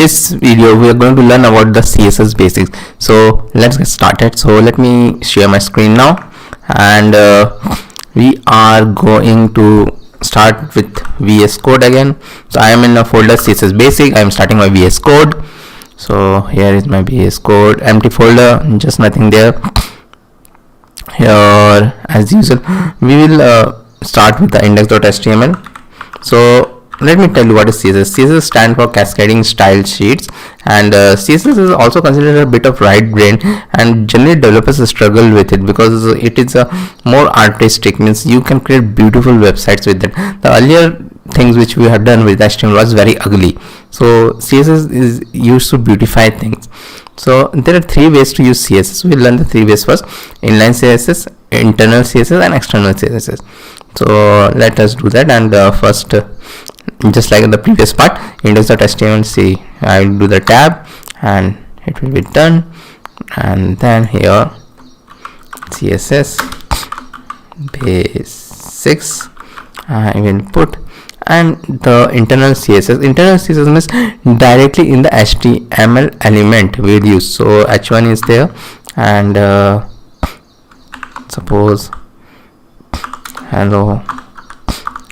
This video we are going to learn about the CSS basics. So let's get started. So let me share my screen now, and we are going to start with VS Code again. So I am in a folder CSS Basic. I am starting my VS Code. So here is my VS Code empty folder, just nothing there. Here, as usual, we will start with the index.html. So let me tell you what is CSS. CSS stands for Cascading Style Sheets, and CSS is also considered a bit of right brain, and generally developers struggle with it because it is a more artistic, means you can create beautiful websites with it. The earlier things which we have done with HTML was very ugly, so CSS is used to beautify things. So there are three ways to use CSS. We'll learn the three ways first: inline CSS, internal CSS, and external CSS. So let us do that. And first, just like in the previous part, index.html, see, I will do the tab and it will be done. And then here CSS Basics I will put, and the internal CSS means directly in the HTML element we'll use. So h1 is there, and suppose hello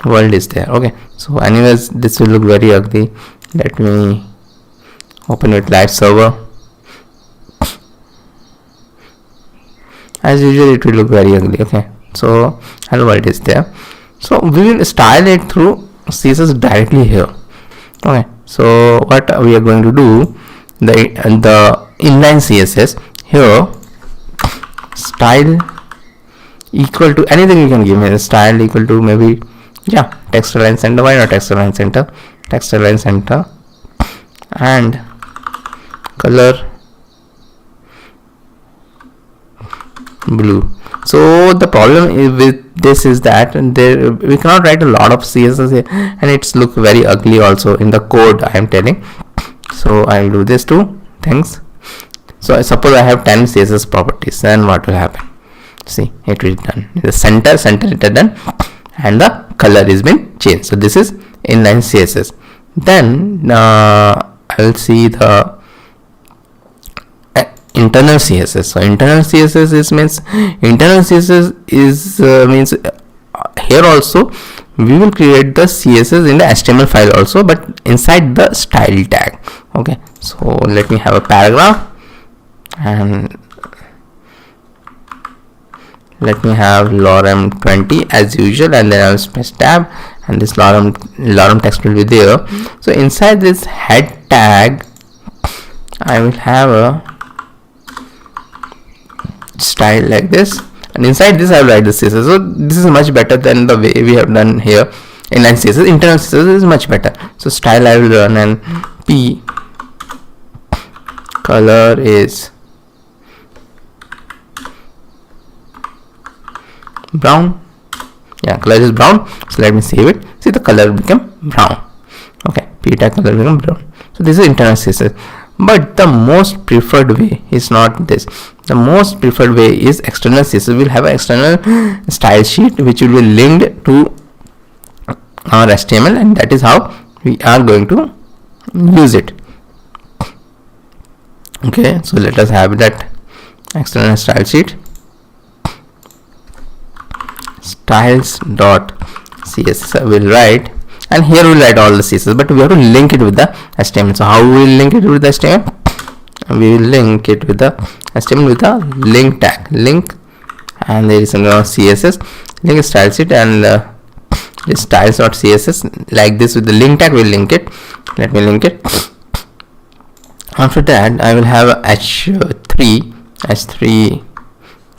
world is there. Okay, so anyways, this will look very ugly. Let me open it live server. As usual, it will look very ugly. Okay, so hello world is there. So we will style it through CSS directly here. Okay, so what we are going to do, the inline CSS here, style equal to anything you can give me. Style equal to maybe, yeah, text align center. Why not text align center? Text align center, and color blue. So the problem is with this is that there we cannot write a lot of CSS here, and it's look very ugly also in the code, I am telling. So I will do this two things. So I suppose I have 10 CSS properties, then what will happen? See, it will be done. The center is done, and the color is been changed. So this is inline CSS. Then I'll see the internal CSS. So internal CSS means here also we will create the CSS in the HTML file also, but inside the style tag. Okay, so let me have a paragraph, and let me have lorem 20 as usual, and then I'll press tab, and this lorem text will be there. So inside this head tag I will have a style like this, and inside this I will write the CSS. So this is much better than the way we have done here. Inline CSS, internal CSS is much better. So style I will run, and p color is brown. Yeah, color is brown. So let me save it. See, the color become brown. Okay, p tag color become brown. So this is internal CSS. But the most preferred way is not this. The most preferred way is external CSS. We'll have an external style sheet which will be linked to our HTML, and that is how we are going to use it. Okay, so let us have that external style sheet. Styles.css I will write, and here we will write all the CSS, but we have to link it with the HTML. So how we will link it with the HTML? We will link it with the HTML with a link tag, link, and there is a CSS link style sheet, and this styles.css like this with the link tag. We'll link it. Let me link it. After that, I will have a h3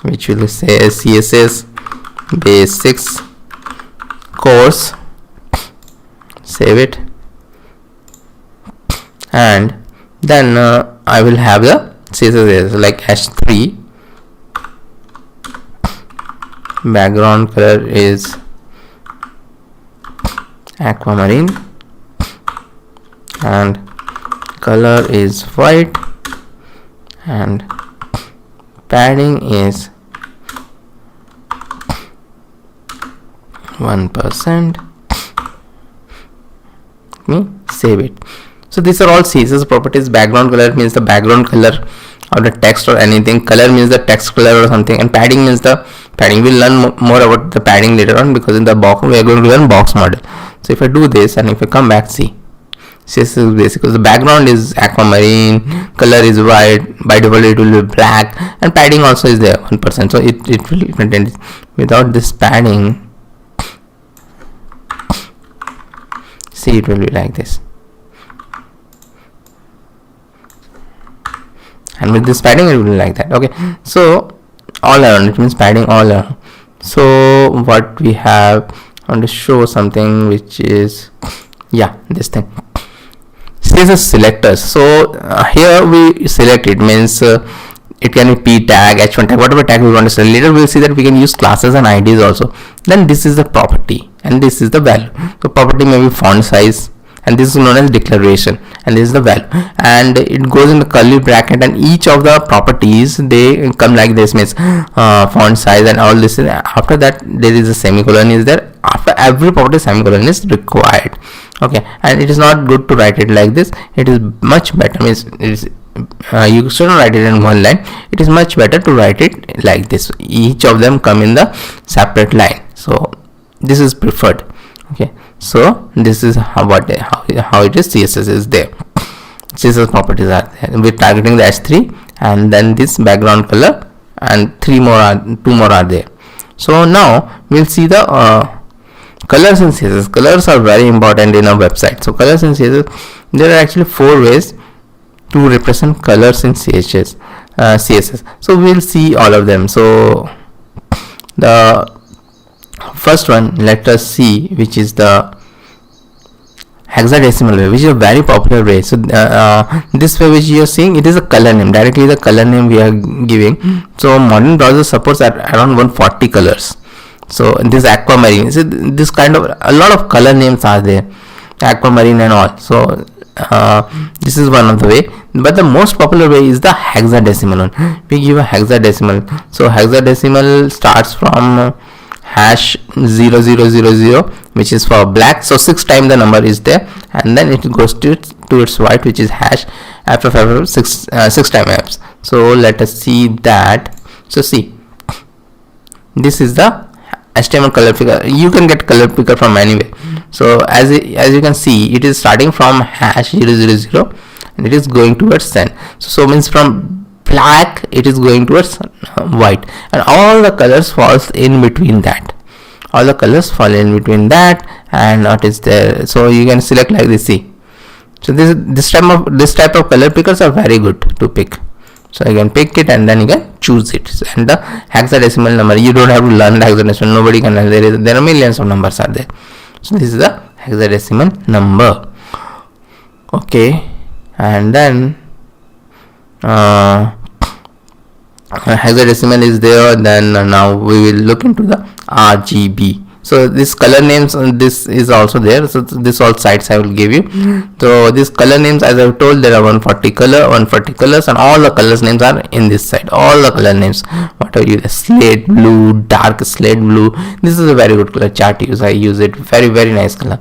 which will say CSS Basics course. Save it, and then I will have the CSS like h3, background color is aquamarine, and color is white, and padding is 1%. Me save it. So So these are all CSS properties. Background color means the background color or the text or anything. Color means the text color or something, and padding means the padding. We'll learn more about the padding later on, because in the box we are going to learn box model. So if I do this and if I come back, see, CSS Basics, the background is aquamarine, color is white, by default it will be black, and padding also is there 1%. So it will contain this. Without this padding, see, it will be like this, and with this padding it will be like that. Okay, so all around, it means padding all around. So what we have, I want to show something which is, yeah, this thing, CSS selectors. So here we select, it means it can be p tag, h1 tag, whatever tag we want to select. Later we'll see that we can use classes and IDs also. Then this is the property and this is the value. So property may be font size, and this is known as declaration, and this is the value, and it goes in the curly bracket, and each of the properties, they come like this, means font size and all this. After that there is a semicolon is there. After every property, semicolon is required. Okay, and it is not good to write it like this. It is much better, means it is you shouldn't write it in one line. It is much better to write it like this. Each of them come in the separate line, so this is preferred. Okay, so this is how it is. CSS is there, CSS properties are there. We're targeting the h3, and then this background color, and two more are there. So now we'll see the colors in CSS. Colors are very important in a website. So colors in CSS, there are actually 4 ways to represent colors in CSS. So we'll see all of them. So the first one, let us see, which is the hexadecimal way, which is a very popular way. So this way which you are seeing, it is a color name, directly the color name we are giving. So modern browser supports at around 140 colors. So this aquamarine, so this kind of a lot of color names are there, aquamarine and all. So this is one of the way, but the most popular way is the hexadecimal one. We give a hexadecimal. So hexadecimal starts from hash 0000, which is for black. So 6 times the number is there, and then it goes to its white, which is hash FFF 6 times. So let us see that. So see, this is the HTML color picker. You can get color picker from anywhere. So as you can see, it is starting from hash 000 and it is going towards send. So means from black it is going towards white, and all the colors falls in between that. All the colors fall in between that, and what is there. So you can select like this. See, so this type of color pickers are very good to pick. So you can pick it and then you can choose it. And the hexadecimal number, you don't have to learn the hexadecimal. Nobody can learn. There are millions of numbers are there. So this is the hexadecimal number. Okay, and then hexadecimal is there. Then now we will look into the RGB. So this color names, this is also there. So this all sites I will give you. So these color names, as I've told, there are 140 colors, and all the colors names are in this site. All the color names, whatever you, slate blue, dark slate blue. This is a very good color chart use. I use it. Very nice color.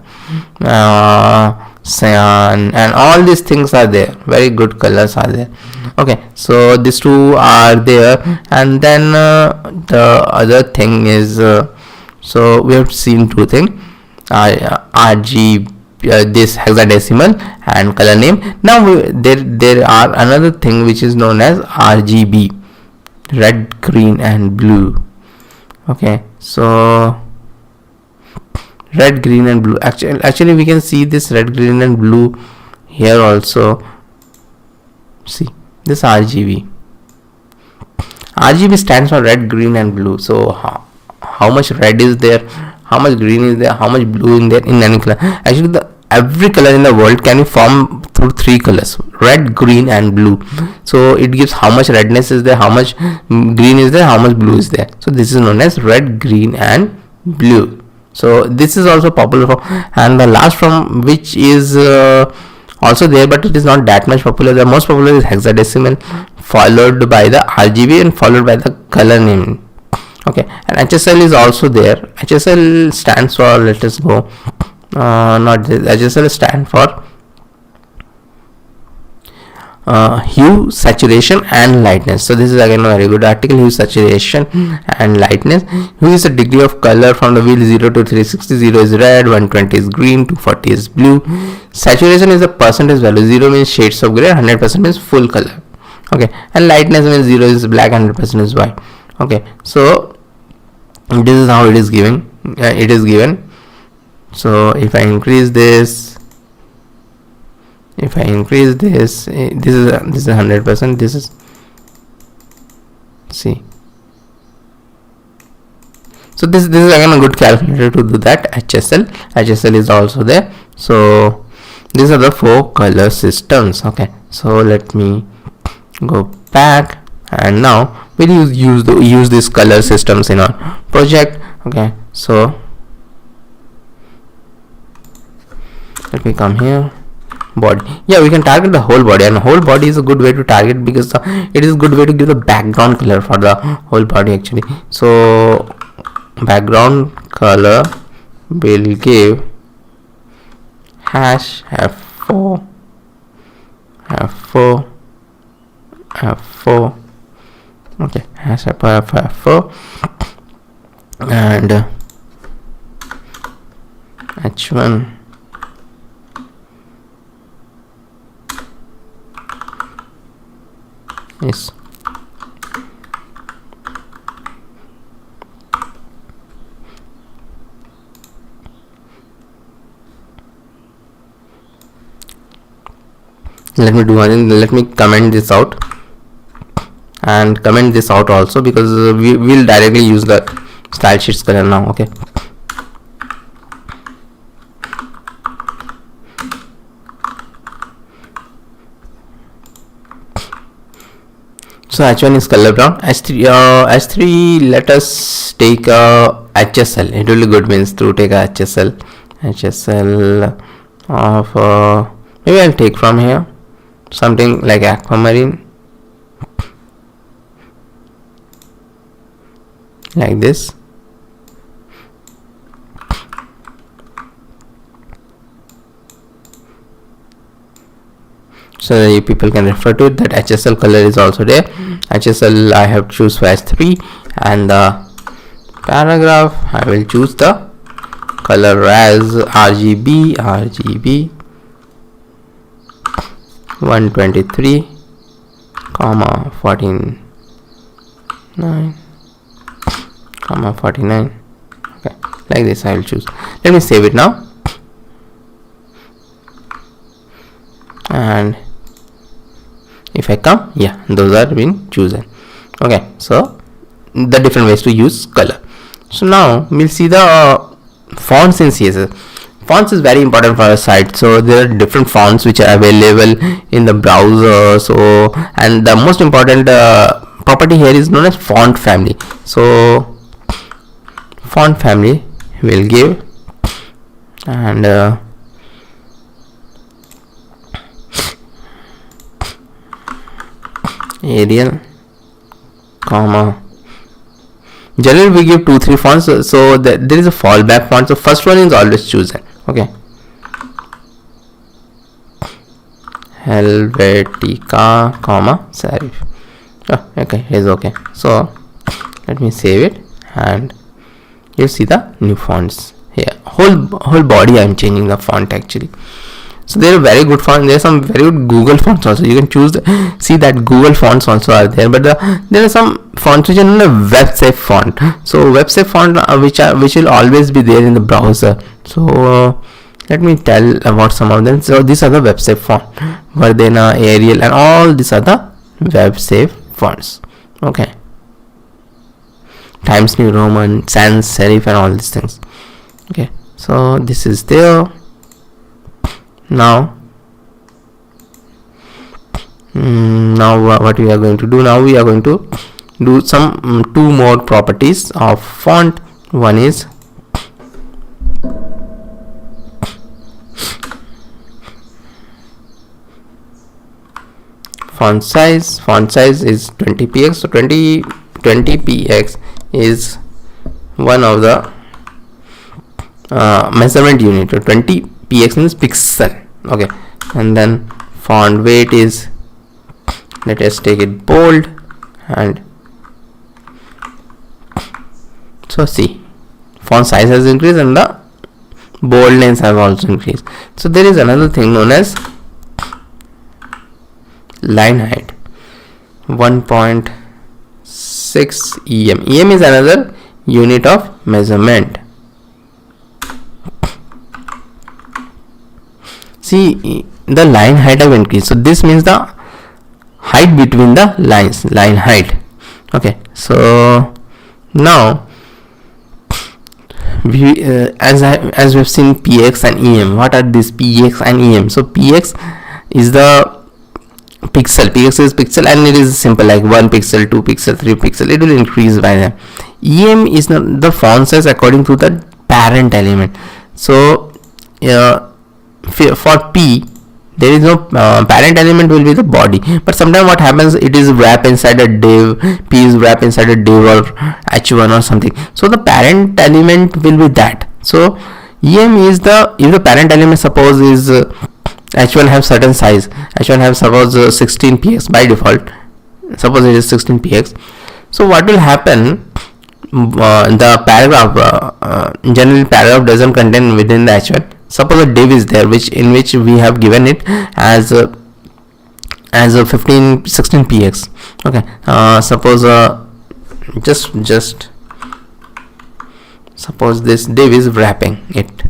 Cyan, and all these things are there. Very good colors are there. Okay, so these two are there, and then the other thing is. So we have seen 2 things, RGB, this hexadecimal and color name. Now there are another thing which is known as RGB, red, green and blue. Okay, so red, green and blue, actually we can see this red, green and blue here also. See this RGB stands for red, green and blue. So how much red is there, how much green is there, how much blue in there in any color. Actually every color in the world can be formed through 3 colors, red, green and blue. So it gives how much redness is there, how much green is there, how much blue is there. So this is known as red, green and blue. So this is also popular form, and the last form which is also there, but it is not that much popular. The most popular is hexadecimal, followed by the RGB and followed by the color name. Okay, and HSL is also there. HSL stands for, let us go, not this, HSL stands for hue, saturation and lightness. So this is again a very good article. Hue, saturation and lightness. Hue is a degree of color from the wheel 0 to 360. 0 is red, 120 is green, 240 is blue. Saturation is a percentage value. 0 means shades of gray, 100% means full color. Okay, and lightness means 0 is black, 100% is white. Okay, so this is how it is given. It is given. So if I increase this, this is 100%. This is, see, so this is again a good calculator to do that. HSL is also there. So these are the 4 color systems. Okay, so let me go back, and now we'll use these color systems in our project. Okay, so let me come here. Body, yeah, we can target the whole body, and the whole body is a good way to target because it is a good way to give the background color for the whole body actually. So background color will give hash f4 okay, hash f4 and h1 is let me do one thing. Let me comment this out and comment this out also, because we will directly use the style sheets color now. Okay, so h1 is color brown. h3 let us take a HSL. It will be good means to take a HSL of maybe I'll take from here something like aquamarine, like this. So you people can refer to it, that HSL color is also there. HSL I have choose for h3, and the paragraph I will choose the color as RGB 123 comma 49 comma 49. Okay, like this I will choose. Let me save it now, and if I come, yeah, those are been chosen. Okay, so the different ways to use color. So now we'll see the fonts in CSS. Fonts is very important for our site. So there are different fonts which are available in the browser. So, and the most important property here is known as font family. So font family will give, and Arial comma, generally we give 2-3 fonts, so there is a fallback font. So first one is always chosen. Okay, Helvetica comma serif. Oh, okay, it is okay. So let me save it, and you see the new fonts here. Whole body I am changing the font actually. So there are very good fonts. There are some very good Google fonts also. You can choose see that Google fonts also are there, but there are some fonts which are in a web safe font. So web safe font which will always be there in the browser. So let me tell about some of them. So these are the web safe font, Verdana, Arial, and all these are the web safe fonts. Okay, Times New Roman, Sans Serif, and all these things. Okay, so this is there. Now what we are going to do, now we are going to do some 2 more properties of font. One is font size. Font size is 20px. So 20px is one of the measurement unit. So 20px means pixel. Okay, and then font weight is let us take it bold, and so see, font size has increased and the boldness have also increased. So there is another thing known as line height, 1.6 em. Em is another unit of measurement. See, the line height have increased, so this means the height between the lines, line height. Okay, so now we as we have seen px and em. What are these px and em? So px is the pixel, px is pixel, and it is simple like 1 pixel, 2 pixel, 3 pixel, it will increase by them. Em is the font size according to the parent element. So for p there is no parent element will be the body, but sometimes what happens, it is wrapped inside a div, p is wrapped inside a div or h1 or something, so the parent element will be that. So em is the, if the parent element suppose is h1 have certain size, h1 have suppose 16 px by default, suppose it is 16 px. So what will happen, the paragraph generally paragraph doesn't contain within the h1. Suppose a div is there in which we have given it as a 16 px. Okay, suppose just suppose this div is wrapping it,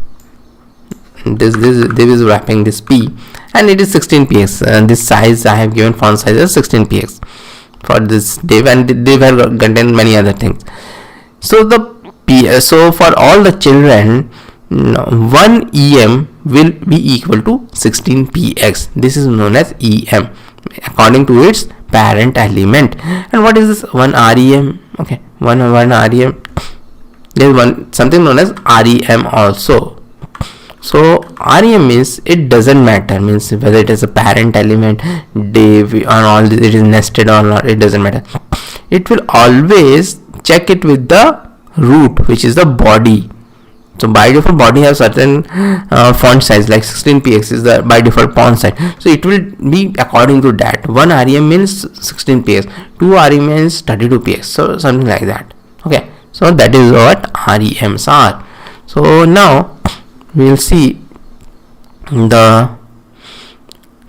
this div is wrapping this p, and it is 16 px, and this size I have given font size as 16 px for this div, and the div have contain many other things. So the so for all the children, 1 em will be equal to 16 px. This is known as em according to its parent element. And what is this 1 rem? Okay, 1 rem, there is one something known as rem also. So rem means it doesn't matter, means whether it is a parent element, div, or all this, it is nested or not, it doesn't matter. It will always check it with the root, which is the body. So by default body have certain font size, like 16 px is the by default font size, so it will be according to that. 1 rem means 16 px, 2 rem means 32 px, so something like that. Okay, so that is what rems are. So now we will see the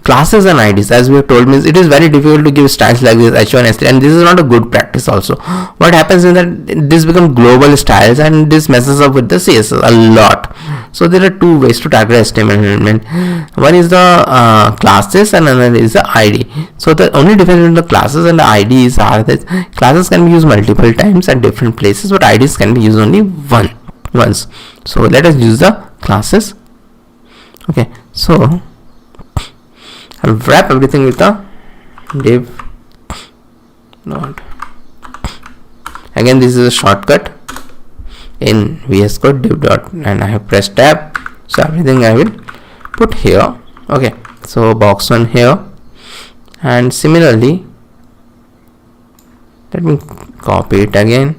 classes and IDs. As we have told, means it is very difficult to give styles like this h1 h3, and this is not a good practice also. What happens is that this becomes global styles, and this messes up with the CSS a lot. So there are two ways to tackle HTML element. One is the classes and another is the ID. So the only difference between the classes and the IDs are that classes can be used multiple times at different places, but IDs can be used only once. So let us use the classes. Okay, so I'll wrap everything with a div node. Again, this is a shortcut in VS Code, div dot, and I have pressed tab, so everything I will put here. Okay, so box 1 here, and similarly let me copy it again.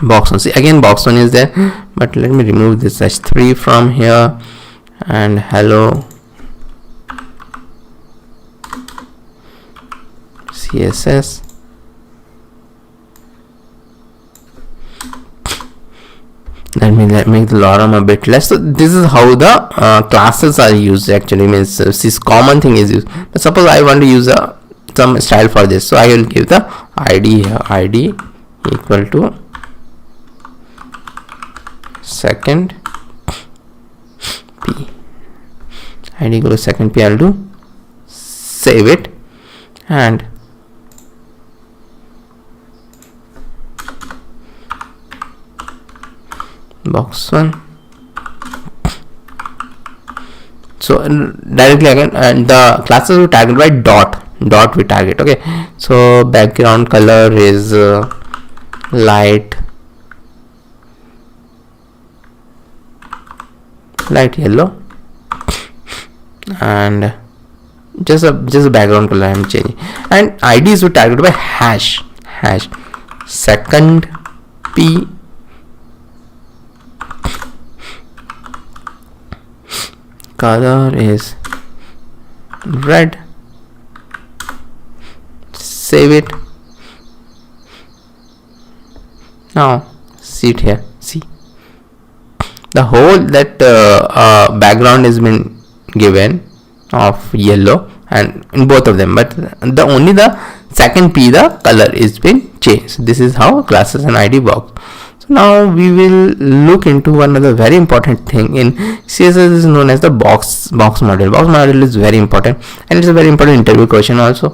Box 1, see again box 1 is there, but let me remove this h3 from here, and hello CSS. Let me make the lorem a bit less. So this is how the classes are used actually, means this common thing is used. But suppose I want to use some style for this, so I will give the id here, id equal to second p, id equal to second p. I'll do save it, and box 1. So directly again, and the classes we target by dot we target. Okay, so background color is light yellow, and just a background color I am changing, and IDs we target by hash second p, color is red, save it. Now see it here, see the whole that background has been given of yellow and in both of them, but the only the second P, the color is been changed. This is how classes and ID work. So now we will look into another very important thing in CSS is known as the box model. Box model is very important and it's a very important interview question also.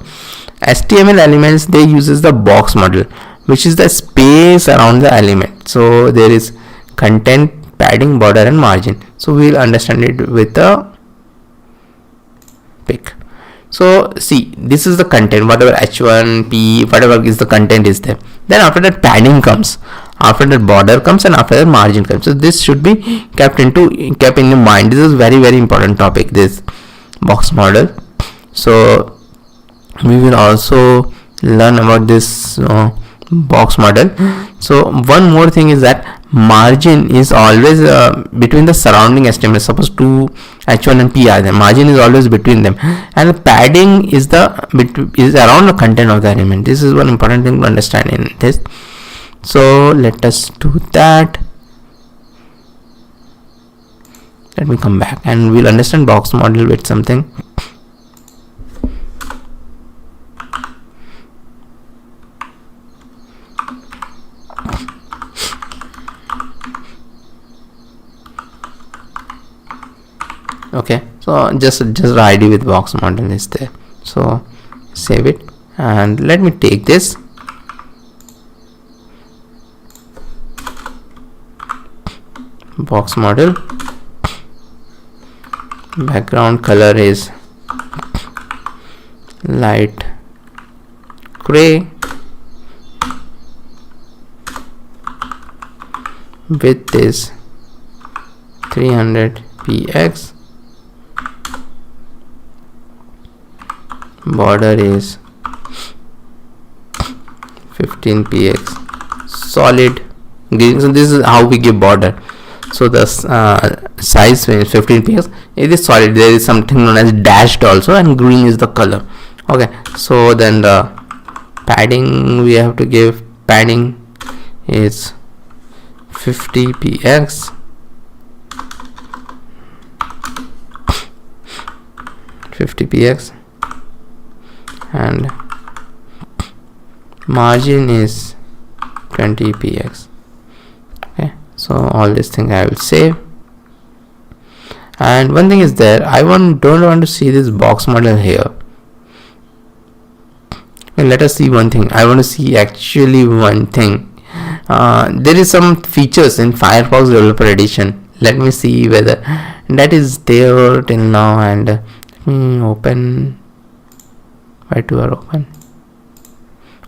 HTML elements, they uses the box model, which is the space around the element. So there is content, padding, border and margin. So we will understand it with the pick. So see, this is the content, whatever h1 p whatever is the content is there. Then after that padding comes, after that border comes, and after that margin comes. So this should be kept in your mind. This is very important topic, this box model. So we will also learn about this box model. So one more thing is that margin is always between the surrounding HTML. Suppose two h1 and p are there, margin is always between them, and the padding is around the content of the element. This is one important thing to understand in this. So let us do that. Let me come back and we'll understand box model with something. Okay, so just the ID with box model is there. So save it and let me take this. Box model, background color is light gray, width is 300 px, border is 15 px, solid green. So this is how we give border. So the size is 15 px. It is solid. There is something known as dashed also, and green is the color. Okay, so then the padding we have to give, padding is 50 px, 50 px, and margin is 20 px. Okay, so all this thing I will save. And one thing is there, I don't want to see this box model here. And let us see one thing. I want to see actually one thing. There is some features in Firefox Developer Edition. Let me see whether that is there till now. And let me open. Why to are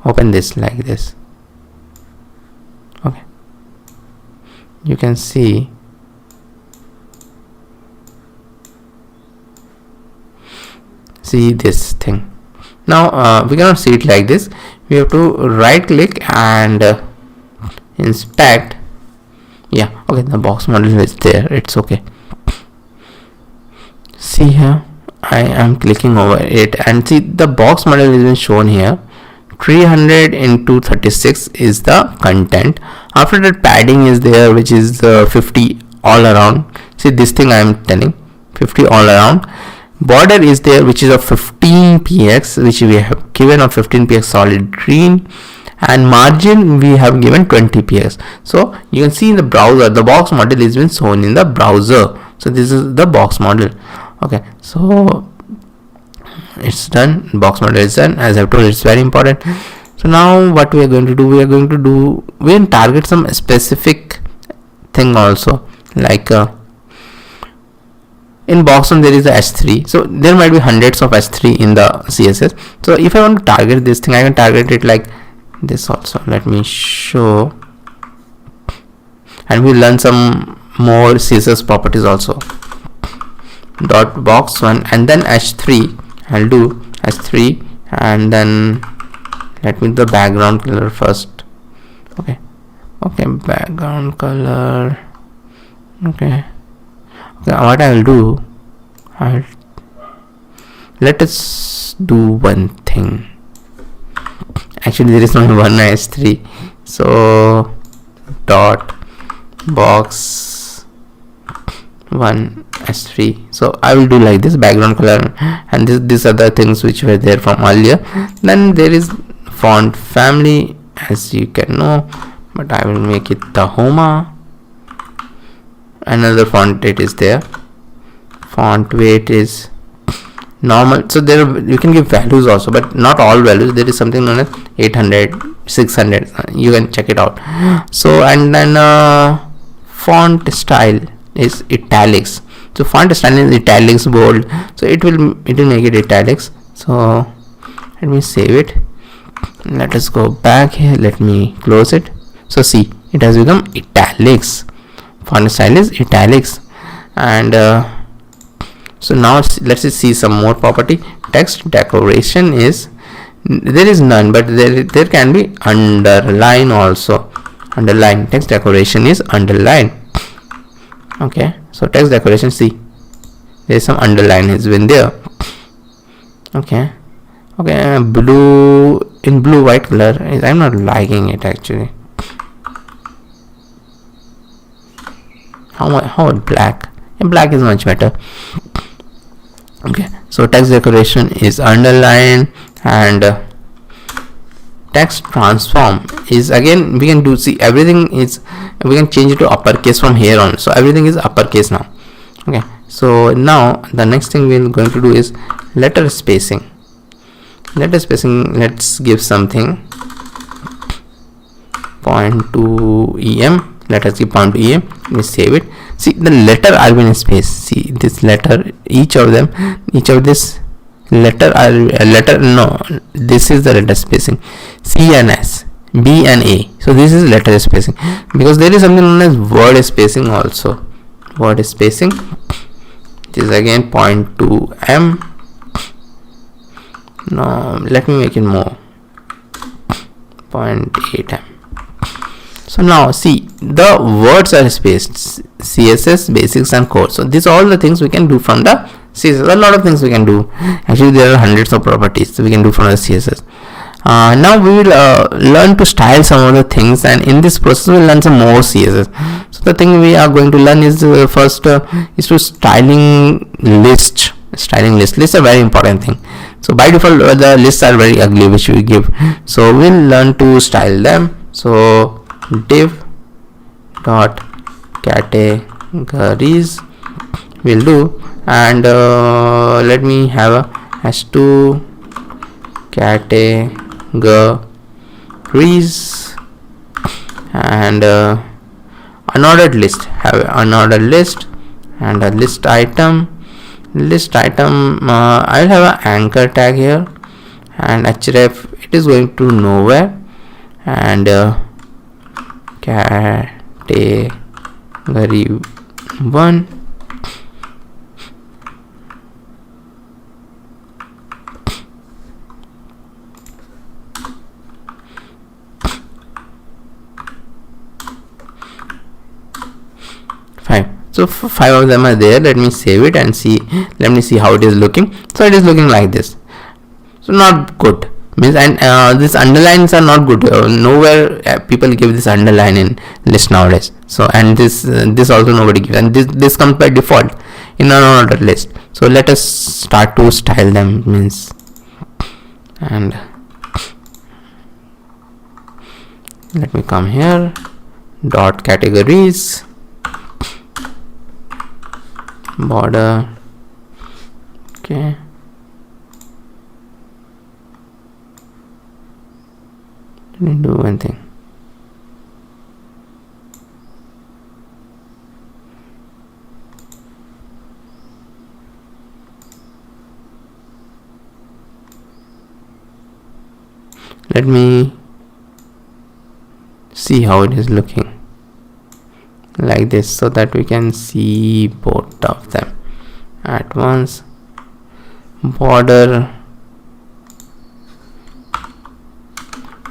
open this like this. Okay, you can see this thing. Now we cannot see it like this. We have to right click and inspect. Yeah, okay, the box model is there. It's okay. See here, I am clicking over it and see the box model is been shown here. 300 into 36 is the content. After that padding is there, which is 50 all around. See this thing I am telling, 50 all around. Border is there, which is of 15 px, which we have given of 15 px solid green, and margin we have given 20 px. So you can see in the browser the box model is been shown in the browser. So this is the box model. Okay, so it's done. Box model is done. As I've told, it's very important. So now what we are going to do, we will target some specific thing also, like in box one there is a h3. So there might be hundreds of h3 in the CSS. So if I want to target this thing, I can target it like this also. Let me show, and we'll learn some more CSS properties also. Dot box one and then h3. I'll do h3 and then let me do the background color first. Okay, background color. Okay, what I will do, let us do one thing. Actually there is only one h3, so dot box 1 h3. so I will do like this, background color, and these other things which were there from earlier. Then there is font family, as you can know, but I will make it Tahoma. Another font it is there. Font weight is normal, so there you can give values also, but not all values. There is something known as 800, 600, you can check it out. So and then font style is italics. So font style is italics, bold, so it will make it italics. So let me save it. Let us go back here, let me close it. So see, it has become italics. Font style is italics. And so now let's see some more property. Text decoration is, there is none, but there can be underline also. Underline, text decoration is underline. Okay, so text decoration, see, there is some underline has been there. Okay, blue, in blue white color, I'm not liking it actually. How about black? And black is much better. Okay, so text decoration is underline. And text transform is, again we can do, see, everything is, we can change it to uppercase from here on, so everything is uppercase now. Okay, so now the next thing we're going to do is letter spacing. Let's give something 0.2 em. Let us give 0.2 em. Let me save it. See, the letter are in space. See, this letter, each of this letter are this is the letter spacing. C and S, B and A. So this is letter spacing, because there is something known as word spacing also. Word spacing, it is again 0.2 em. No, let me make it more, 0.8 em. So now see, the words are spaced, CSS basics and core. So these are all the things we can do from the CSS. A lot of things we can do. Actually there are hundreds of properties we can do from the CSS. Now we will learn to style some of the things, and in this process we'll learn some more CSS. So the thing we are going to learn is first is to styling list. Lists are very important thing. So by default the lists are very ugly which we give, so we'll learn to style them. So div dot categories will do, and let me have a h2 categories, and unordered list, have unordered list, and a list item. I will have an anchor tag here, and href, it is going to nowhere, and category 1, so 5 of them are there. Let me save it and see, let me see how it is looking. So it is looking like this, so not good, means, and these underlines are not good. Nowhere people give this underline in list nowadays. So and this also nobody gives, and this comes by default in an unordered list. So let us start to style them, means, and let me come here, dot categories, border, okay, let me do one thing. Let me see how it is looking like this, so that we can see both of them at once. Border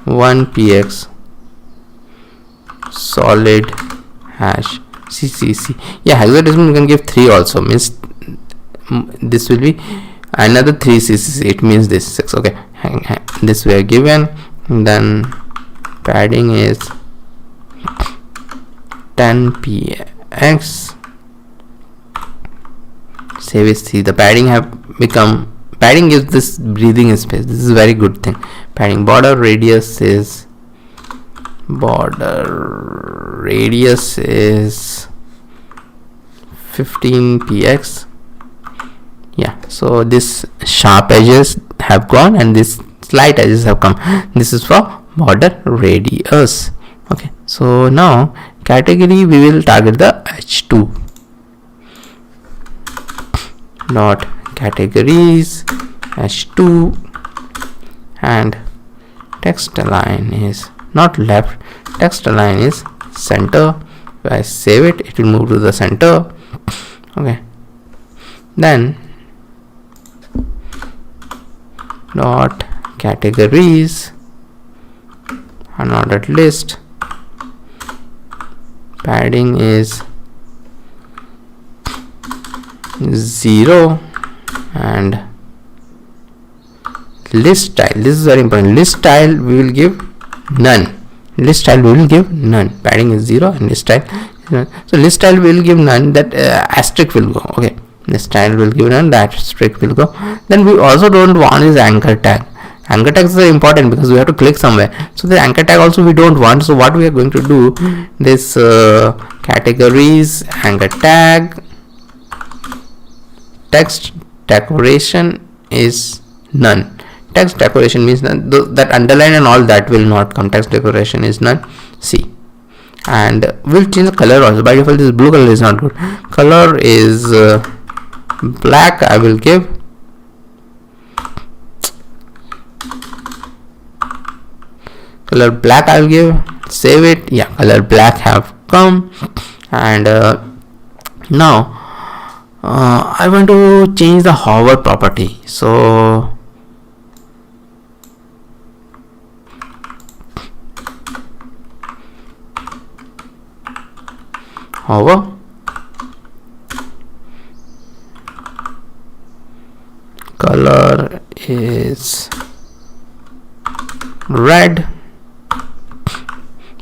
1px solid hash ccc. Yeah, hexadecimal you can give 3 also, means this will be another 3 ccc, it means this 6. Okay, this we are given, then padding is 10px. Save it. See, the padding have become, padding gives this breathing space. This is a very good thing. Padding border radius is 15px. Yeah, so this sharp edges have gone and this slight edges have come. This is for border radius. Okay, so now category we will target the h2 dot categories h2, and text align is not left, text align is center. If I save it, it will move to the center. Okay, then dot categories unordered list, padding is 0, and list style, this is very important, list style we will give none, list style we will give none, padding is 0 and list style is none. So list style will give none, that asterisk will go. Okay, list style will give none, that asterisk will go. Then we also don't want is anchor tag. Anchor tags are important because we have to click somewhere, so the anchor tag also we don't want. So what we are going to do, this categories anchor tag text decoration is none. Text decoration means that underline and all that will not come. Text decoration is none. See, and we'll change the color also. By default this blue color is not good. Color is black. I will give color black. I will give, save it. Yeah, color black have come. And now I want to change the hover property. So hover color is red.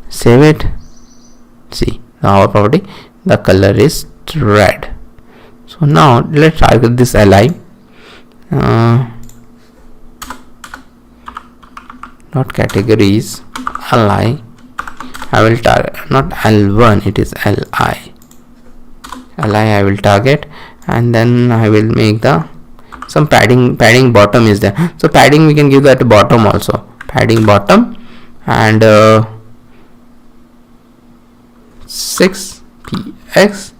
Save it. See, the hover property, the color is red. So now let's target this li. Not categories li. I will target not L1, it is li. I will target, and then I will make the some padding bottom is there. So padding we can give that bottom also. Padding bottom and 6px.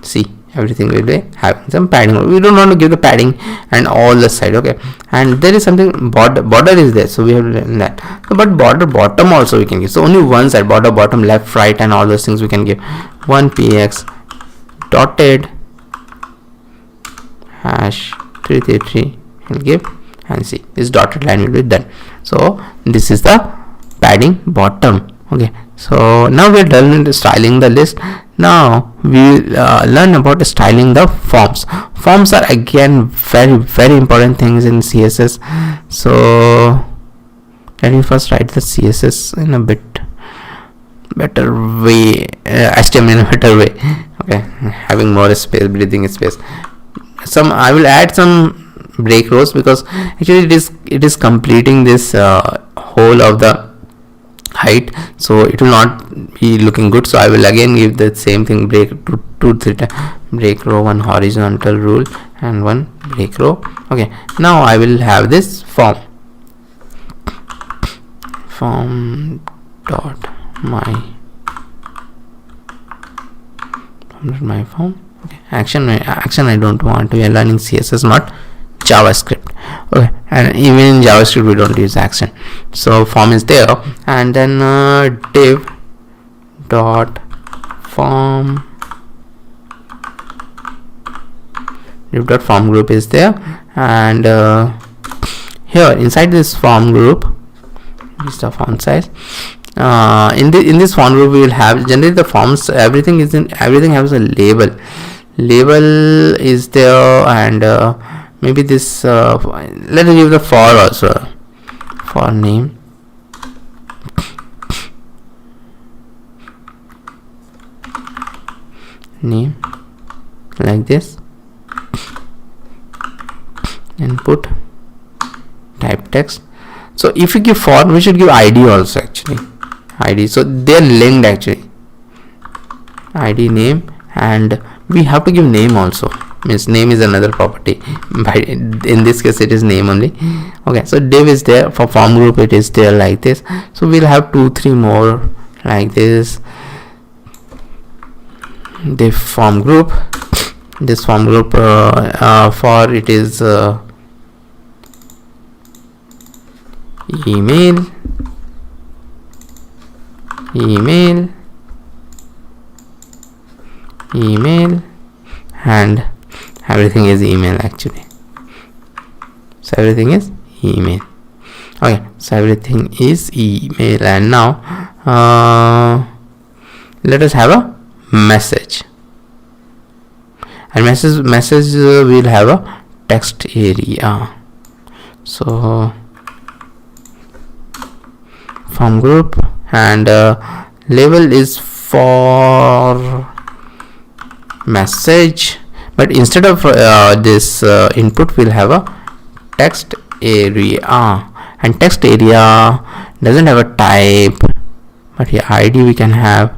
See, everything will be having some padding. We don't want to give the padding and all the side. Okay, and there is something border is there, so we have done that. So, but border bottom also we can give. So only one side, border bottom, left, right, and all those things we can give. 1px dotted hash 333 will give, and see, this dotted line will be done. So this is the padding bottom. Okay, so now we are done with styling the list. Now we learn about styling the forms. Forms are again very important things in CSS. So let me first write the CSS in a bit better way, HTML in a better way. Okay, having more space, breathing space. I will add some break rows because actually it is completing this whole of the height, so it will not be looking good. So I will again give the same thing, break two break row, one horizontal rule and one break row. Okay, now I will have this form dot my form. Okay, action I don't want. We are learning CSS, not JavaScript. Okay, and even in JavaScript we don't use action. So form is there, and then div dot form group is there, and here inside this form group is the font size. In this font group we will have generally the forms, everything has a label is there, and maybe this let us give the for also. for name, name like this, input type text. So if you give for, we should give id also, actually id, so they are linked actually, id name, and we have to give name also, means name is another property, but in this case it is name only. Okay, so div is there, for form group it is there like this, so we'll have 2-3 more like this. Div form group, this form group for it is email, and everything is email actually, so everything is email. Okay, so everything is email, and now let us have a message, and message will have a text area. So form group, and label is for message, but instead of this input we'll have a text area, and text area doesn't have a type, but here id we can have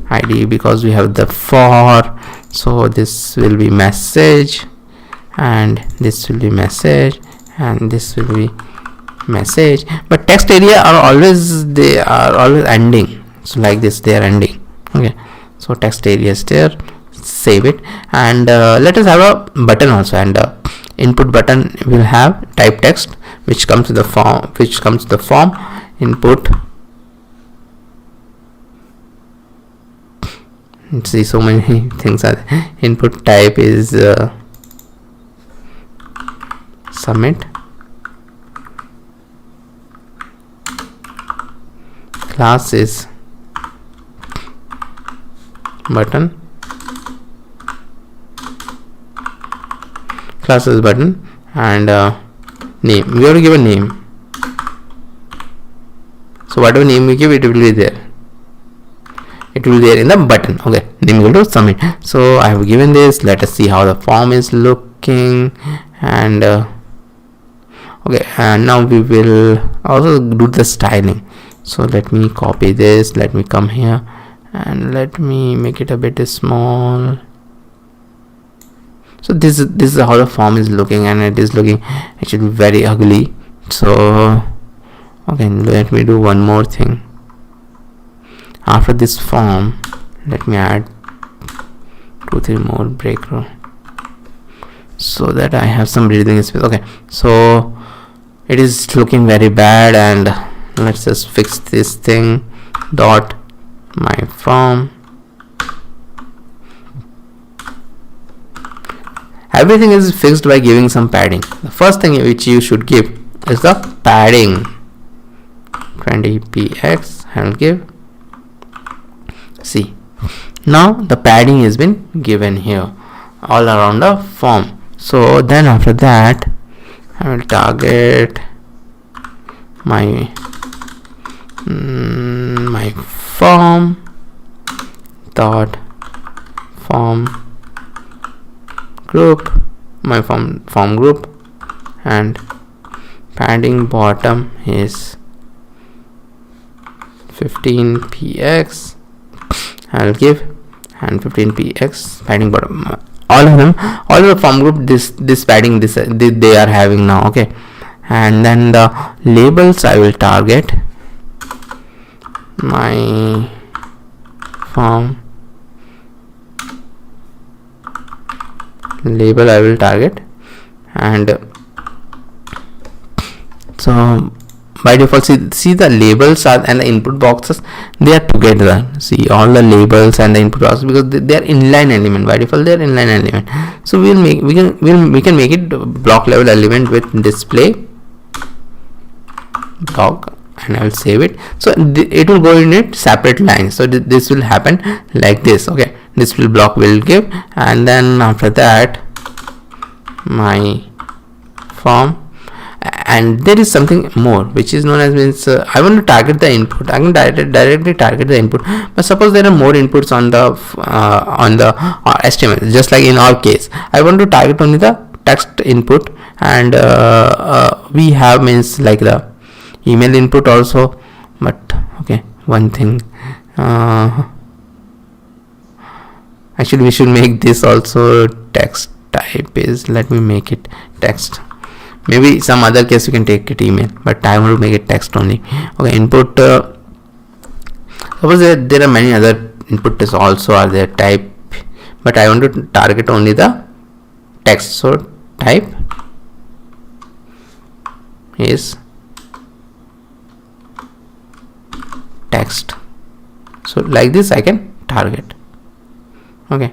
id because we have the for, so this will be message, and this will be message, and this will be message, but text area are always ending, so like this they are ending. Okay, so text area is there, save it, and let us have a button also, and input button will have type text which comes to the form, input. See, so many things are there. Input type is submit, class is button, and name, we have to give a name, so whatever name we give, it will be there, it will be there in the button. Okay, name equal to submit. So I have given this, let us see how the form is looking, and okay, and now we will also do the styling. So let me copy this, let me come here, and let me make it a bit small. So this is how the form is looking, and it is looking actually very ugly. So okay, let me do one more thing. After this form, let me add 2-3 more break row so that I have some breathing space. Okay, so it is looking very bad, and let's just fix this thing. Dot my form, everything is fixed by giving some padding. The first thing which you should give is the padding, 20px. I will give. See, now the padding has been given here all around the form. So then after that I will target my form dot form group, my form group, and padding bottom is 15px. I'll give, and 15px padding bottom, all of them, all of the form group, this padding they are having now. Okay, and then the labels I will target my form label, I will target, and so by default, see the labels are and the input boxes, they are together. See, all the labels and the input boxes, because they are inline element. By default, they are inline element. So we can make it block level element with display block, and I will save it. So it will go in it separate lines. So this will happen like this. Okay, display block will give, and then after that my form. And there is something more which is known as means I want to target the input. I can directly target the input, but suppose there are more inputs on the HTML, just like in our case I want to target only the text input, and we have means like the email input also. But okay, one thing, actually we should make this also text type is, let me make it text. Maybe some other case you can take it email, but I want to make it text only. Okay, input, suppose there are many other inputs also are there type, but I want to target only the text, so type is text. So like this I can target. Okay,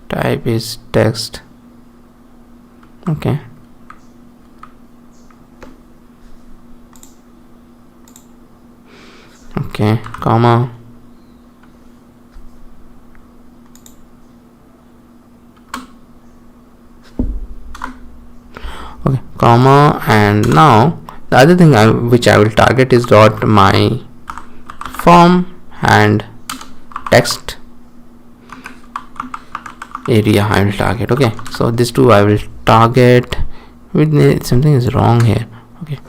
type is text. Okay, okay, comma, okay, comma, and now the other thing which I will target is dot my form and text area I will target. Okay, so these two I will target. With something is wrong here. Okay,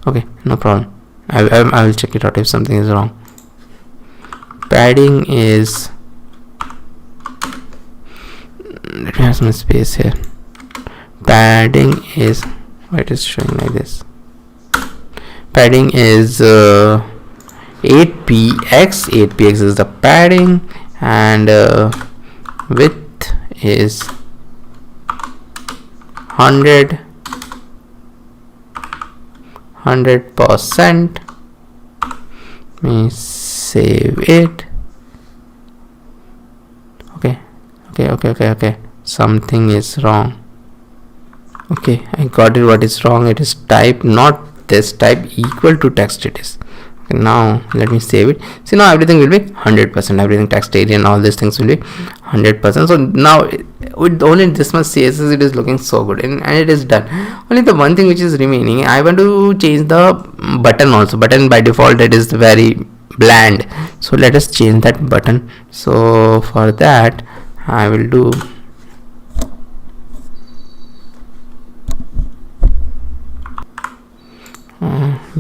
okay, no problem. I will check it out if something is wrong. Padding is, let me have some space here. Padding is, why it is showing like this. Padding is 8px. 8px is the padding, and width is 100%. Let me save it. Okay, something is wrong. Okay, I got it. What is wrong? It is type, not this type equal to text. It is. Okay, now let me save it. See, now everything will be 100%. Everything, text area and all these things will be 100%. So now with only this much CSS, it is looking so good, and it is done. Only the one thing which is remaining, I want to change the button also. Button by default it is very bland, so let us change that button. So for that I will do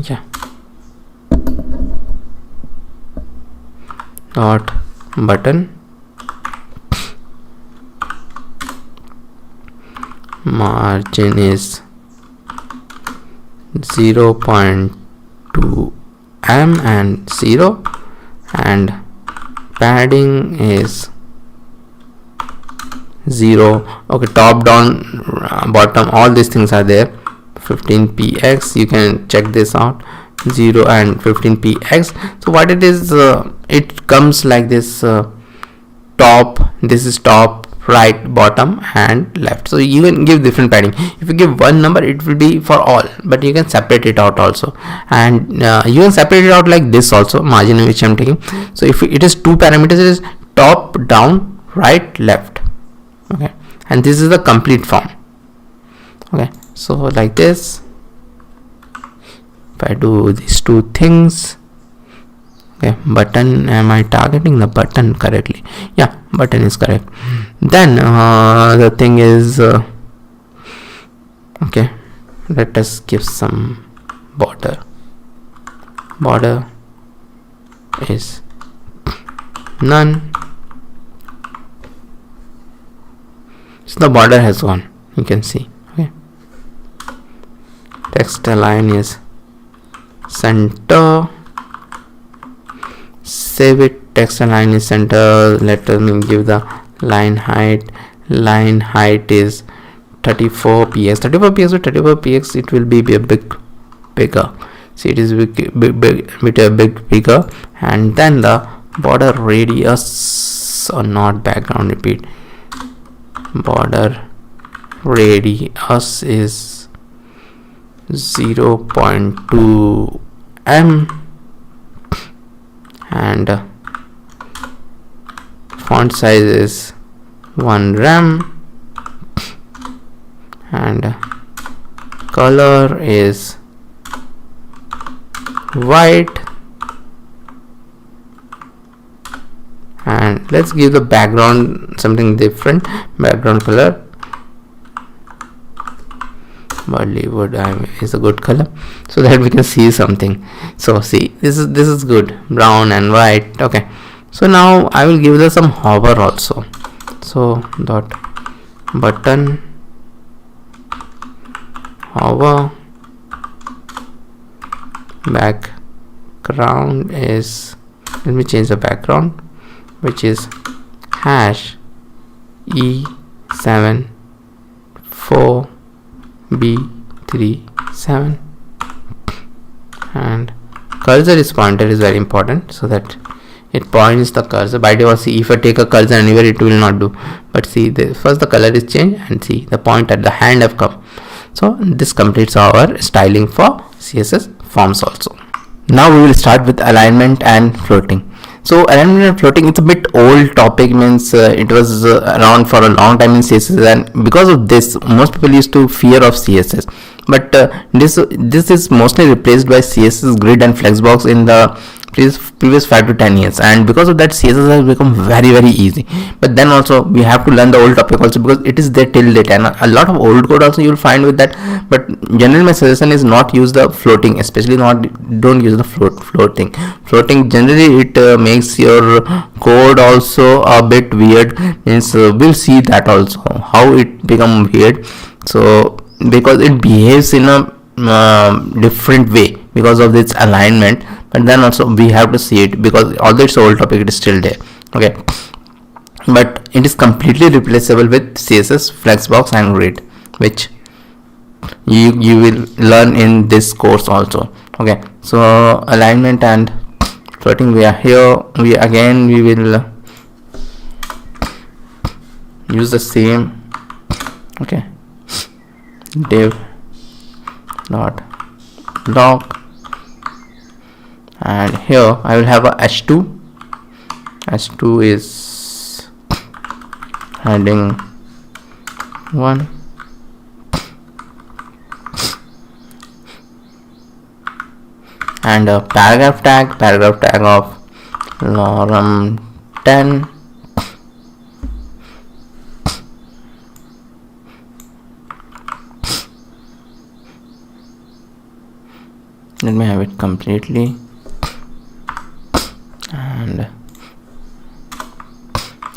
yeah, dot button margin is 0.2 m and 0, and padding is 0. Okay, top, down, bottom, all these things are there. 15px, you can check this out, 0 and 15px. So what it is, it comes like this, top, this is top, right, bottom and left. So you can give different padding. If you give one number, it will be for all, but you can separate it out also, and you can separate it out like this also, margin which I'm taking. So if it is two parameters, it is top, down, right, left. Okay, and this is the complete form. Okay, so like this, if I do these two things. Okay, button, am I targeting the button correctly? Yeah, button is correct. Then the thing is, okay, let us give some border. Border is none. So the border has gone, you can see. Okay, text align is center. Save it. Text align is center. Let me give the line height. Line height is 34px. 34px with 34px, it will be a bit bigger. See, it is bigger. And then the border radius, or not background, repeat. Border radius is 0.2 m, and font size is 1 rem, and color is white, and let's give the background something different. Background color Bollywood is a good color, so that we can see something. So see, this is good, brown and white. Okay, so now I will give this some hover also. So dot button hover, background is, let me change the background, which is hash E74B37, and cursor is pointer is very important, so that it points the cursor. By default, see, if I take a cursor anywhere, it will not do, but see, first the color is changed, and see the point at the hand have come. So this completes our styling for CSS forms also. Now we will start with alignment and floating. So alignment and floating, it's a bit old topic, means it was around for a long time in CSS, and because of this most people used to fear of CSS, but this is mostly replaced by CSS Grid and Flexbox in the previous 5 to 10 years, and because of that CSS has become very easy. But then also we have to learn the old topic also, because it is there till date, and a lot of old code also you will find with that. But generally my suggestion is not use the floating, especially don't use the floating. Generally it makes your code also a bit weird, means we'll see that also how it become weird. So because it behaves in a different way because of its alignment, but then also we have to see it, because although it's an old topic, it is still there. Okay, but it is completely replaceable with CSS Flexbox and Grid, which you will learn in this course also. Okay, so alignment and floating, we are here. We will use the same. Okay, div dot block, and here I will have a h2 is heading 1, and a paragraph tag of lorem 10, let me have it completely, and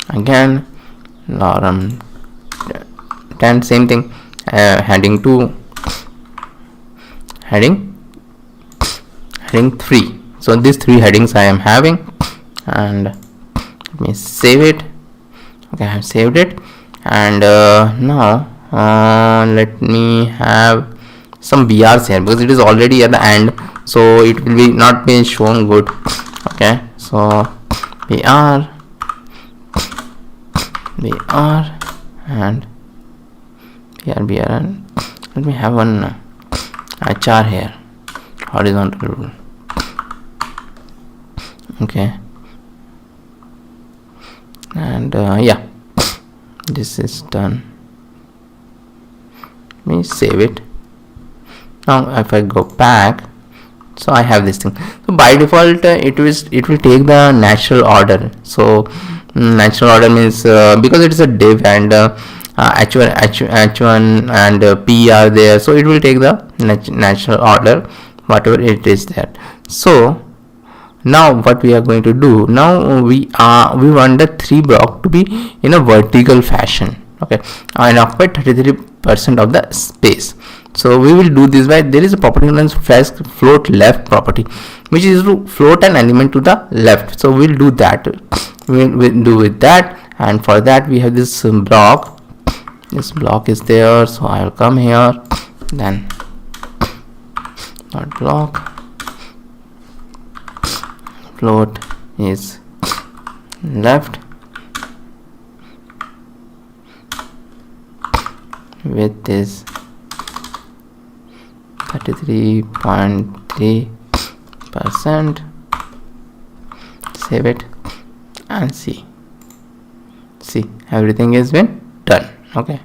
again lorem 10, same thing, heading 2, heading 3. So these 3 headings I am having, and let me save it. Okay, I have saved it, and now let me have some BRs here, because it is already at the end, so it will be not be shown good. Okay, so BR and BR, and let me have one HR here, horizontal rule. Okay, and yeah, this is done. Let me save it. Now if I go back, so I have this thing. So by default it will take the natural order. So natural order means because it is a div, and h1 and p are there, so it will take the natural order whatever it is there. So now what we are going to do, now we want the 3 block to be in a vertical fashion. Okay, and occupy 33% of the space. So we will do this by, there is a property known as float left property, which is to float an element to the left. So we'll do that. We'll do with that, and for that we have this block. This block is there, so I will come here, then not block, float is left, width is 33.3%. Save it and see everything has been done. Okay,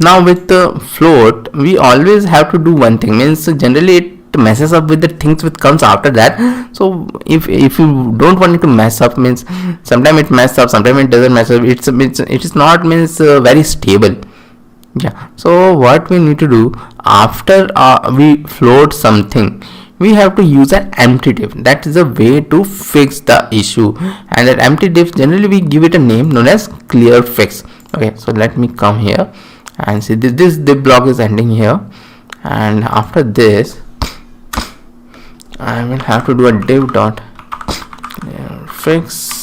Now with the float, we always have to do one thing, means generally it messes up with the things which comes after that. So if you don't want it to mess up, means sometimes it messes up, sometimes it doesn't mess up, it is not means very stable. Yeah, so what we need to do after we float something, we have to use an empty div. That is a way to fix the issue, and that empty div generally we give it a name known as clear fix. Okay, so let me come here and see this div block is ending here, and after this I will have to do a div dot fix.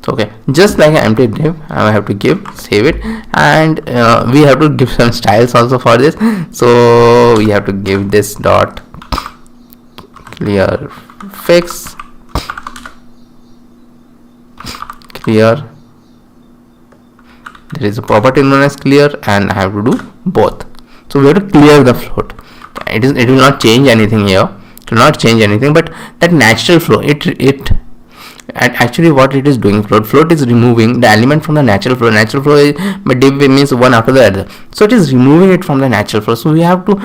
Okay, just like an empty div, I have to give, save it, and we have to give some styles also for this. So we have to give this dot clear fix, clear. There is a property known as clear, and I have to do both. So we have to clear the float. It will not change anything here. It will not change anything, but that natural flow, and actually what it is doing, float is removing the element from the natural flow. Natural flow is, but div means one after the other, so it is removing it from the natural flow. So we have to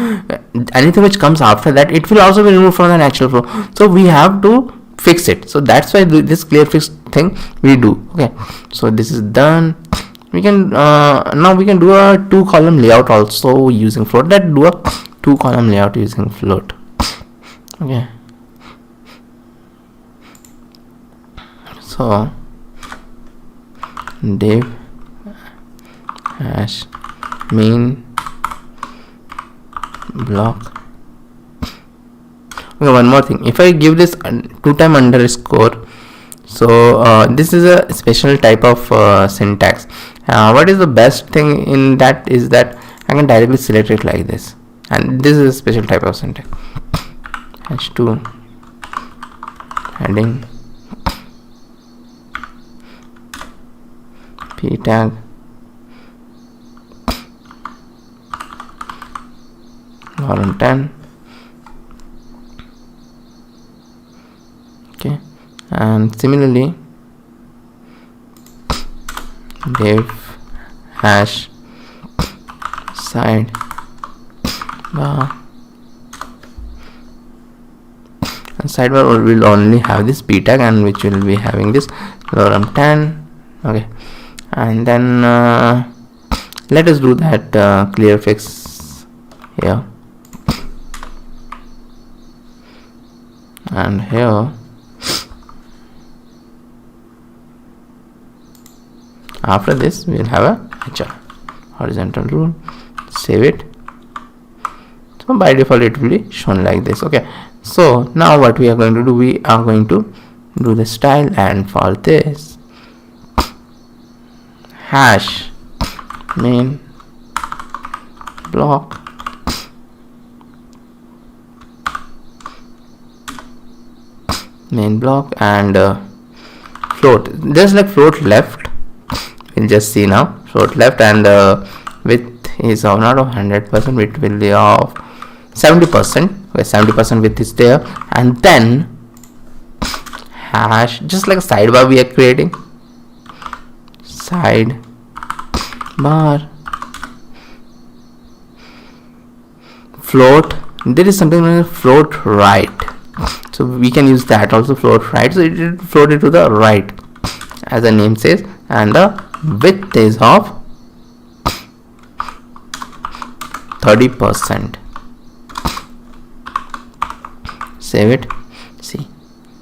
anything which comes after that, it will also be removed from the natural flow, so we have to fix it. So that's why this clear fix thing we do. Okay, so this is done. We can now we can do a 2-column layout also using float. Let's do a 2-column layout using float. Okay, so div hash main block. Okay, one more thing, if I give this 2-time underscore, so this is a special type of syntax. What is the best thing in that is that I can directly select it like this, and this is a special type of syntax. H2 heading p tag lorem 10. Okay, and similarly div hash side bar, and sidebar will only have this p tag, and which will be having this lorem 10. Okay, and then let us do that clear fix here and here. After this we will have a HR horizontal rule, save it. So by default it will be shown like this. Okay, so now what we are going to do, we are going to do the style, and for this hash main block and float, just like float left. We'll just see now float left, and width is of not of 100%, width will be of 70%, where 70% width is there, and then hash, just like a sidebar we are creating, side bar float. There is something like float right, so we can use that also, float right. So it will float it to the right as the name says, and the width is of 30%. Save it. See,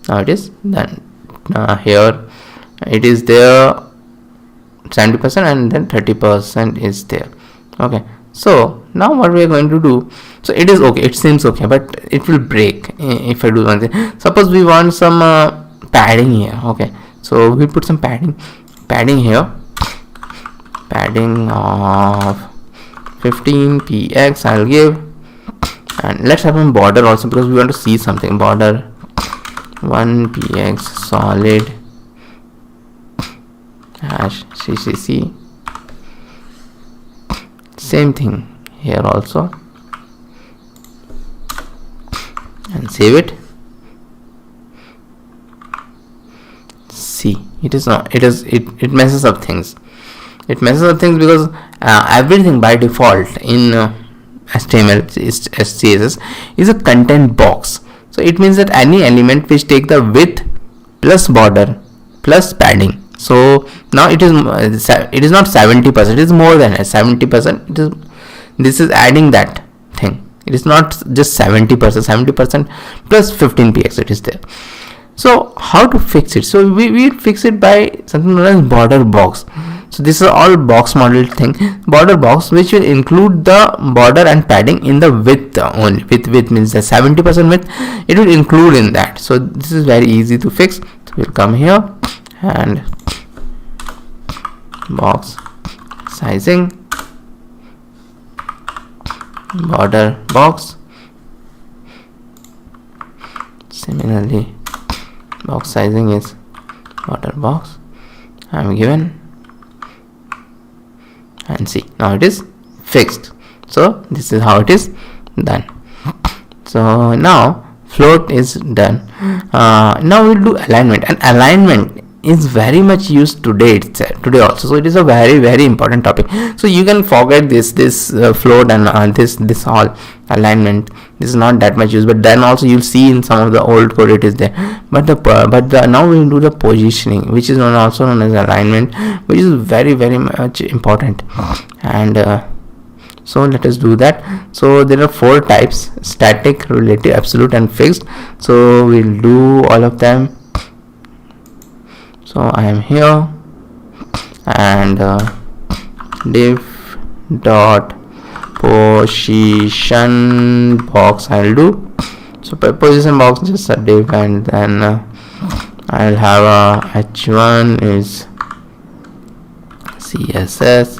now it is done. Here it is there 70%, and then 30% is there. Okay, so now what we are going to do, so it is okay, it seems okay, but it will break if I do something. Suppose we want some padding here. Okay, so we put some padding here, padding of 15 px I'll give, and let's have a border also, because we want to see something. Border 1 px solid hash ccc. Same thing here also, and save it. See, it is not, it messes up things. It messes up things because everything by default in HTML CSS is a content box. So it means that any element which take the width plus border plus padding. So now it is not 70%, it is more than 70%. This is adding that thing. It is not just 70%, 70% plus 15px it is there. So how to fix it? So we fix it by something known as border box. So this is all box model thing, border box, which will include the border and padding in the width only. Width means the 70% width, it will include in that. So this is very easy to fix. So we'll come here and box sizing, border box. Similarly, box sizing is border box. I'm given, and see, now it is fixed. So this is how it is done. So now float is done. Now we'll do alignment, and alignment is very much used today also. So it is a very important topic. So you can forget this float and this all alignment. This is not that much used, but then also you'll see in some of the old code it is there. But now we will do the positioning, which is also known as alignment, which is very much important. And so let us do that. So there are 4 types: static, relative, absolute, and fixed. So we'll do all of them. So I am here, and div dot position box I'll do. So position box, just a div, and then I'll have a h1 is CSS,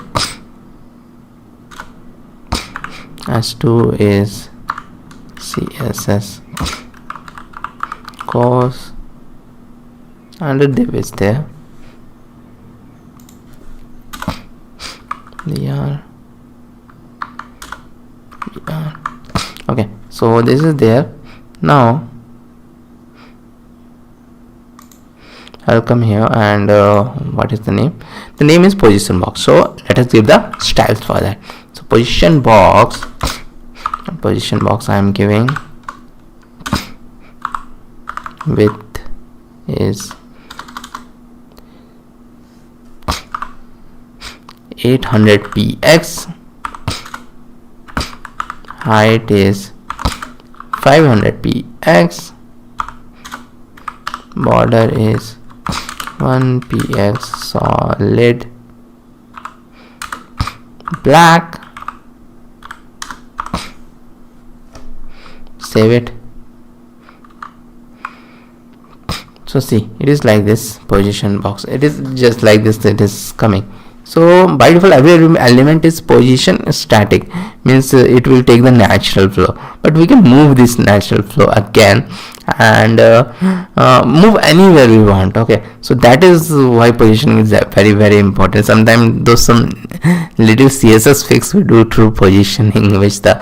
h2 is CSS course, and the div is there. Okay, so this is there. Now I'll come here, and what is the name? The name is position box. So let us give the styles for that. So position box I am giving width is 800px, height is 500px, border is 1px, solid black. Save it. So see, it is like this position box. It is just like this, it is coming. So by default every element is position static, means it will take the natural flow, but we can move this natural flow again and move anywhere we want. Okay, so that is why positioning is very important. Sometimes those some little CSS fix we do through positioning, which the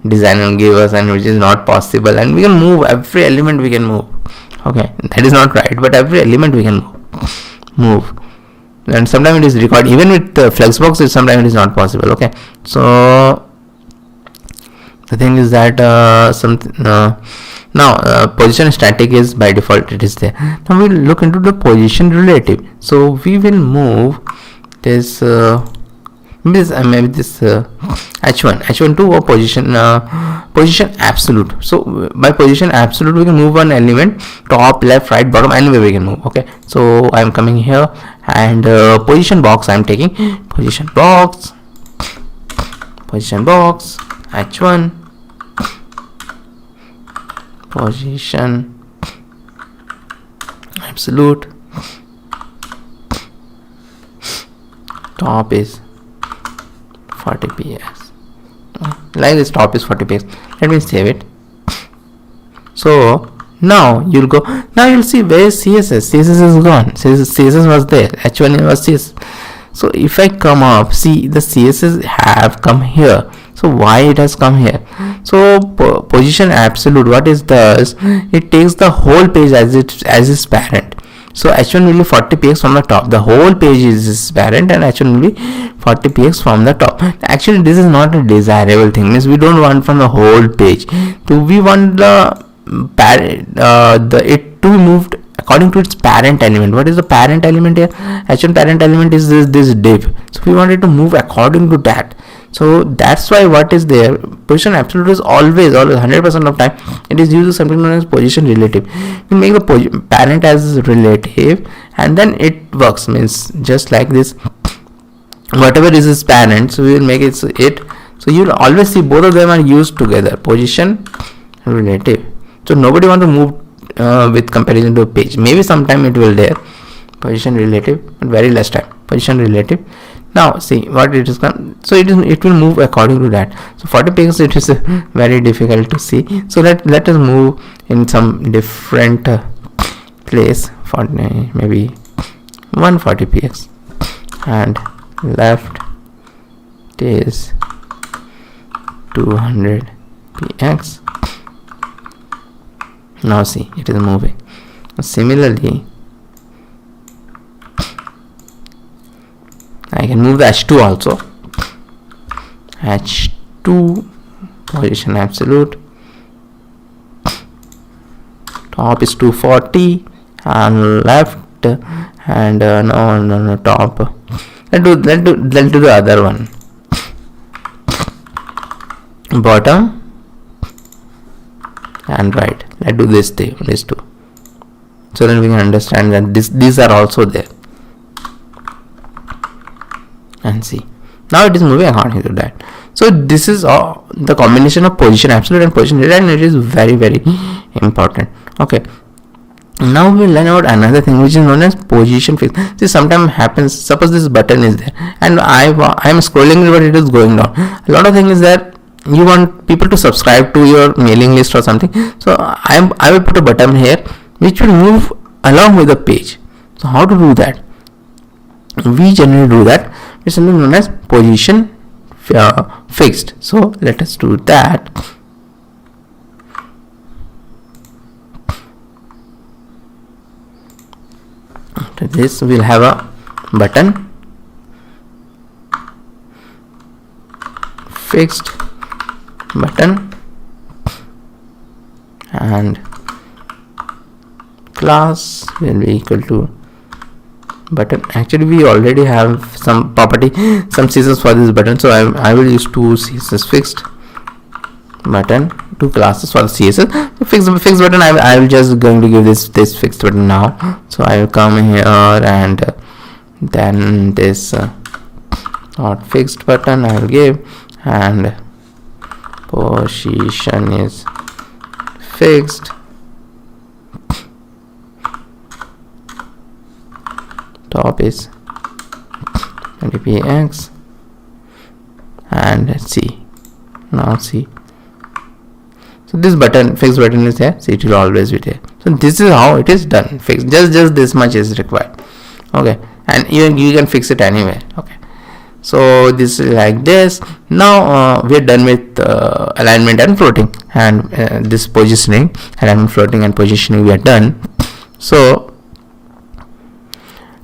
designer gave us and which is not possible, and we can move every element, we can move. Okay, that is not right, but every element we can move. And sometimes it is required. Even with Flexbox, sometimes it is not possible. Okay, so the thing is that now position static is by default, it is there. Now we'll look into the position relative. So we will move this maybe this h1 to a position absolute. So by position absolute we can move one element, top, left, right, bottom, anywhere we can move. Okay, so I'm coming here, and position box I'm taking position box h1 position absolute, top is 40px, like this, top is 40px. Let me save it. So now you'll go, now you'll see where is CSS is gone. CSS was there, h1 was CSS. So if I come up, see the CSS have come here. So why it has come here? So position absolute, what it does, it takes the whole page as its parent. So h1 will be 40 px from the top. The whole page is parent and h1 will be 40 px from the top. Actually this is not a desirable thing, means we don't want from the whole page. So we want the parent it to be moved according to its parent element. What is the parent element here? h1 parent element is this div, so we want it to move according to that. So that's why what is there, position absolute is always 100% of time it is used something known as position relative. We make the parent as relative and then it works, means just like this, whatever is its parent, so we will make it, so you will always see both of them are used together, position relative. So nobody want to move with comparison to a page. Maybe sometime it will there, position relative, but very less time, position relative. Now see what it is come, so it will move according to that. So 40 px it is very difficult to see, so let us move in some different place for maybe 140 px and left is 200 px. Now see it is moving. Similarly I can move the h2 also, h2 position absolute, top is 240 and left and no top, let's do the other one, bottom and right. Let's do this two, so then we can understand that these are also there. And see now it is moving according to that. So this is the combination of position absolute and position relative, and it is very important. Okay, now we will learn about another thing which is known as position fix. This sometimes happens, suppose this button is there and I am scrolling but it is going down. A lot of things is that you want people to subscribe to your mailing list or something, so I will put a button here which will move along with the page. So how to do that? We generally do that with something known as position fixed. So let us do that. After this we'll have a button fixed button and class will be equal to button. Actually we already have some property, some CSS for this button, so I will use two CSS fixed button, two classes for the CSS. Fixed button I will just going to give this fixed button now. So I will come here and then this not fixed button I will give, and position is fixed, top is 20px, and let's see now. See, so this button fixed button is there, so it will always be there. So this is how it is done, fixed, just this much is required. Okay, and even you can fix it anywhere. Okay, so this is like this. Now we are done with alignment and floating, and this positioning, alignment, floating and positioning we are done. So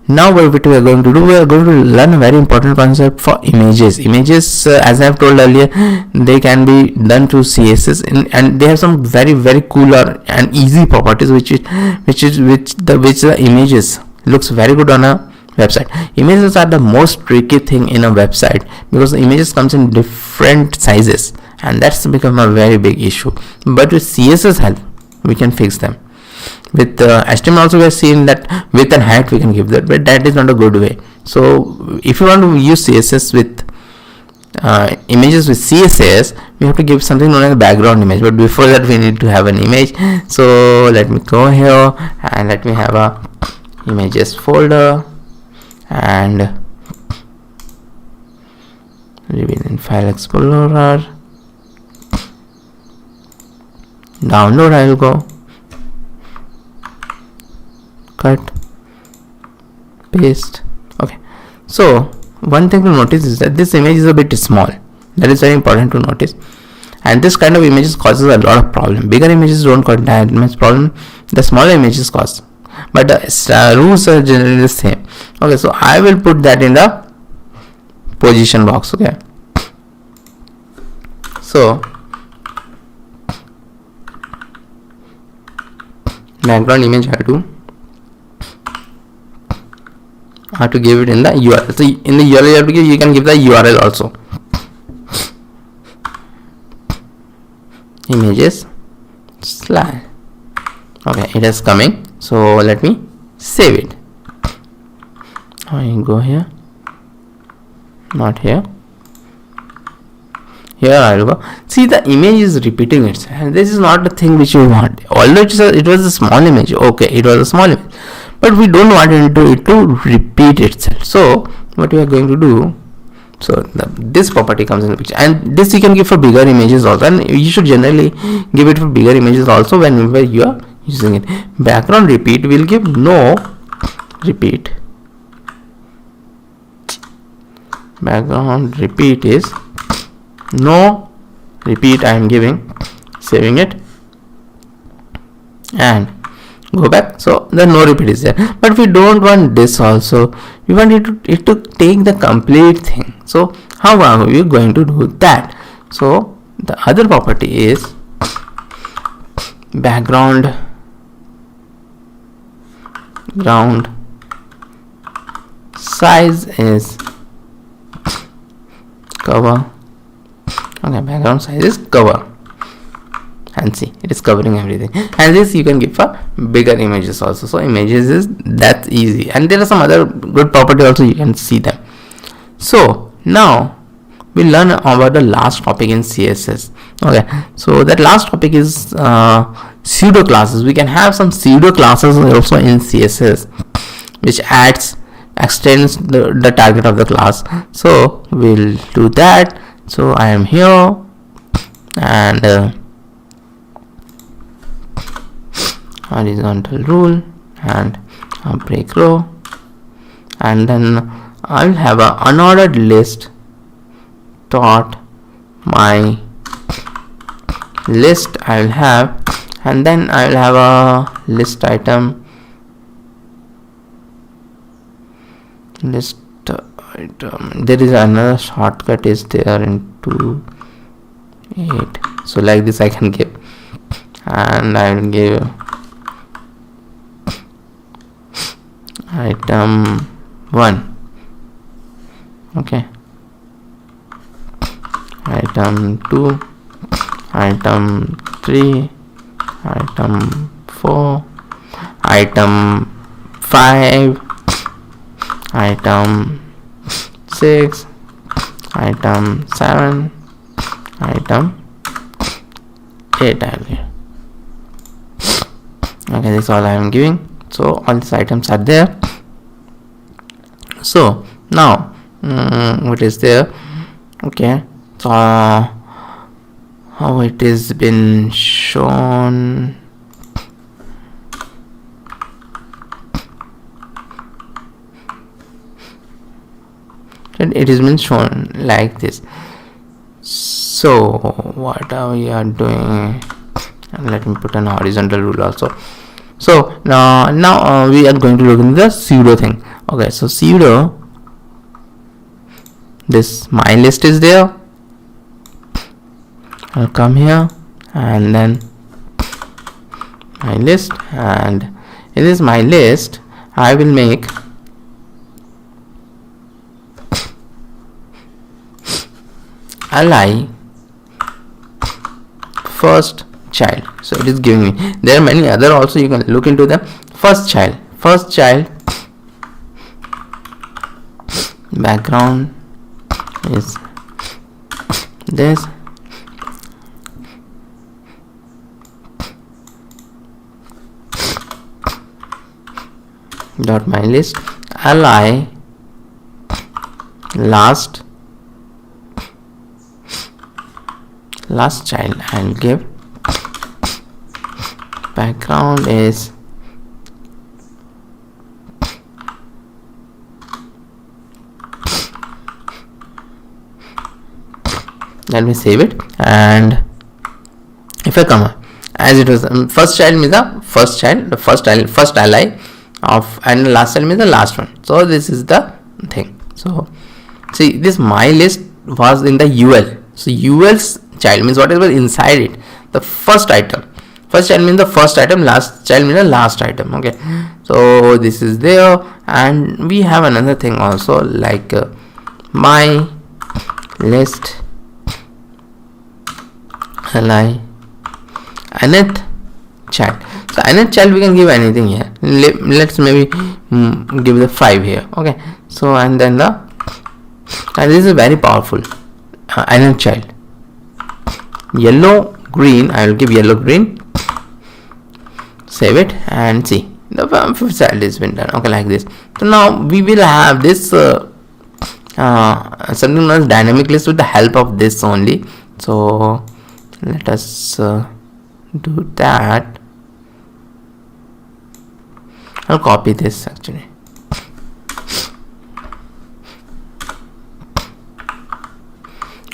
now what we are going to do, we are going to learn a very important concept for images. Images, as I have told earlier, they can be done through CSS, and they have some very cool and easy properties which the images looks very good on a website. Images are the most tricky thing in a website because the images comes in different sizes, and that's become a very big issue. But with CSS help we can fix them. With HTML also we have seen that width and height we can give that, but that is not a good way. So if you want to use CSS with images with CSS, we have to give something known as a background image, but before that we need to have an image. So let me go here and let me have a images folder, and within file explorer, download I will go, cut, paste. Okay, so one thing to notice is that this image is a bit small. That is very important to notice, and this kind of images causes a lot of problem. Bigger images don't cause that much problem, the smaller images cause but the rules are generally the same. Okay, so I will put that in the position box. Okay, so background image I have to give it in the URL. So in the URL you can give the URL also. Images slide. Okay, it is coming. So let me save it. I go here, not here. Here I will go. See, the image is repeating itself, and this is not the thing which you want. Although it was a small image. Okay, it was a small image, but we don't want it to repeat itself. So what we are going to do, so this property comes in the picture, and this you can give for bigger images also, and you should generally give it for bigger images also whenever you are using it. Background repeat will give no repeat. Background repeat is no repeat. I am giving, saving it, and go back. So the no repeat is there, but we don't want this also. We want it to take the complete thing. So how are we going to do that? So the other property is background size is cover. Okay, background size is cover, and see, it is covering everything. And this you can give for bigger images also. So images is that easy, and there are some other good property also, you can see them. So now we learn about the last topic in CSS. Okay, so that last topic is pseudo classes. We can have some pseudo classes also in CSS, which extends the target of the class. So we'll do that. So I am here, and horizontal rule and a break row, and then I will have a unordered list dot my list I will have, and then I will have a list item there is another shortcut is there into 8. So like this I can give, and I will give item 1. Okay, item 2, item 3, item 4, item 5, item 6, item 7, item 8 I will give. Okay, this is all I am giving. So all these items are there. So now what is there? Okay, so how it is been shown. It has been shown like this. So what are we are doing? And let me put an horizontal rule also. So now we are going to look into the pseudo thing. Okay, so pseudo, this my list is there. I'll come here, and then my list, and in this my list I will make ally first child. So it is giving me, there are many other also, you can look into them. First child background is this, dot my list ally last child, and give background is let me save it, and if I come as it was. First child means the first child, the first child, first ally of, and last child means the last one. So this is the thing. So see, this my list was in the UL. So UL's child means whatever inside it, the first item. First child means the first item, last child means the last item. Okay, so this is there, and we have another thing also, like my list ally nth child. So nth child we can give anything here. Let's maybe give the 5 here. Okay, so and then the, and this is very powerful, nth child. Yellow green, I will give yellow green. Save it and see the fifth child is been done. Okay, like this. So now we will have this something known as dynamic list with the help of this only. So let us do that. I'll copy this actually.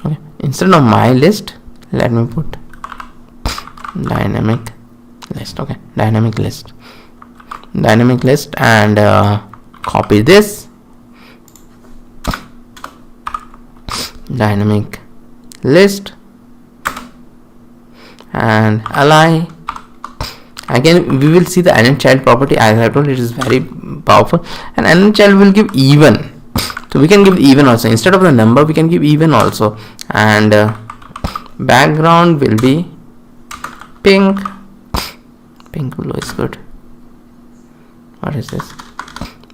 Okay, instead of my list, let me put dynamic list. Okay, dynamic list, and copy this dynamic list and ally. Again we will see the nth child property. As I told, it is very powerful, and nth child will give even. So we can give even also, instead of the number we can give even also, and background will be pink. Pink blue is good. What is this?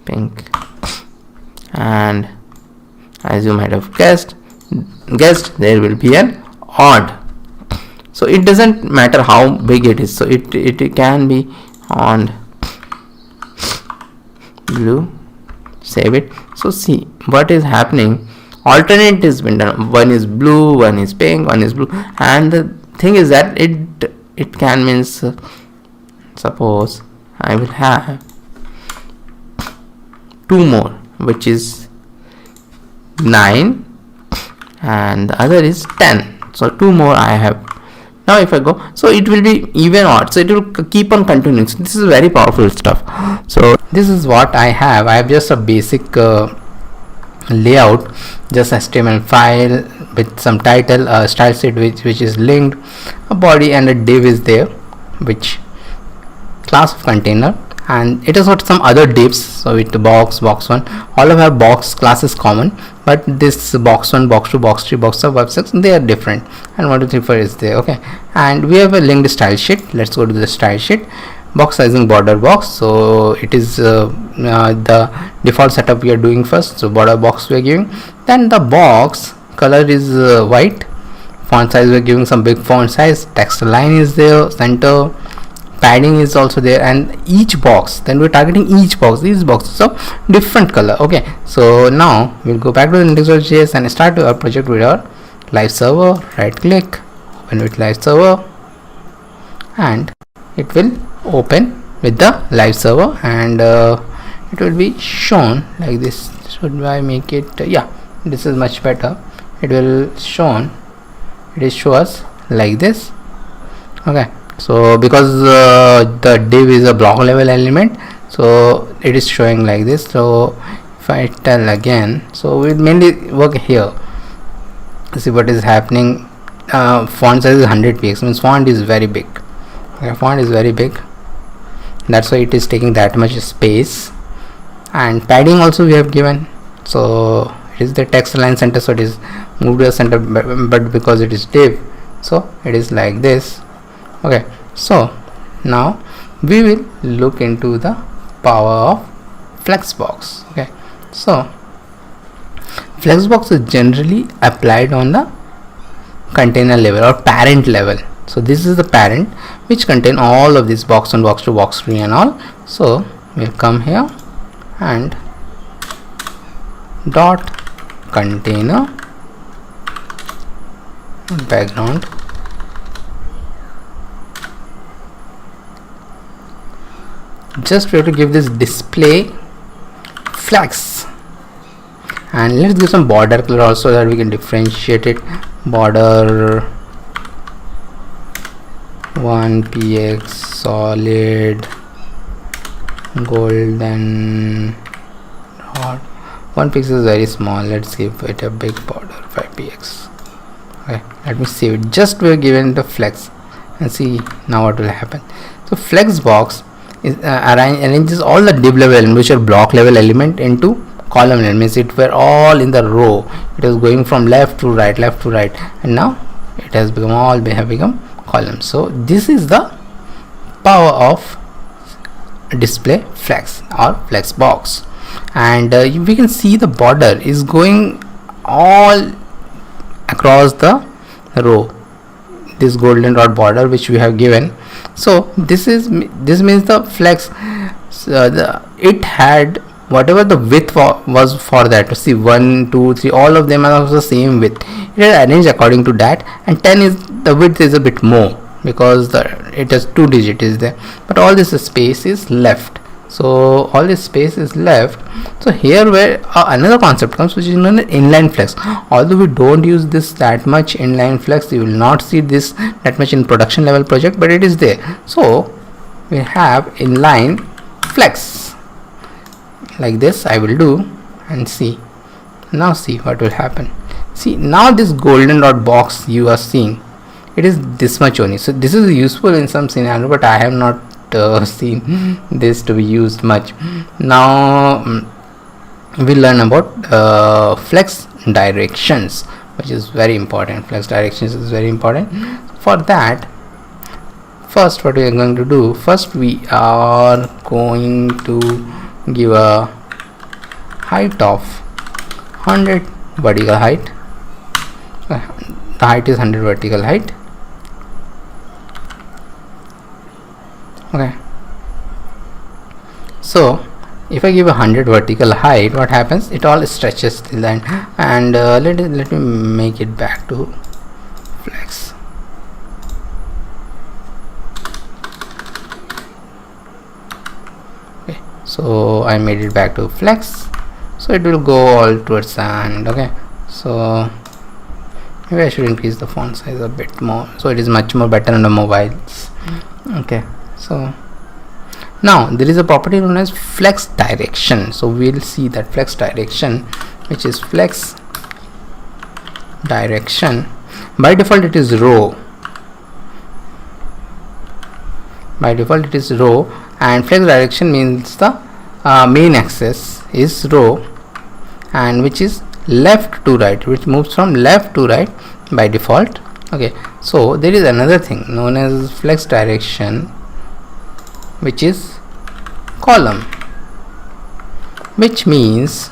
Pink. And as you might have guessed, there will be an odd. So it doesn't matter how big it is. So it can be on blue. Save it. So see what is happening. Alternate is been done. One is blue, one is pink, one is blue. And the thing is that it can means suppose I will have 2 more, which is 9 and the other is 10. So 2 more I have. Now if I go, so it will be even odd, so it will keep on continuing. So this is very powerful stuff. So this is what I have. I have just a basic layout, just HTML file with some title, a style sheet which is linked, a body and a div is there, which class of container, and it has got some other divs. So with the box 1, all of our box class is common, but this box 1, box 2, box 3, box 5, box 6, they are different, and 1 2 3 4 is there. Okay, and we have a linked style sheet. Let's go to the style sheet. Box sizing border box, so it is the default setup we are doing first. So border box we are giving, then the box color is white, font size we are giving some big font size, text line is there, center, padding is also there, and each box, then we're targeting each box, these boxes of different color. Okay, so now we'll go back to the index.js and start our project with our live server. Right click, open with live server, and it will open with the live server, and it will be shown like this. Should I make it yeah, this is much better. It will show us like this. Okay, so because the div is a block level element, so it is showing like this. So if I tell again, so we mainly work here. See what is happening. Font size is 100 px, means font is very big. Okay, font is very big, that's why it is taking that much space. And padding also we have given, so it is the text line center, so it is moved to the center, but because it is div, so it is like this. Okay, so now we will look into the power of Flexbox. Okay, so Flexbox is generally applied on the container level or parent level. So this is the parent which contain all of this box 1, box 2, box 3 and all. So we'll come here and dot container background just we have to give this display flex, and let's give some border color also that we can differentiate it. Border 1px solid golden dot. 1 pixel is very small. Let's give it a big border, 5px. Okay, let me save it. Just we're given the flex and see now what will happen. So Flexbox is arranges all the div level element, which are block level element, into column element. Means it were all in the row. It was going from left to right, and now it has become have become columns. So this is the power of display flex or Flexbox. And we can see the border is going all across the row, this golden dot border which we have given. So this means the flex, it had whatever the width was for that. See, 1 2 3, all of them are of the same width. It is arranged according to that, and 10 is the width is a bit more because it has 2 digit is there, but all this space is left. So all this space is left. So here where another concept comes, which is known as inline flex. Although we don't use this that much inline flex, you will not see this that much in production level project, but it is there. So we have inline flex like this. I will do and see. Now see what will happen. See, now this golden dot box you are seeing, it is this much only. So this is useful in some scenario, but I have not seen this to be used much. Now we'll learn about flex directions, which is very important. Flex directions is very important. For that, first what we are going to do, first we are going to give a height of 100 vertical height. The height is 100 vertical height. Okay, so if I give 100 vertical height, what happens? It all stretches till the end. And let me make it back to flex. Okay, so I made it back to flex, so it will go all towards the end. Okay, so maybe I should increase the font size a bit more, so it is much more better on the mobiles. Okay, so now there is a property known as flex direction. So we'll see that flex direction, which is flex direction. By default it is row. By default it is row, and flex direction means the main axis is row, and which is left to right, which moves from left to right by default. Okay, so there is another thing known as flex direction, which is column, which means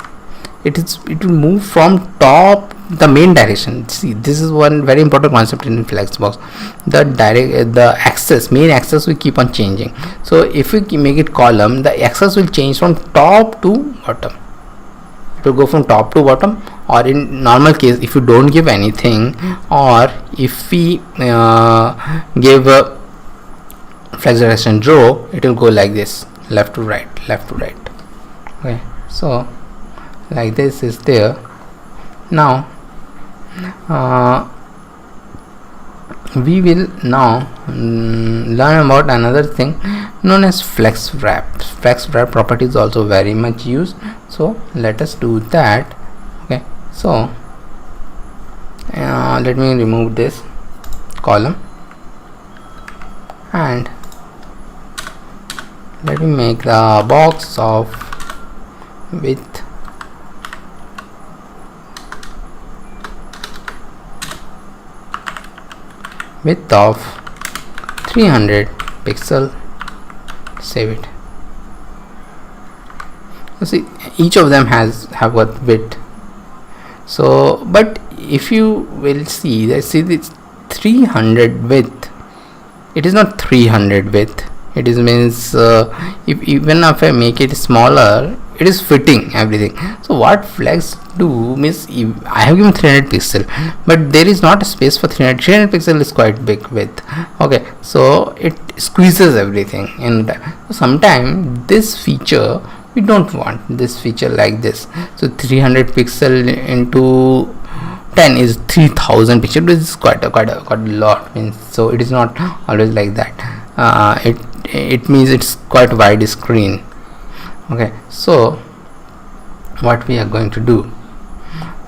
it will move from top the main direction. See, this is one very important concept in Flexbox. The axis, main axis will keep on changing. So if we make it column, the axis will change from top to bottom. It will go from top to bottom, or in normal case if you don't give anything, or if we give a flex direction row, it will go like this, left to right, left to right. Okay, so like this is there. Now we will now learn about another thing known as flex wrap. Flex wrap property is also very much used, so let us do that. Okay, so let me remove this column and let me make the box of width of 300 pixel. Save it. You see, each of them have what width. So but if you will see, this 300 width, it is not 300 width. It is means even if I make it smaller, it is fitting everything. So what flex do means, I have given 300 pixel, but there is not a space for 300 pixel is quite big width. Okay, so it squeezes everything in there. So sometimes this feature we don't want this feature like this. So 300 pixel into 10 is 3000 pixels. This is quite a lot, means, so it is not always like that. It means it's quite wide screen. Okay, so what we are going to do,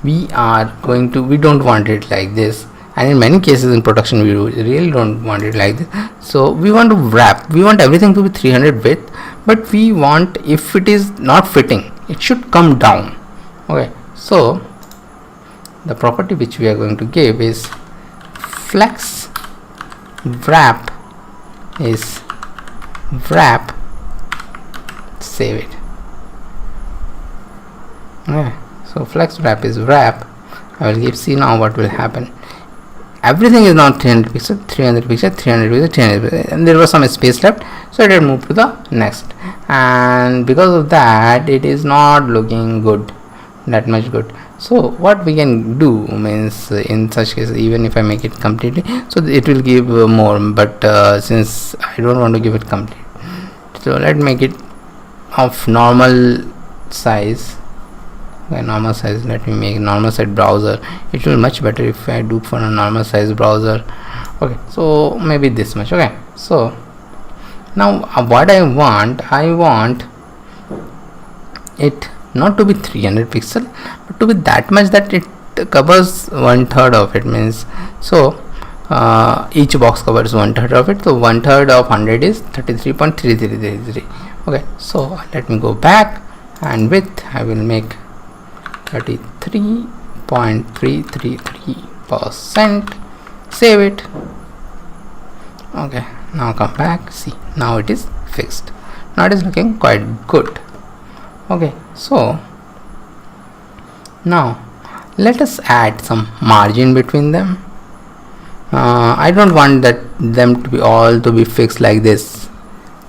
we don't want it like this, and in many cases in production we really don't want it like this. So we want to wrap, we want everything to be 300 width, but we want, if it is not fitting, it should come down. Okay, so the property which we are going to give is flex wrap is wrap, save it. Okay, so flex wrap is wrap. I will give, see now what will happen. Everything is now 300 pixels, 300 pixels, 300 pixels, 300 pixels, and there was some space left, so it will move to the next, and because of that it is not looking good, that much good. So what we can do means, in such case, even if I make it completely, so it will give more, but since I don't want to give it complete, so let's make it of normal size. Okay, normal size, let me make normal size browser. It will be much better if I do for a normal size browser. Okay, so maybe this much. Okay, so now what I want it not to be 300 pixel, but to be that much that it covers 1/3 of it, means, so each box covers 1/3 of it, so 1/3 of 100 is 33.3333. okay, so let me go back, and width I will make 33.333%, save it. Okay, now come back, see, now it is fixed, now it is looking quite good. Okay, so now let us add some margin between them. I don't want them to be all to be fixed like this,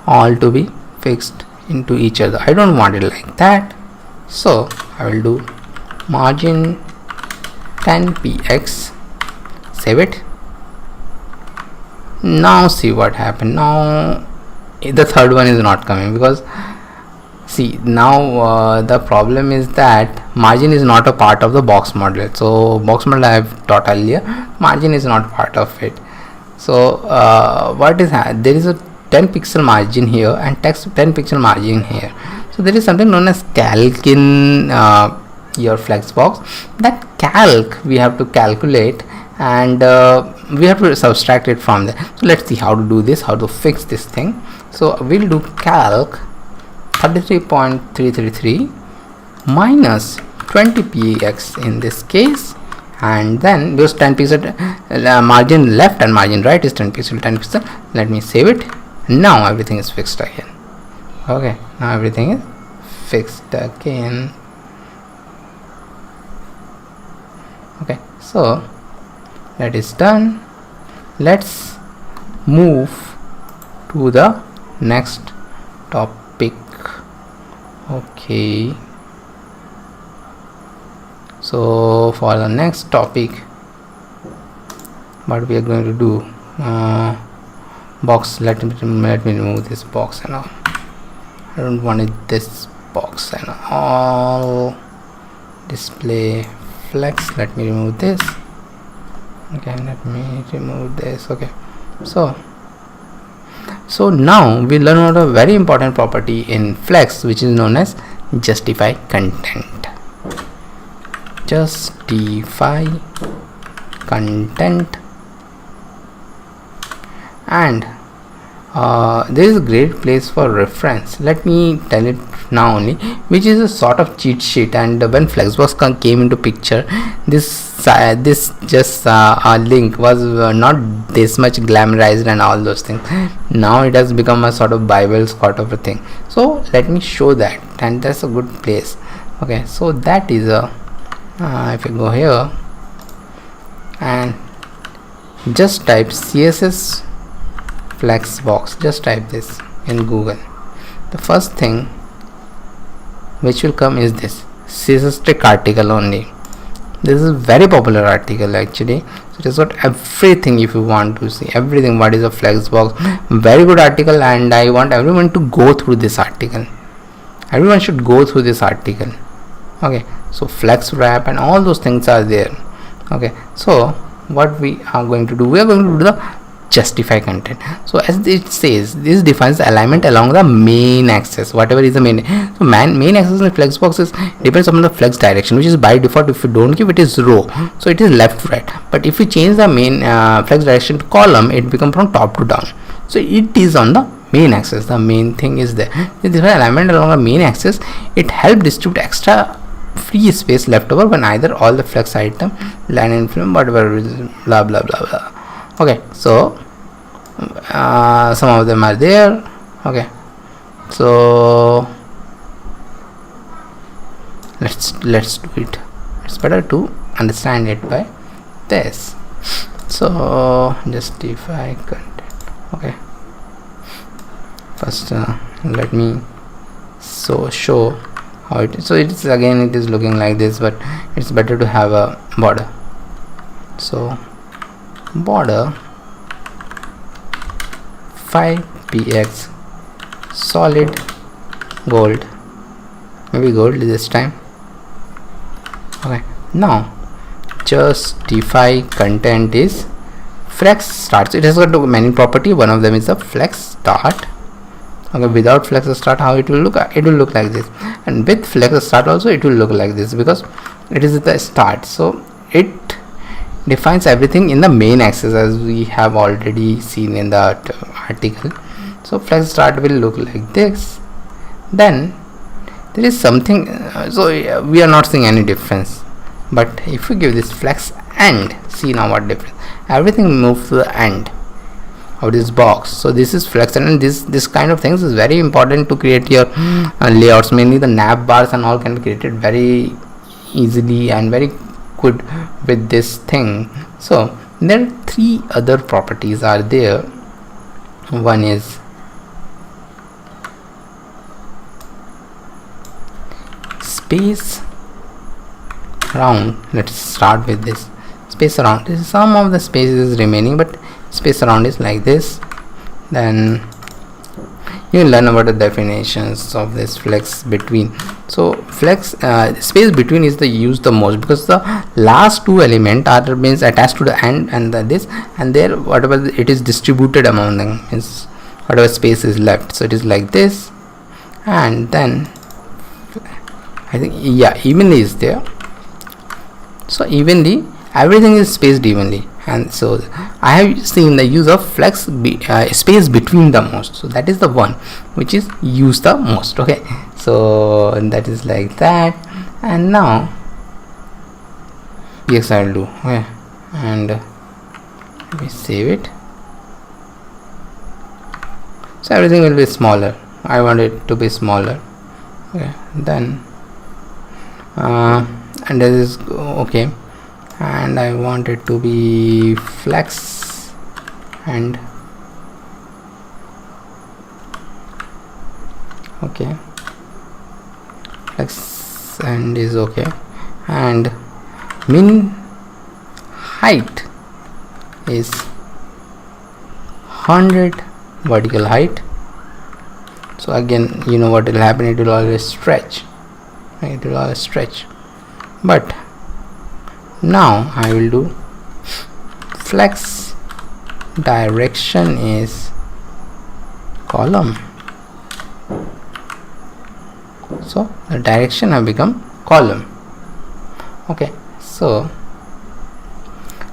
all to be fixed into each other. I don't want it like that, so I will do margin 10px, save it. Now see what happened. Now the third one is not coming, because see, now the problem is that margin is not a part of the box model. So box model I have taught earlier, margin is not part of it. So what is there is a 10 pixel margin here and text 10 pixel margin here. So there is something known as calc in your Flexbox. That calc we have to calculate, and we have to subtract it from there. So let's see how to do this, how to fix this thing. So we'll do calc 33.333 minus 20px in this case, and then because 10 pixel margin left and margin right is 10 pixel, 10 pixel. Let me save it. Now everything is fixed again. Okay, now everything is fixed again. Okay, so that is done. Let's move to the next topic. Okay, so for the next topic, what we are going to do, box, let me remove this box and all. I don't want it, this box and all. Display flex, let me remove this. Okay, let me remove this. Okay, so now we learn about a very important property in Flex, which is known as justify content. Justify content, and there is a great place for reference. Let me tell it now only, which is a sort of cheat sheet. And when Flexbox came into picture, this just a link was not this much glamorized and all those things. Now it has become a sort of Bible sort of a thing. So let me show that, and that's a good place. Okay, so that is a if you go here and just type CSS Flexbox, just type this in Google, the first thing which will come is this CSS trick article only. This is a very popular article actually. So it has got everything. If you want to see everything what is a Flexbox, very good article, and I want everyone to go through this article. Everyone should go through this article. Okay, so flex wrap and all those things are there. Okay, so what we are going to do, we are going to do the justify content. So as it says, this defines the alignment along the main axis, whatever is the main. So main axis in Flexbox is depends on the flex direction, which is by default. If you don't give it is row, so it is left right. But if you change the main flex direction to column, it becomes from top to down. So it is on the main axis. The main thing is there. This alignment along the main axis, it helps distribute extra free space left over when either all the flex item line and film whatever is blah blah blah blah. Okay, so some of them are there. Okay, so let's do it. It's better to understand it by this. So justify content. Okay, first let me show how it is. So it is, again it is looking like this, but it's better to have a border. So border 5px solid gold, maybe gold this time. Okay, now justify content is flex start. So it has got many property. One of them is the flex start. Okay, without flex start, how it will look? It will look like this, and with flex start also it will look like this, because it is the start. So it defines everything in the main axis, as we have already seen in that article. So flex start will look like this. Then there is something, so we are not seeing any difference, but if we give this flex end, see now what difference, everything moves to the end of this box. So this is flex, and this kind of things is very important to create your layouts. Mainly the nav bars and all can be created very easily and very good with this thing. So there are three other properties are there. One is space around. Let's start with this space around. This is some of the space is remaining, but space around is like this. Then you will learn about the definitions of this flex between. So flex space between is the used the most, because the last two element are means attached to the end and this, and there whatever it is distributed among them means whatever space is left. So it is like this, and then I think evenly is there. So evenly everything is spaced evenly, and so I have seen the use of flex space between the most. So that is the one which is used the most. Okay, so that is like that. And now yes, I'll do. Okay, and we save it. So everything will be smaller. I want it to be smaller. Okay, then and this is okay, and I want it to be flex and okay, flex and is okay, and min height is 100 vertical height. So again, you know what will happen, it will always stretch. It will always stretch. But now I will do flex direction is column. So the direction have become column. Okay, so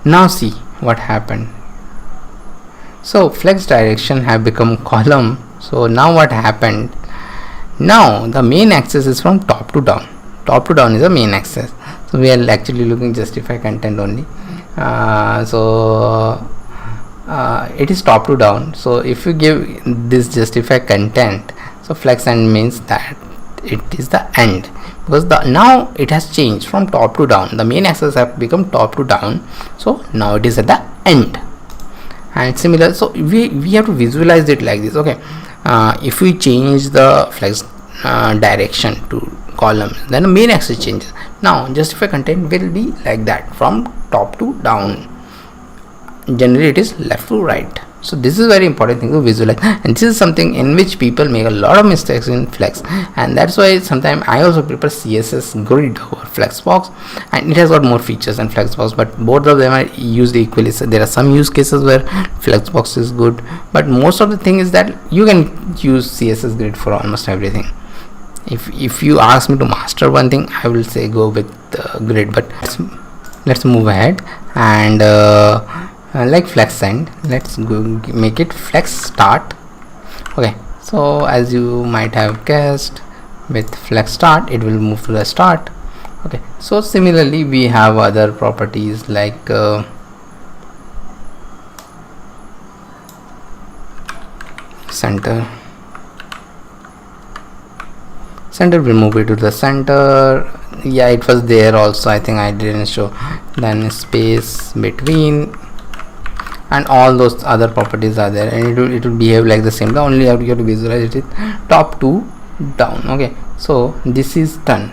now see what happened. So flex direction have become column. So now what happened? Now the main axis is from top to down. Top to down is the main axis. So we are actually looking justify content only. It is top to down. So if you give this justify content, so flex end means that it is the end, because now it has changed from top to down. The main axis have become top to down. So now it is at the end. And similar, so we have to visualize it like this. Okay, if we change the flex direction to column, then the main axis changes. Now justify content will be like that, from top to down. Generally it is left to right. So this is very important thing to visualize, and this is something in which people make a lot of mistakes in Flex, and that's why sometimes I also prefer CSS Grid over Flexbox, and it has got more features than Flexbox, but both of them are used equally. So there are some use cases where Flexbox is good, but most of the thing is that you can use CSS Grid for almost everything. If you ask me to master one thing, I will say go with Grid, but let's move ahead, and like Flex End, let's go make it Flex Start. Okay, so as you might have guessed, with Flex Start it will move to the start. Okay, so similarly we have other properties like center will move it to the center. Yeah, it was there also, I think I didn't show. Then space between, and all those other properties are there, and it will behave like the same. The only you have to visualize it top to down. Okay, so this is done.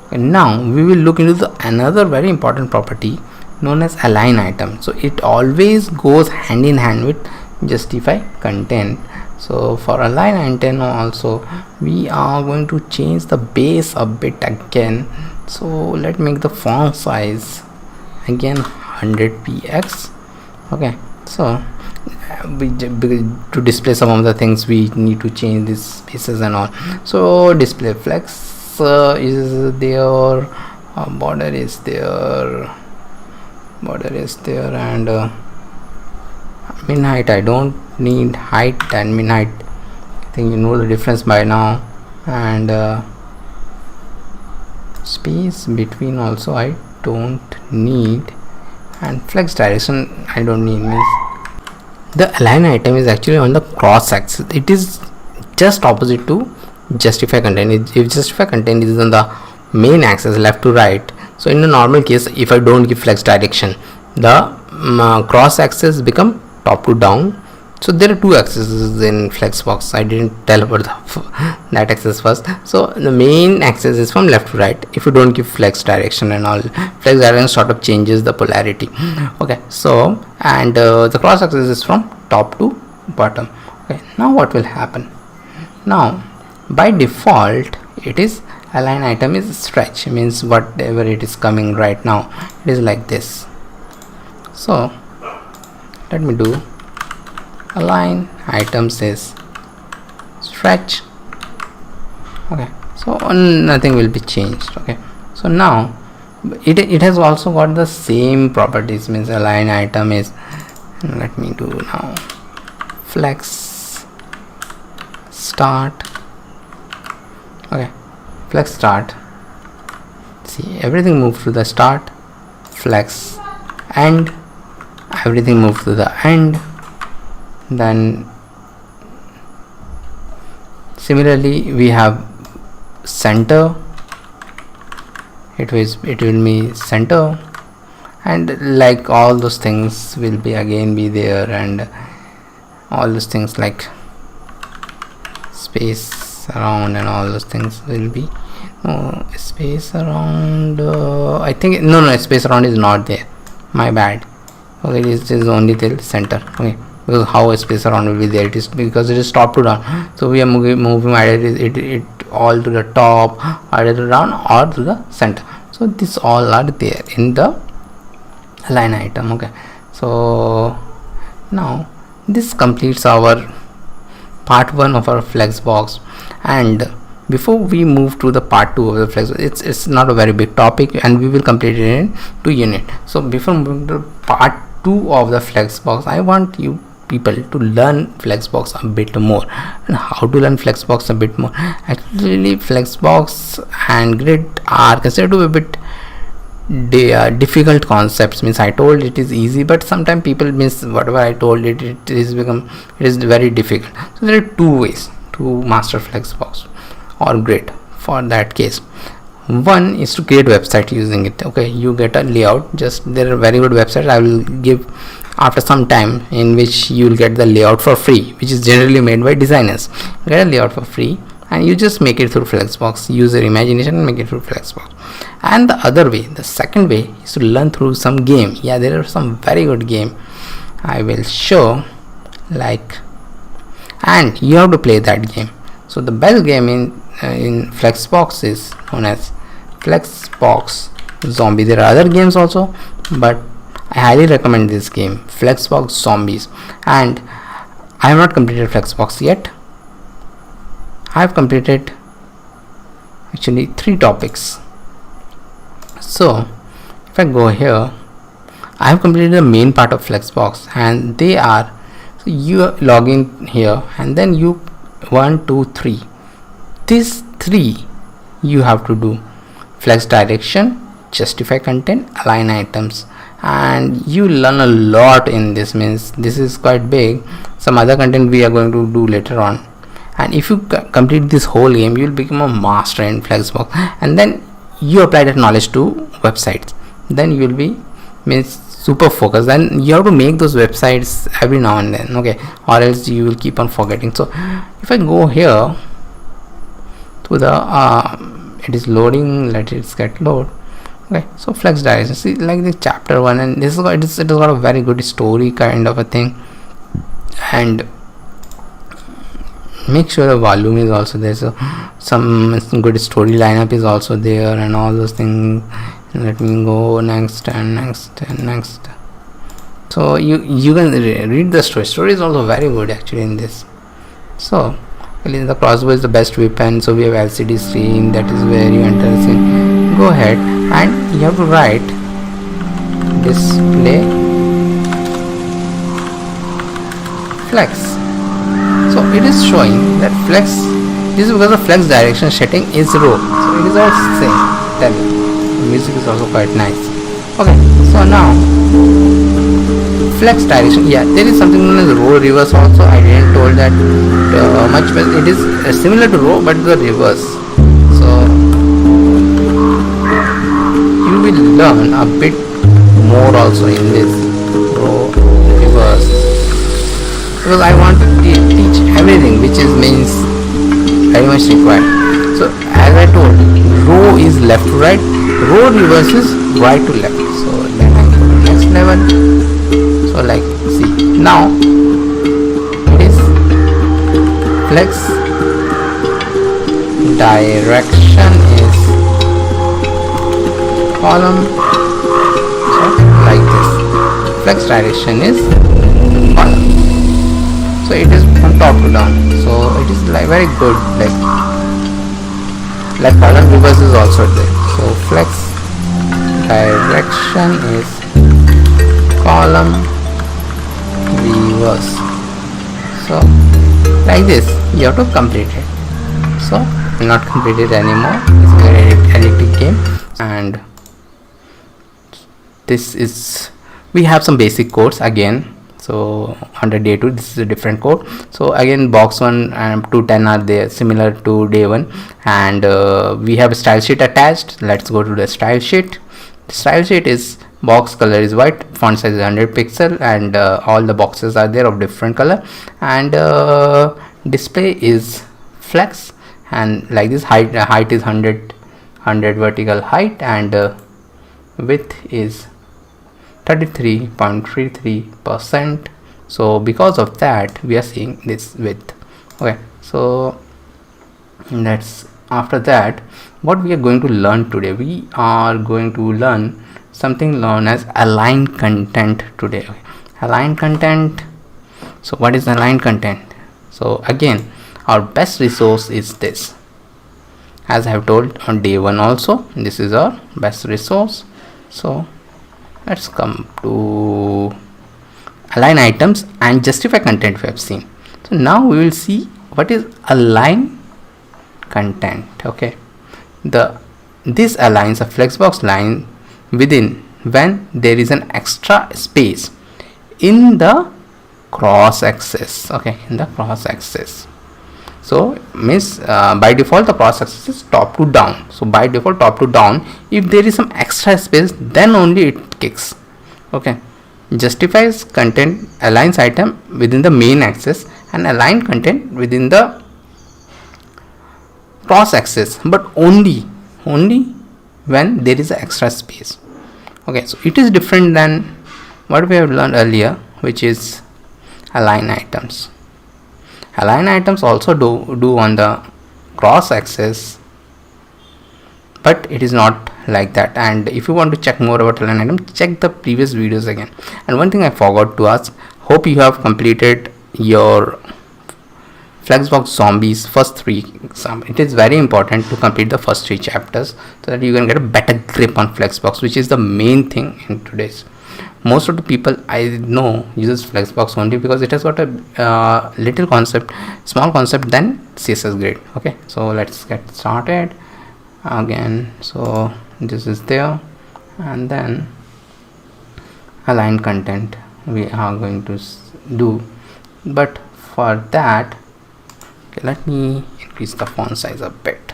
Okay, now we will look into another very important property known as align item. So it always goes hand in hand with justify content. So for align item also we are going to change the base a bit again. So let's make the font size again 100px. Okay, so to display some of the things we need to change these spaces and all. So display flex is there, border is there, and min height I don't need height and min height. I think you know the difference by now. And space between also I don't need, and flex direction I don't need. Means the align item is actually on the cross axis. It is just opposite to justify content. If justify content is on the main axis, left to right, so in a normal case if I don't give flex direction, the cross axis become top to down. So there are two axes in Flexbox. I didn't tell about that axis first. So the main axis is from left to right. If you don't give flex direction and all, flex direction sort of changes the polarity. Okay, so and the cross axis is from top to bottom. Okay, now what will happen? Now by default it is align item is stretch, means whatever it is coming right now it is like this. So let me do align items is stretch. Okay, so nothing will be changed. Okay, so now it has also got the same properties, means align item is, let me do now flex start. Okay, flex start, see everything moves to the start. Flex end, everything moves to the end. Then similarly we have center, it will be center, and like all those things will be again be there, and all those things like space around and all those things will be space around. I think no space around is not there, my bad. Okay, it is only till center. Okay, because how a space around will be there, it is because it is top to down. So we are moving either it all to the top, either to down, or to the center. So this all are there in the line item. Okay, so now this completes our part 1 of our Flexbox, and before we move to the part 2 of the Flexbox, it's not a very big topic and we will complete it in 2 units. So before moving to part 2 of the Flexbox, I want you people to learn Flexbox a bit more. And how to learn Flexbox a bit more? Actually Flexbox and Grid are considered to be a bit difficult concepts. Means I told it is easy, but sometimes people miss whatever I told it is very difficult. So there are 2 ways to master Flexbox or Grid. For that case, one is to create website using it. Okay, you get a layout. Just there are very good websites I will give after some time, in which you will get the layout for free, which is generally made by designers. Get a layout for free and you just make it through Flexbox. Use your imagination and make it through Flexbox. And the other way, the second way, is to learn through some game. Yeah, there are some very good game. I will show like, and you have to play that game. So the best game in Flexbox is known as Flexbox Zombie. There are other games also, but I highly recommend this game, Flexbox Zombies. And I have not completed Flexbox yet. I have completed actually 3 topics. So if I go here, I have completed the main part of Flexbox, and they are, so you log in here and then you 1 2 3, these 3 you have to do: flex direction, justify content, align items. And you learn a lot in this, means this is quite big. Some other content we are going to do later on, and if you complete this whole game, you will become a master in Flexbox, and then you apply that knowledge to websites. Then you will be, means, super focused. Then you have to make those websites every now and then, okay, or else you will keep on forgetting. So if I go here to the it is loading, let it get load. Okay, so flex direction, see, like the chapter 1, and this is it has got a very good story kind of a thing. And make sure the volume is also there, so some good story lineup is also there and all those things. Let me go next and next and next. So you can read the story is also very good actually in this. So the crossbow is the best weapon, so we have LCD screen, that is very interesting. Go ahead and you have to write display flex. So it is showing that flex, this is because the flex direction setting is row, so it is all same. Tell me, the music is also quite nice. Okay, so now flex direction, yeah, there is something known as row reverse also. I didn't told that much, but it is similar to row but the reverse. So you will learn a bit more also in this row reverse, because I want to teach everything which is means very much required. So as I told, row is left to right, row reverse is right to left. So then I go to next level. So like, see, now it is flex direction is column, so like this, flex direction is column, so it is from top to down. So it is like very good, like column reverse is also there. So flex direction is column reverse. So like this you have to complete it. So not completed anymore, it's a very addictive game. And this is, we have some basic codes again. So under day 2 this is a different code. So again box 1 and 2 10 are there, similar to day 1. And we have a style sheet attached. Let's go to the style sheet. The style sheet is, box color is white, font size is 100 pixel, and all the boxes are there of different color. And display is flex, and like this, height is 100 vertical height, and width is 33.33%. so because of that we are seeing this width. Okay, so that's, after that what we are going to learn today, we are going to learn something known as align content today. Okay. Align content. So what is align content? So again, our best resource is this, as I have told on day 1 also, this is our best resource. So let's come to align items and justify content we have seen. So now we will see what is align content. Okay, this aligns a flexbox line within when there is an extra space in the cross axis. Okay, in the cross axis. So means by default the cross axis is top to down. So by default top to down. If there is some extra space, then only it kicks. Okay, justifies content aligns item within the main axis and align content within the cross axis, but only when there is an extra space. Okay, so it is different than what we have learned earlier. which is align items. Align items also do on the cross axis, but it is not like that. And if you want to check more about align item, check the previous videos again. And one thing I forgot to ask, hope you have completed your Flexbox Zombies first 3 exam. It is very important to complete the first 3 chapters so that you can get a better grip on Flexbox, which is the main thing in today's. Most of the people I know uses Flexbox only because it has got a little concept, small concept than CSS Grid. Okay, so let's get started again. So this is there, and then align content we are going to do, but for that, okay, let me increase the font size a bit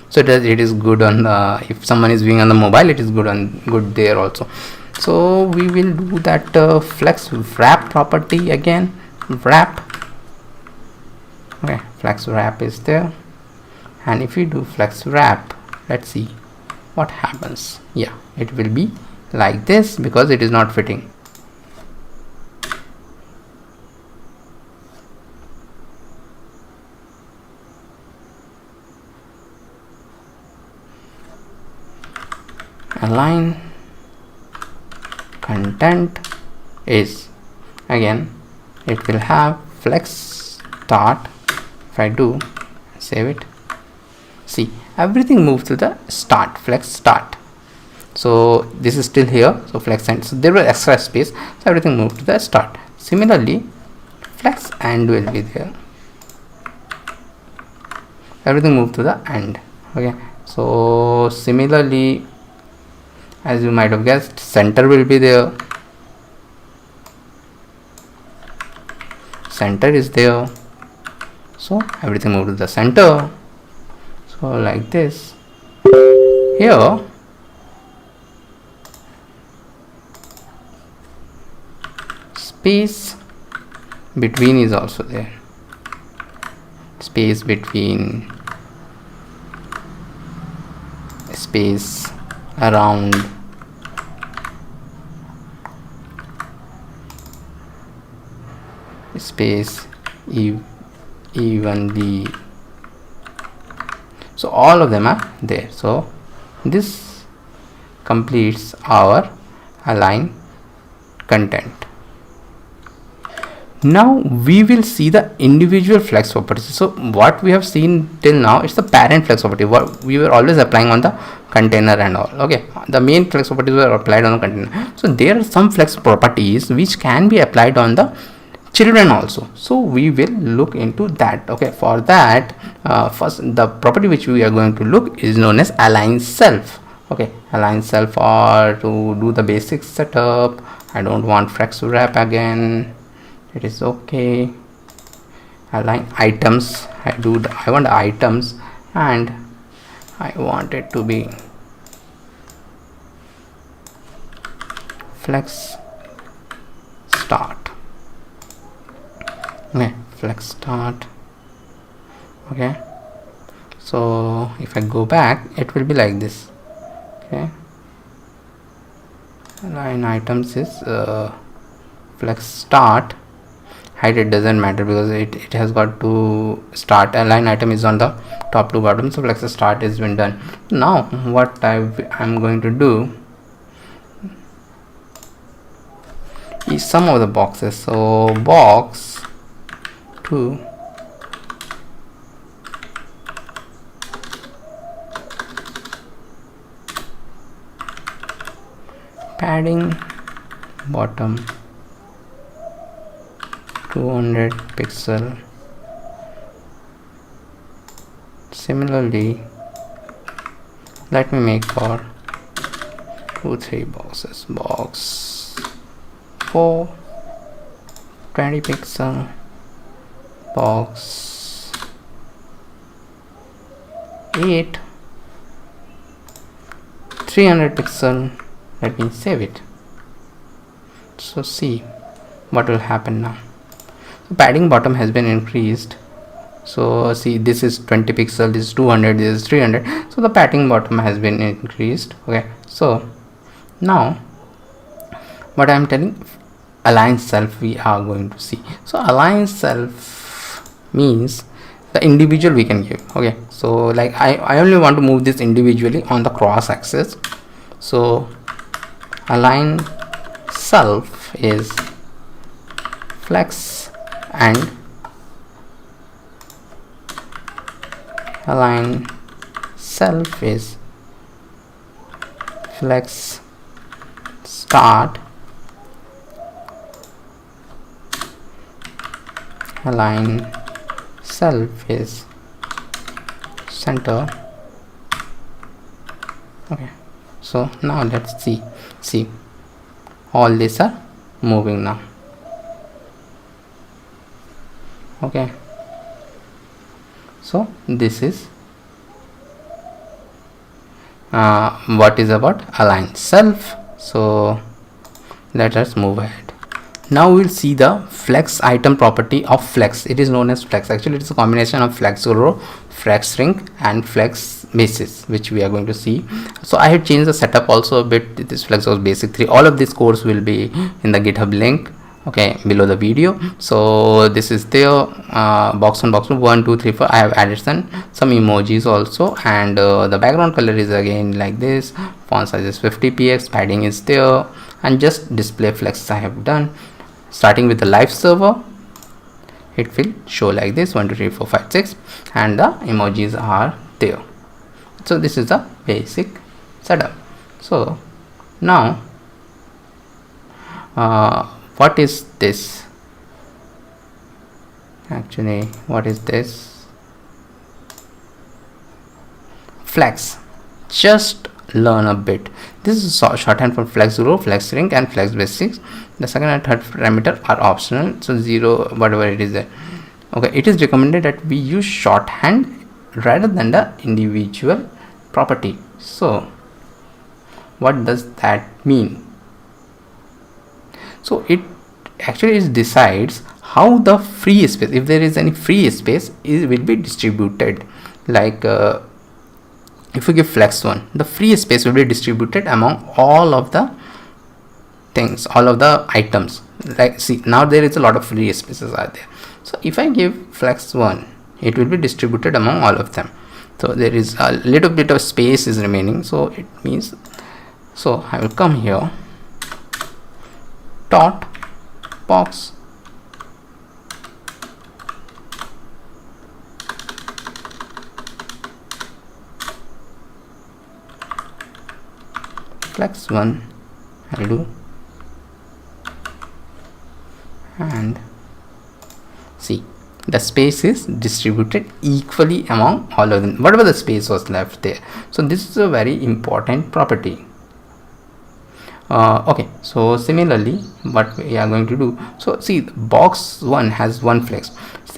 so that it is good on the, if someone is viewing on the mobile, it is good there also. So we will do that flex wrap property again. Wrap, okay, flex wrap is there, and if we do flex wrap, let's see what happens. Yeah, it will be like this because it is not fitting. Align content is, again, it will have flex start. If I do save it, see, everything moves to the start, flex start. So this is still here, so flex end, so there was extra space, so everything moved to the start. Similarly, flex end will be there, everything moved to the end. Okay, so similarly, as you might have guessed, center will be there, center is there, so everything moved to the center. So like this. Here space between is also there, space between, space around, space evenly, so all of them are there. So this completes our align content. Now we will see the individual flex properties. So what we have seen till now is the parent flex property, what we were always applying on the container and all. Okay, the main flex properties were applied on the container. So there are some flex properties which can be applied on the children also, so we will look into that. Okay, for that, first the property which we are going to look is known as align self. Okay, align self, or to do the basic setup, I don't want flex wrap again, it is okay. Align items, I want items, and I want it to be flex start. Okay, flex start. Okay, so if I go back, it will be like this. Okay, align items is flex start. Height, it doesn't matter because it has got to start. Align item is on the top to bottom, so flex start has been done. Now what I'm going to do is some of the boxes. So box 2, padding bottom 200 pixel. Similarly, let me make for 2-3 boxes. Box 4 20 pixel, box 8 300 pixel. Let me save it. So see what will happen now. So padding bottom has been increased. So see, this is 20 pixel, this is 200, this is 300. So the padding bottom has been increased. Okay, so now what I am telling, align self we are going to see. So align self means the individual we can give. Okay, so like I only want to move this individually on the cross axis. So align self is flex and align self is flex start, align self is center. Okay, so now let's see all these are moving now. Okay, so this is what is about align self. So let us move ahead. Now we'll see the flex item property of flex. It is known as flex. Actually it is a combination of flex row, flex ring and flex basis, which we are going to see. So I have changed the setup also a bit. This Flexbox Basic 3, all of this course will be in the GitHub link, okay, below the video. So this is there, box 1, 2, 3, 4. I have added some emojis also, and the background color is again like this, font size is 50px, padding is there, and just display flex I have done. Starting with the live server, it will show like this 1 2 3 4 5 6, and the emojis are there. So this is the basic setup. So now what is this? Actually, what is this? Flex. Just learn a bit. This is shorthand for flex row, flex ring and flex basics. The second and third parameter are optional, so 0 whatever it is there. Okay, it is recommended that we use shorthand rather than the individual property. So what does that mean? So it actually decides how the free space, if there is any free space, it will be distributed. Like if you give flex 1, the free space will be distributed among all of the things, all of the items. Like see, now there is a lot of free spaces are there. So if I give flex 1, it will be distributed among all of them. So there is a little bit of space is remaining, so it means, so I will come here, dot box flex 1 I'll do, and see the space is distributed equally among all of them, whatever the space was left there. So this is a very important property. Okay, so similarly what we are going to do, so see box 1 has 1 flex.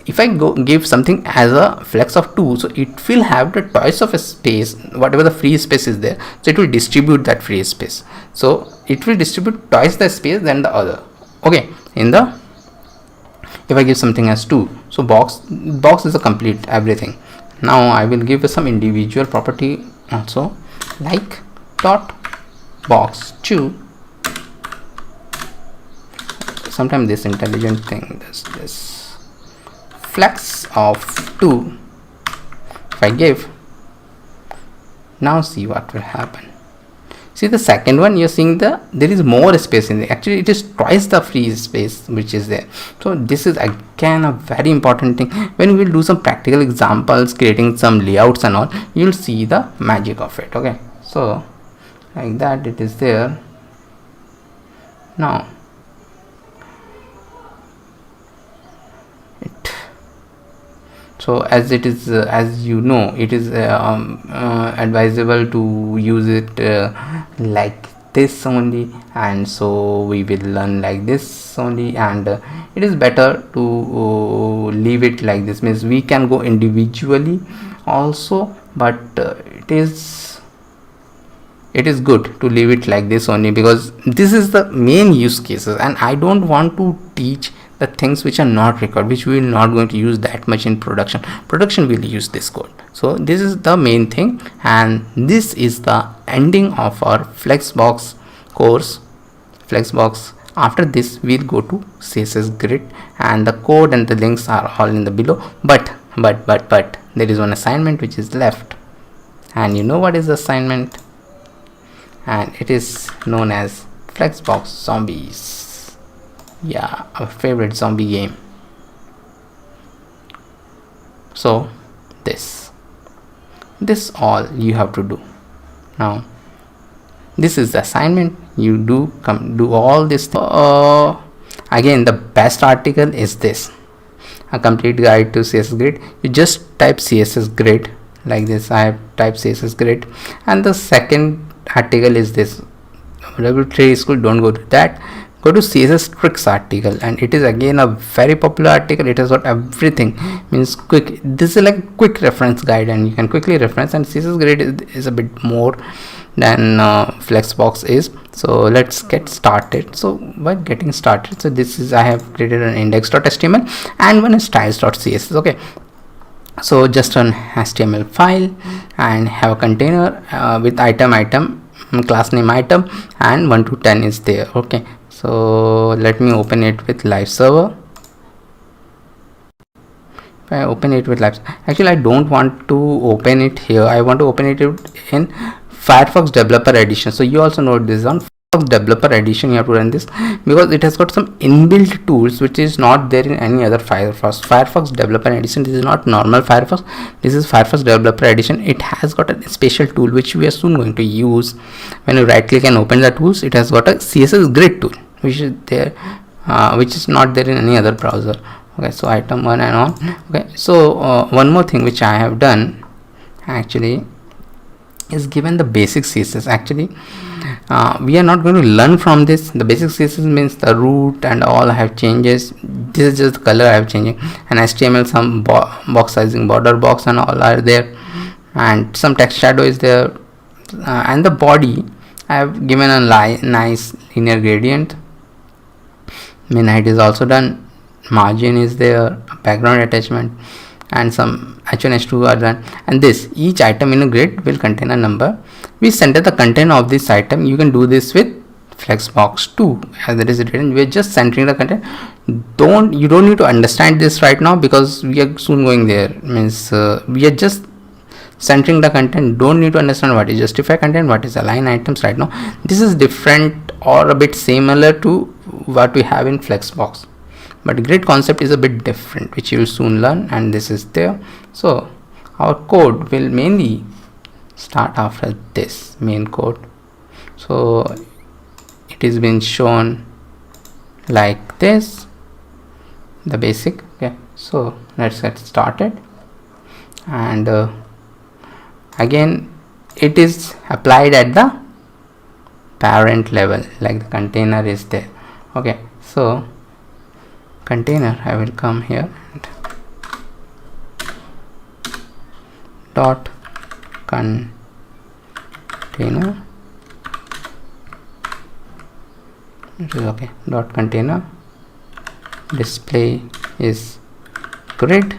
If I give something as a flex of 2, so it will have the twice of a space, whatever the free space is there, so it will distribute that free space. So it will distribute twice the space than the other. Okay, in the, if I give something as 2, so box is a complete everything. Now I will give some individual property also, like dot box 2. Sometimes this intelligent thing does this, flex of 2. If I give, now see what will happen. See the second one, you're seeing there is more space in there. Actually it is twice the free space which is there. So this is again a very important thing. When we will do some practical examples, creating some layouts and all, you'll see the magic of it. Okay, so like that it is there. Now so as it is as you know, it is advisable to use it like this only, and so we will learn like this only, and it is better to leave it like this. Means we can go individually also, but it is good to leave it like this only, because this is the main use cases, and I don't want to teach the things which are not required, which we will not going to use that much in production. Will use this code. So this is the main thing, and this is the ending of our Flexbox course, Flexbox After this we'll go to CSS Grid, and the code and the links are all in the below. But there is one assignment which is left, and you know what is the assignment, and it is known as Flexbox Zombies. Yeah, our favorite zombie game. So this all you have to do. Now this is the assignment. You do all this. Again, the best article is this, a complete guide to CSS Grid. You just type CSS Grid like this. I have typed CSS Grid, and the second article is this. W3 school, don't go to that. Go to CSS Tricks article, and it is again a very popular article. It has got everything, means quick. This is like a quick reference guide, and you can quickly reference. And CSS Grid is a bit more than Flexbox is. So let's get started. So by getting started, so this is, I have created an index.html and one styles.css. okay, so just an HTML file, and have a container with item, class name item, and 1 to 10 is there. Okay, so let me open it with live server. If I open it with live, actually I don't want to open it here. I want to open it in Firefox Developer Edition. So you also know this is on Firefox Developer Edition. You have to run this because it has got some inbuilt tools which is not there in any other Firefox Developer Edition. This is not normal Firefox. This is Firefox Developer Edition. It has got a special tool which we are soon going to use. When you right click and open the tools, it has got a CSS Grid tool which is there, which is not there in any other browser. Okay, so item 1 and on. Okay, so one more thing which I have done actually is given the basic CSS. Actually we are not going to learn from this. The basic CSS means the root and all have changes. This is just the color I have changing, and HTML, some box sizing, border box and all are there, and some text shadow is there, and the body I have given a nice linear gradient. Min height is also done, margin is there, background attachment, and some h1 h2 are done. And this, each item in a grid will contain a number. We center the content of this item. You can do this with Flexbox 2 as it is written. We are just centering the content. You don't need to understand this right now because we are soon going there. Means we are just centering the content. Don't need to understand what is justify content, what is align items right now. This is different or a bit similar to what we have in Flexbox, but grid concept is a bit different, which you will soon learn, and this is there. So our code will mainly start after this main code. So it is been shown like this, the basic. Okay, so let's get started. And again it is applied at the parent level, like the container is there. Okay, so container, I will come here and dot container, it is okay, dot container, display is grid,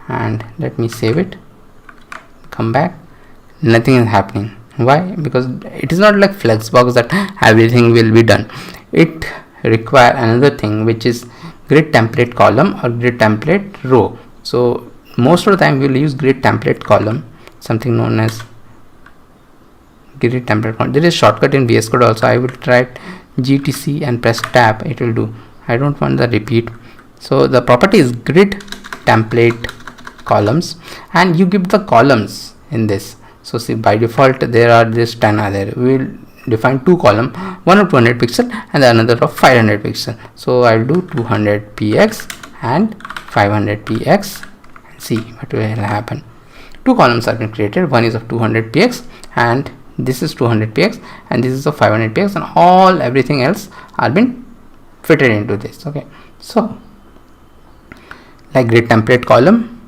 and let me save it, come back. Nothing is happening. Why? Because it is not like Flexbox that everything will be done. It require another thing, which is grid template column or grid template row. So most of the time we will use grid template column, something known as grid template column. There is shortcut in VS Code also. I will try GTC and press tab, it will do. I don't want the repeat. So the property is grid template columns, and you give the columns in this. So see, by default there are this 10 are there. We will define two column, one of 200 pixel and another of 500 pixel. So I'll do 200 px and 500 px. See what will happen. Two columns have been created. One is of 200 px and this is 200 px, and this is of 500 px, and everything else are been fitted into this. Okay, so like grid template column.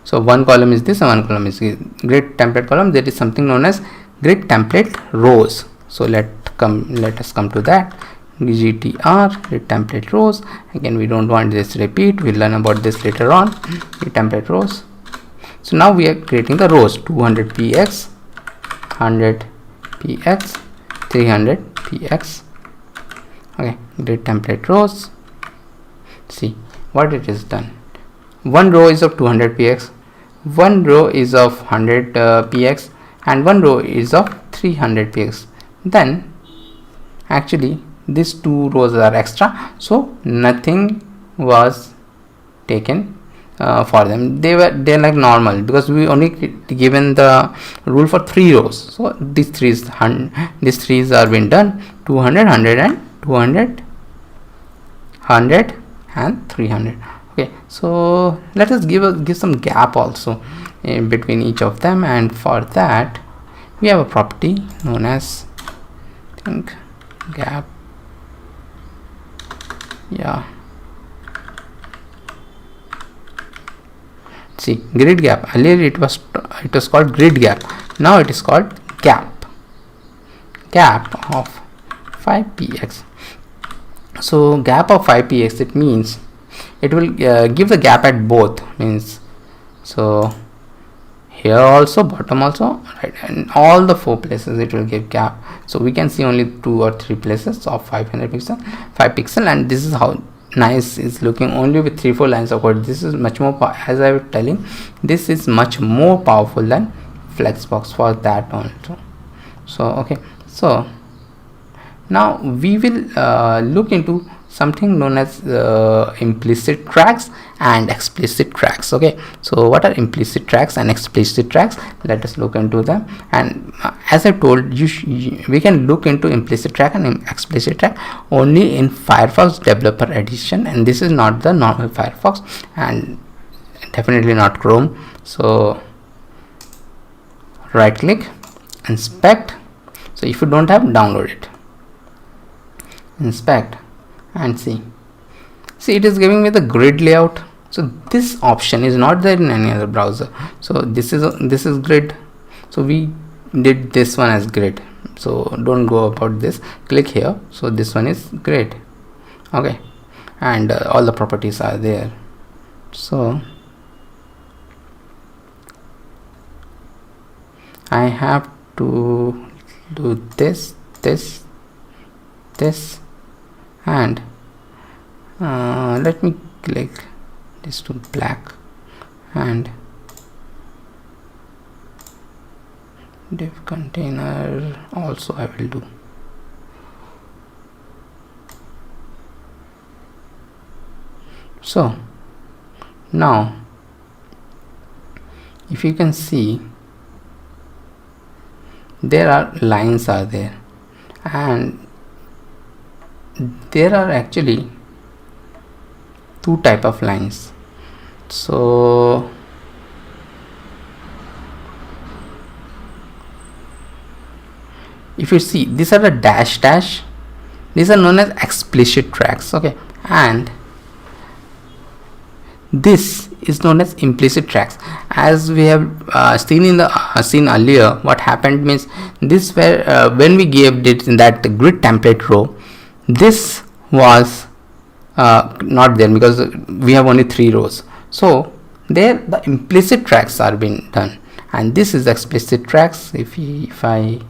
So one column is this and one column is grid template column. There is something known as grid template rows. So let us come to that. GTR grid template rows. Again, we don't want this repeat. We'll learn about this later on. Grid template rows. So now we are creating the rows: 200 px, 100 px, 300 px, Okay, grid template rows. See what it is done. One row is of 200 px, one row is of 100 px, and one row is of 300 px. Then actually these two rows are extra, so nothing was taken for them. They're like normal, because we only given the rule for 3 rows. So these threes are been done: 200, 100 and 200, 100 and 300. Okay, so let us give some gap also in between each of them, and for that we have a property known as, I think, gap. Yeah, see, grid gap. Earlier it was called grid gap, now it is called gap of 5px. So gap of 5px, it means it will give the gap at both, means so here also, bottom also, right, and all the 4 places it will give gap. So we can see only 2 or 3 places of 5 pixel, and this is how nice is looking, only with 3-4 lines of code. This is much more, as I was telling, this is much more powerful than Flexbox for that also. So okay, so now we will look into something known as implicit tracks and explicit tracks. Okay, so what are implicit tracks and explicit tracks? Let us look into them. And as I told you, we can look into implicit track and explicit track only in Firefox Developer Edition, and this is not the normal Firefox, and definitely not Chrome. So right click, inspect. So if you don't have, download it, inspect, and see it is giving me the grid layout. So this option is not there in any other browser. So this is grid, so we did this one as grid, so don't go about this, click here. So this one is grid. Okay, and all the properties are there. So I have to do this, and let me click this to black, and div container also I will do. So now if you can see, there are lines are there, and there are actually 2 type of lines. So if you see, these are the dash, these are known as explicit tracks. Okay, and this is known as implicit tracks. As we have seen in the seen earlier, what happened means, this where when we gave it in that grid template row, this was not there because we have only 3 rows. So there the implicit tracks are being done, and this is explicit tracks. If I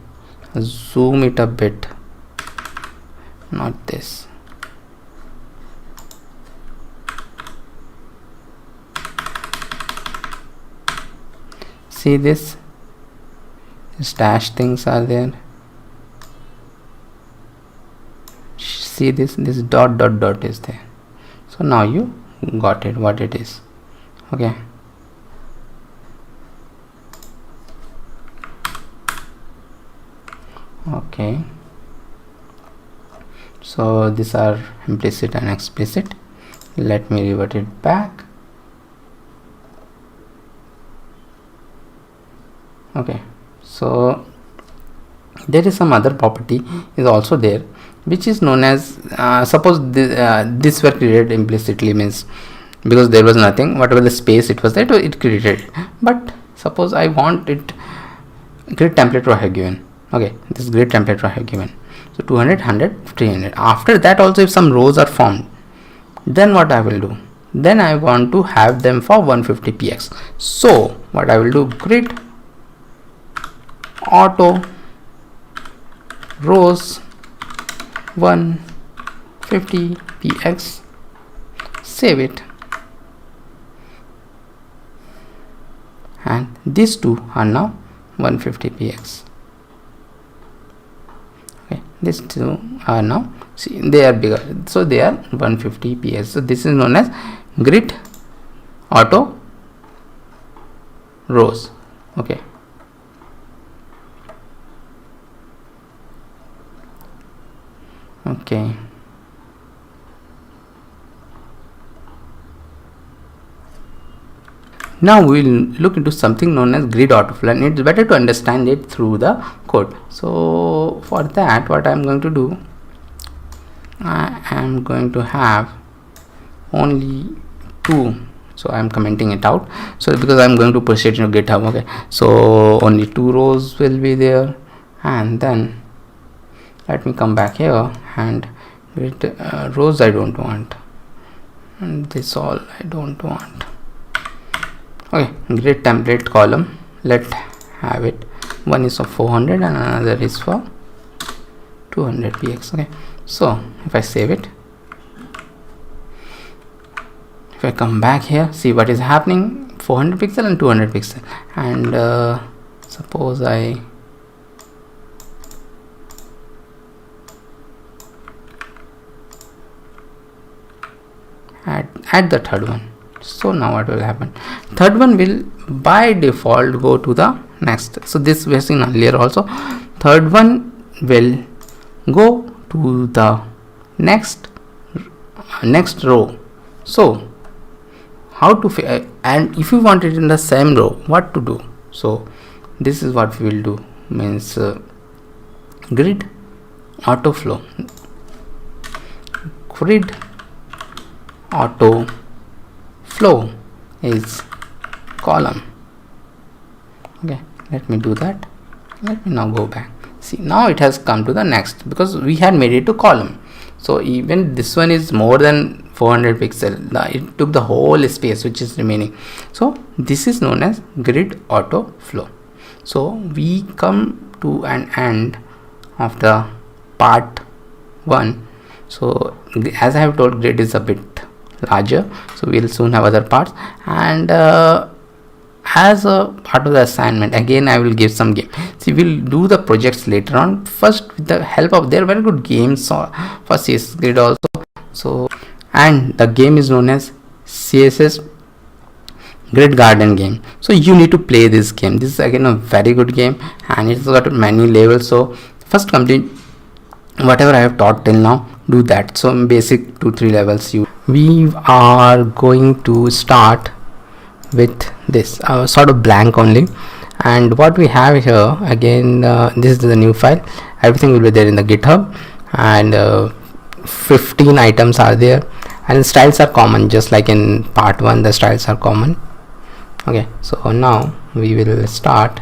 zoom it a bit, not this, see this dash things are there. See this dot is there. So now you got it, what it is. Okay, okay, so these are implicit and explicit. Let me revert it back. Okay, so there is some other property is also there, which is known as suppose this were created implicitly, means because there was nothing, whatever the space it was there, it created. But suppose I want it grid template row I have given. Okay, this grid template row I have given, so 200, 100, 300. After that also, if some rows are formed, then what I will do, then I want to have them for 150 px. So what I will do, grid auto rows 1 50px, save it, and these two are now 150px. Okay, these two are now, see, they are bigger, so they are 150px. So this is known as grid auto rows. Okay, okay, now we will look into something known as grid autoflow, and it's better to understand it through the code. So for that, what I'm going to do, I am going to have only two, so I'm commenting it out, so because I'm going to push it into GitHub. Okay, so only 2 rows will be there, and then let me come back here, and grid rows I don't want, and this all I don't want. Okay, grid template column, let have it, one is for 400 and another is for 200px. Okay, so if I save it, if I come back here, see what is happening, 400 pixel and 200 pixel, and suppose I add the third one. So now what will happen, third one will by default go to the next. So this we have seen earlier also, third one will go to the next row. So how to and if you want it in the same row, what to do? So this is what we will do, means grid auto flow, grid auto flow is column. Okay, let me do that. Let me now go back. See, now it has come to the next, because we had made it to column. So even this one is more than 400 pixel, it took the whole space which is remaining. So this is known as grid auto flow. So we come to an end of the part 1. So as I have told, grid is a bit larger, so we'll soon have other parts, and as a part of the assignment, again I will give some game. See, we'll do the projects later on. First, with the help of their very good games for CSS Grid also. So, and the game is known as CSS Grid Garden game. So you need to play this game. This is again a very good game, and it's got many levels. So first complete whatever I have taught till now, do that. So basic 2-3 levels. We are going to start with this sort of blank only, and what we have here again, this is the new file. Everything will be there in the GitHub, and 15 items are there, and styles are common, just like in part 1 the styles are common. Okay, so now we will start,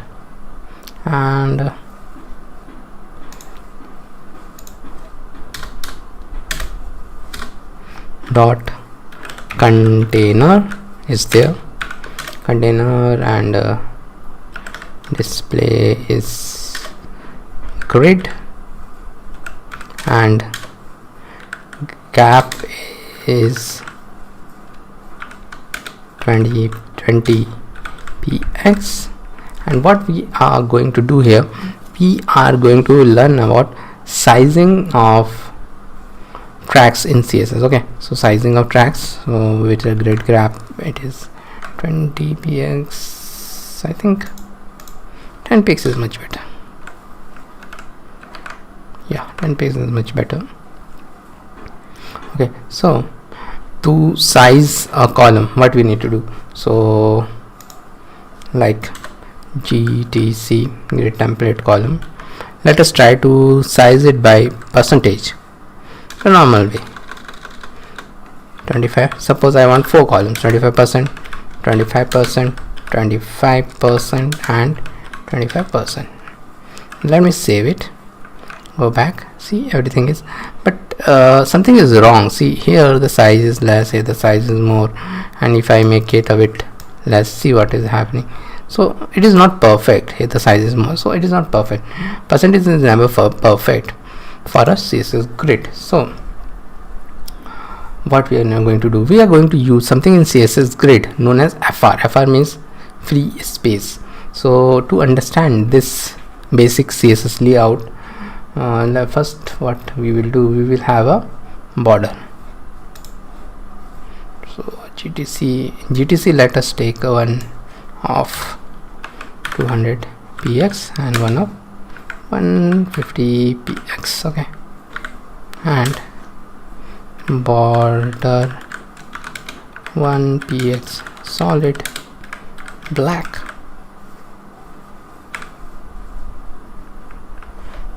and dot container is there, container, and display is grid, and gap is 20px. And what we are going to do here, we are going to learn about sizing of tracks in CSS. Okay, so sizing of tracks, so with a grid gap it is 20px. I think 10px is much better. Yeah, 10px is much better. Okay, so to size a column, what we need to do, so like GTC grid template column, let us try to size it by percentage. The normal way, 25. Suppose I want 4 columns, 25%, 25%, 25%, and 25%. Let me save it, go back, see everything is, but something is wrong. See here the size is less, here the size is more, and if I make it a bit less, see what is happening. So it is not perfect. Here the size is more, so it is not perfect. Percentage is never perfect for a CSS grid. So what we are now going to do, we are going to use something in CSS Grid known as FR. FR means free space. So to understand this basic CSS layout, first what we will do, we will have a border. So GTC let us take one of 200 px and one of 150 px. Okay, and border 1 px solid black,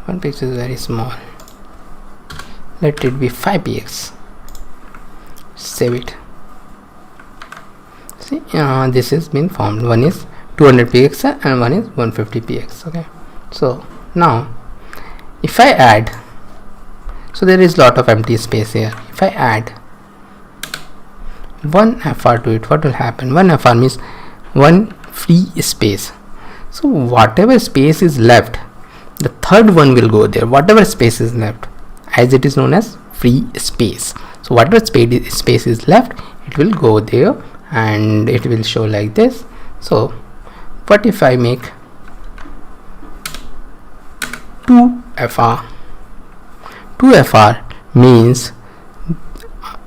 1 px is very small, let it be 5 px. Save it. See, this has been formed. One is 200 px and one is 150 px. Okay, so now if I add, so there is lot of empty space here. If I add one FR to it, what will happen? One FR means one free space. So whatever space is left, the third one will go there. Whatever space is left, as it is known as free space. So whatever space is left, it will go there and it will show like this. So what if I make 2FR? 2FR means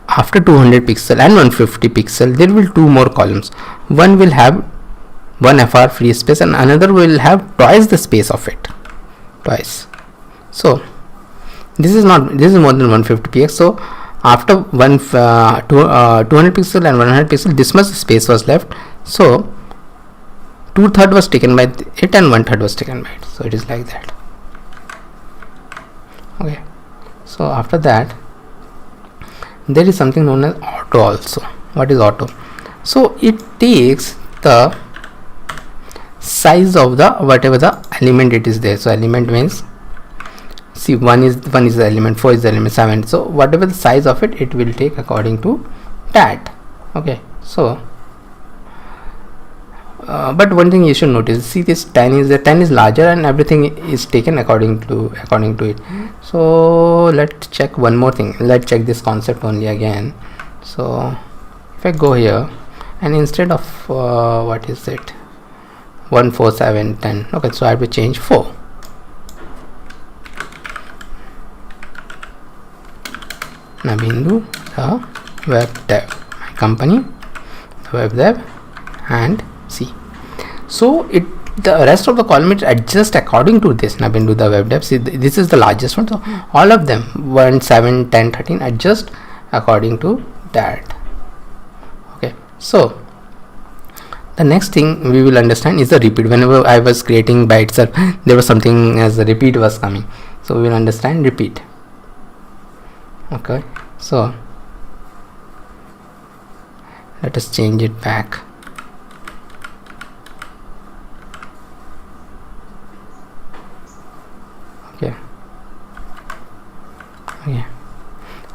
after 200 pixel and 150 pixel there will two more columns. One will have 1 FR free space and another will have twice the space of it, twice. So this is more than 150 px. So after 200 pixel and 100 pixel, this much space was left. So 2/3 was taken by it and 1/3 was taken by it. So it is like that. Okay, so after that there is something known as auto also. What is auto? So it takes the size of the whatever the element it is there. So element means, see, 1 is the element, 4 is the element, 7. So whatever the size of it, it will take according to that. Okay, so but one thing you should notice, see, this 10 is larger and everything is taken according to it. So let's check one more thing. Let's check this concept only again. So if I go here and instead of what is it, 1 4 7 10, okay, so I have to change 4. Nabindu, the web dev, my company, the web dev, and see, so the rest of the column it adjusts according to this. Nabindu, the web dev, see, this is the largest one, so all of them 1 7 10 13 adjust according to that. Okay, so the next thing we will understand is the repeat. Whenever I was creating by itself, there was something as a repeat was coming, so we will understand repeat. Okay, so let us change it back. Okay,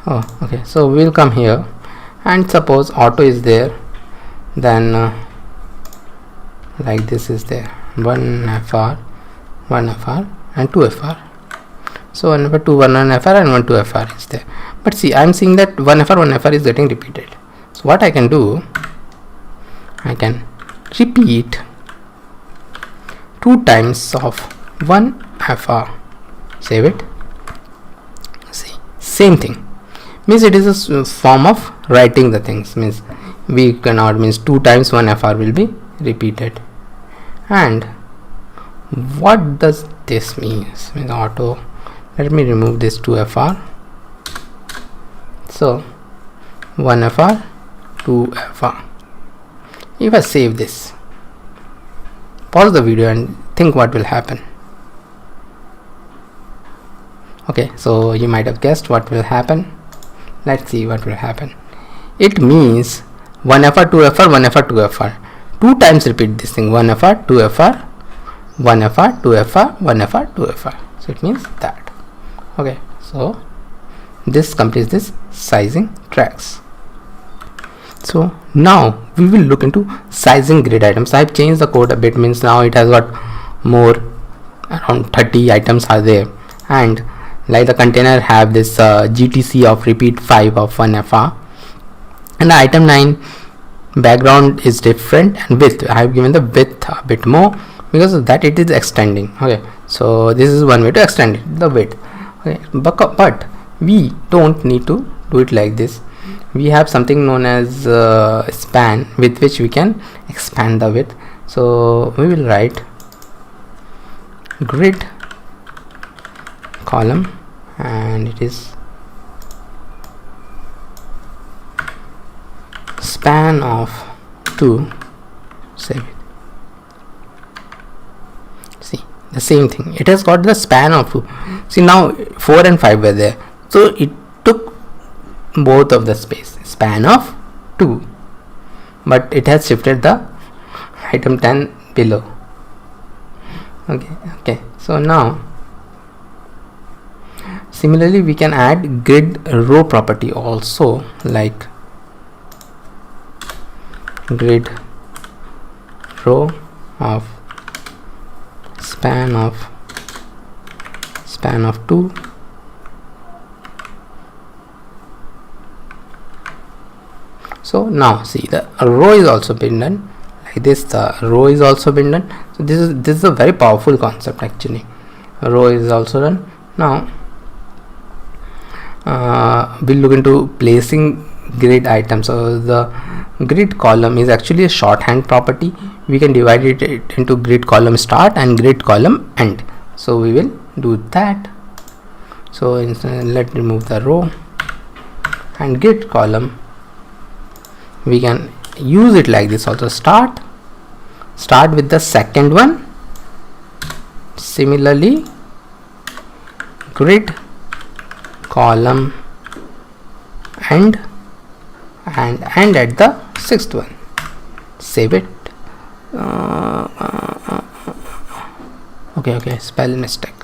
oh, okay, so we'll come here and suppose auto is there, then like this is there, 1 FR, 1 FR and 2 FR. So 1 FR, 2 1 FR and 1 2 FR is there. But see, I'm seeing that 1 FR 1 FR is getting repeated. So what I can do, I can repeat 2 times of 1 FR. Save it. See, same thing. Means it is a form of writing the things. Means we cannot, means 2 times 1 FR will be repeated. And what does this means? Means auto. Let me remove this 2 FR. So 1 FR, 2 FR. If I save this, pause the video and think what will happen. Okay, so you might have guessed what will happen. Let's see what will happen. It means 1 FR, 2 FR, 1 FR, 2 FR. 2 times repeat this thing, 1 FR, 2 FR, 1 FR, 2 FR, 1 FR, 2 FR. So it means that. Okay, so this completes this sizing tracks. So now we will look into sizing grid items. I have changed the code a bit, means now it has got more, around 30 items are there, and like the container have this GTC of repeat 5 of 1 FR, And the item 9 background is different, and width, I have given the width a bit more because of that it is extending. Okay, so this is one way to extend it, the width. Okay, but we don't need to do it like this. We have something known as span, with which we can expand the width. So we will write grid column, and it is span of 2, save it. See, the same thing, it has got the span of 2. See, now 4 and 5 were there, so it took both of the space, span of 2, but it has shifted the item 10 below. Okay, so now similarly we can add grid row property also, like grid row of span of 2. So now see, the row is also been done like this, the row is also been done. So this is a very powerful concept actually. Row is also done. Now we'll look into placing grid items. So the grid column is actually a shorthand property. We can divide it into grid column start and grid column end. So we will do that. So let's remove the row, and grid column we can use it like this also. Start with the second one. Similarly, grid column end, and end at the 6th one. Save it. Okay, spell mistake.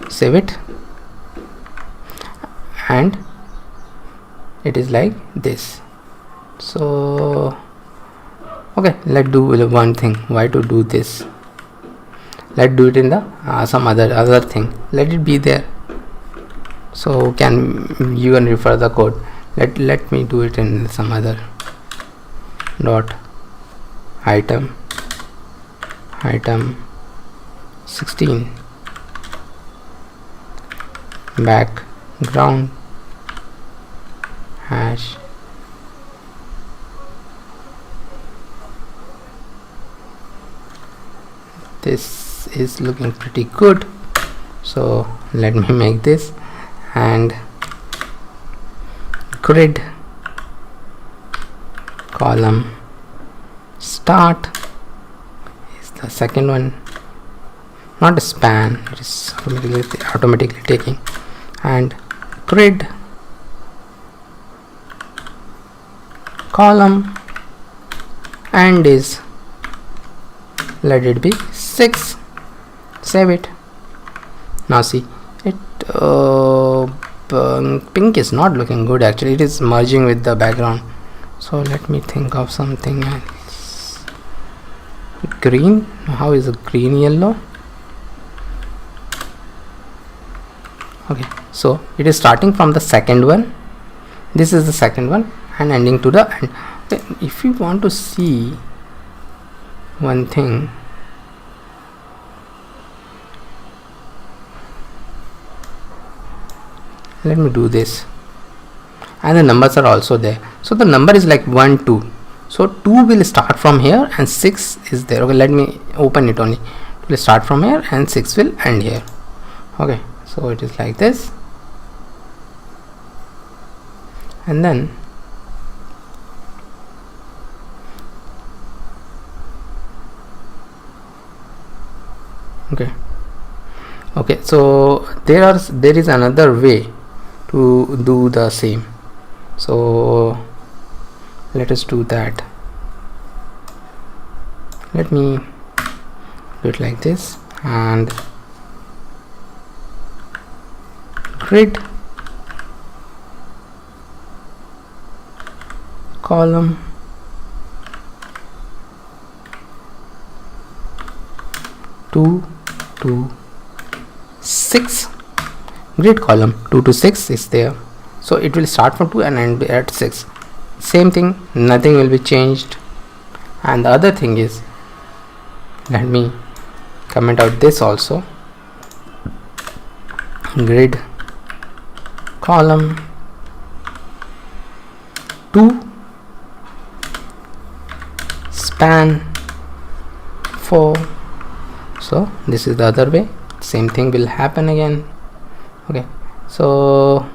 Save it, and it is like this. So okay, let's do one thing. Why to do this? Let's do it in the some other thing. Let it be there. So you can refer the code. Let me do it in some other dot item 16 background hash this is looking pretty good. So let me make this, and grid column start is the second one, not a span, it is automatically taking, and grid column and is, let it be 6. Save it. Now see, it pink is not looking good actually, it is merging with the background. So let me think of something else. Green, how is it green yellow? Okay, so it is starting from the second one, this is the second one, and ending to the end. If you want to see one thing, let me do this, and the numbers are also there. So the number is like 1 2, so 2 will start from here and 6 is there. Okay, let me open it only. It will start from here and 6 will end here. Okay, so it is like this, and then okay, so there is another way to do the same. So let us do that. Let me do it like this, and grid column to 6, grid column 2 to 6 is there. so it will start from 2 and end at 6. Same thing, nothing will be changed. And the other thing is, let me comment out this also, grid column 2 span 4. So this is the other way, same thing will happen again. Okay, so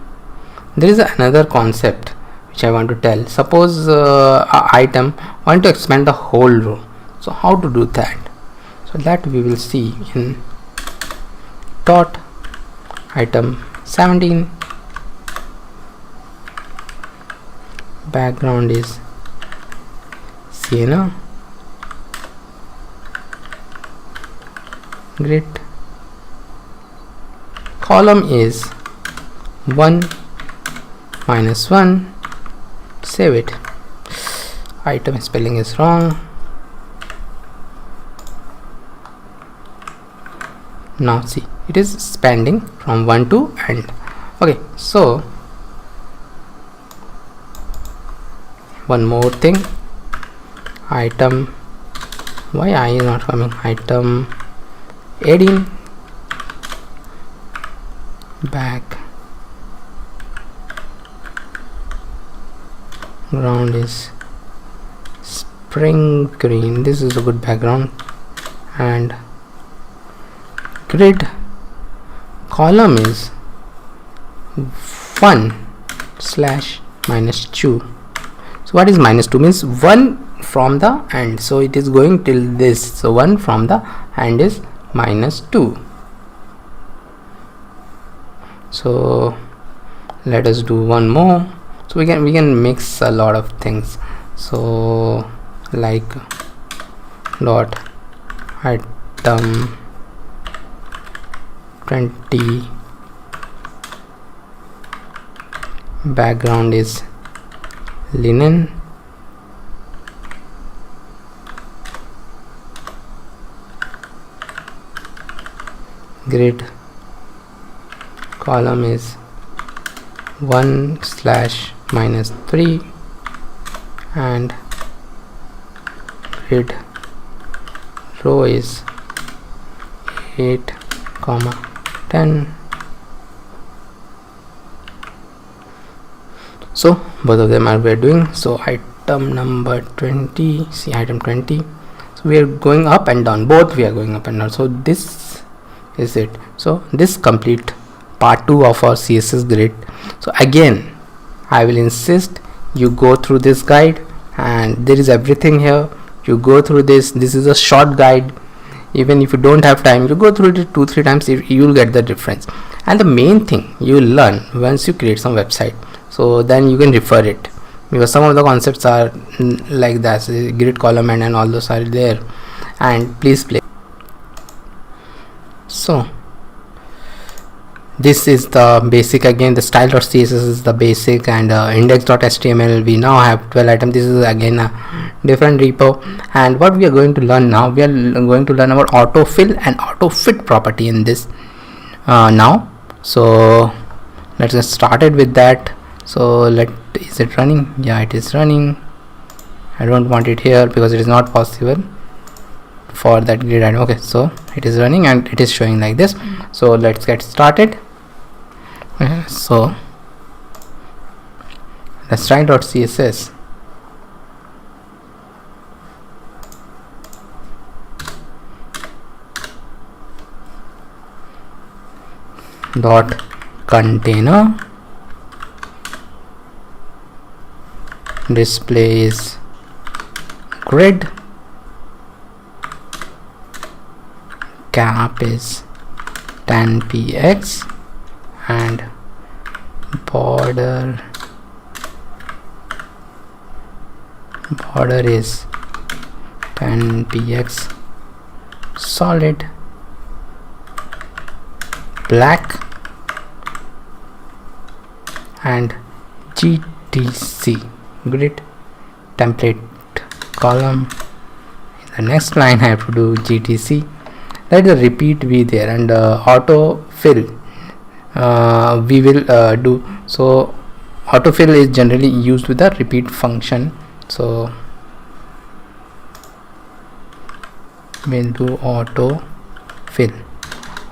there is another concept which I want to tell. Suppose item want to expand the whole row, so how to do that? So that we will see in dot item 17, background is sienna, grid column is 1 minus 1, save it. Item spelling is wrong. Now see, it is expanding from 1 to end. Okay, so one more thing, item, why I is not coming, item 18 background is spring green, this is a good background, and grid column is 1 slash minus 2. So what is minus 2? Means 1 from the end, so it is going till this, so 1 from the end is minus 2. So let us do one more. So we can mix a lot of things, so like dot item 20 background is linen, grid column is 1 slash minus 3, and grid row is 8 comma 10. So both of them are we are doing. So item number 20, see item 20, so we are going up and down, both we are going up and down. So this is it. So this complete part 2 of our CSS grid. So again I will insist you go through this guide, and there is everything here. You go through this is a short guide. Even if you don't have time, you go through it 2-3 times, you will get the difference. And the main thing you will learn once you create some website, so then you can refer it, because some of the concepts are like that, grid column and all those are there, and please play. So this is the basic. Again, the style.css is the basic, and index.html we now have 12 items. This is again a different repo, and what we are going to learn now, we are going to learn about autofill and autofit property in this now. So let's get started with that. So is it running? Yeah, it is running. I don't want it here because it is not possible for that grid item. Okay, so it is running and it is showing like this. So let's get started. So let's try .css. Dot container display is grid, cap is 10px, and border is 10px solid black, and GTC grid template column. In the next line I have to do GTC. Let the repeat be there, and auto fill we will do. So autofill is generally used with a repeat function, so we'll do autofill.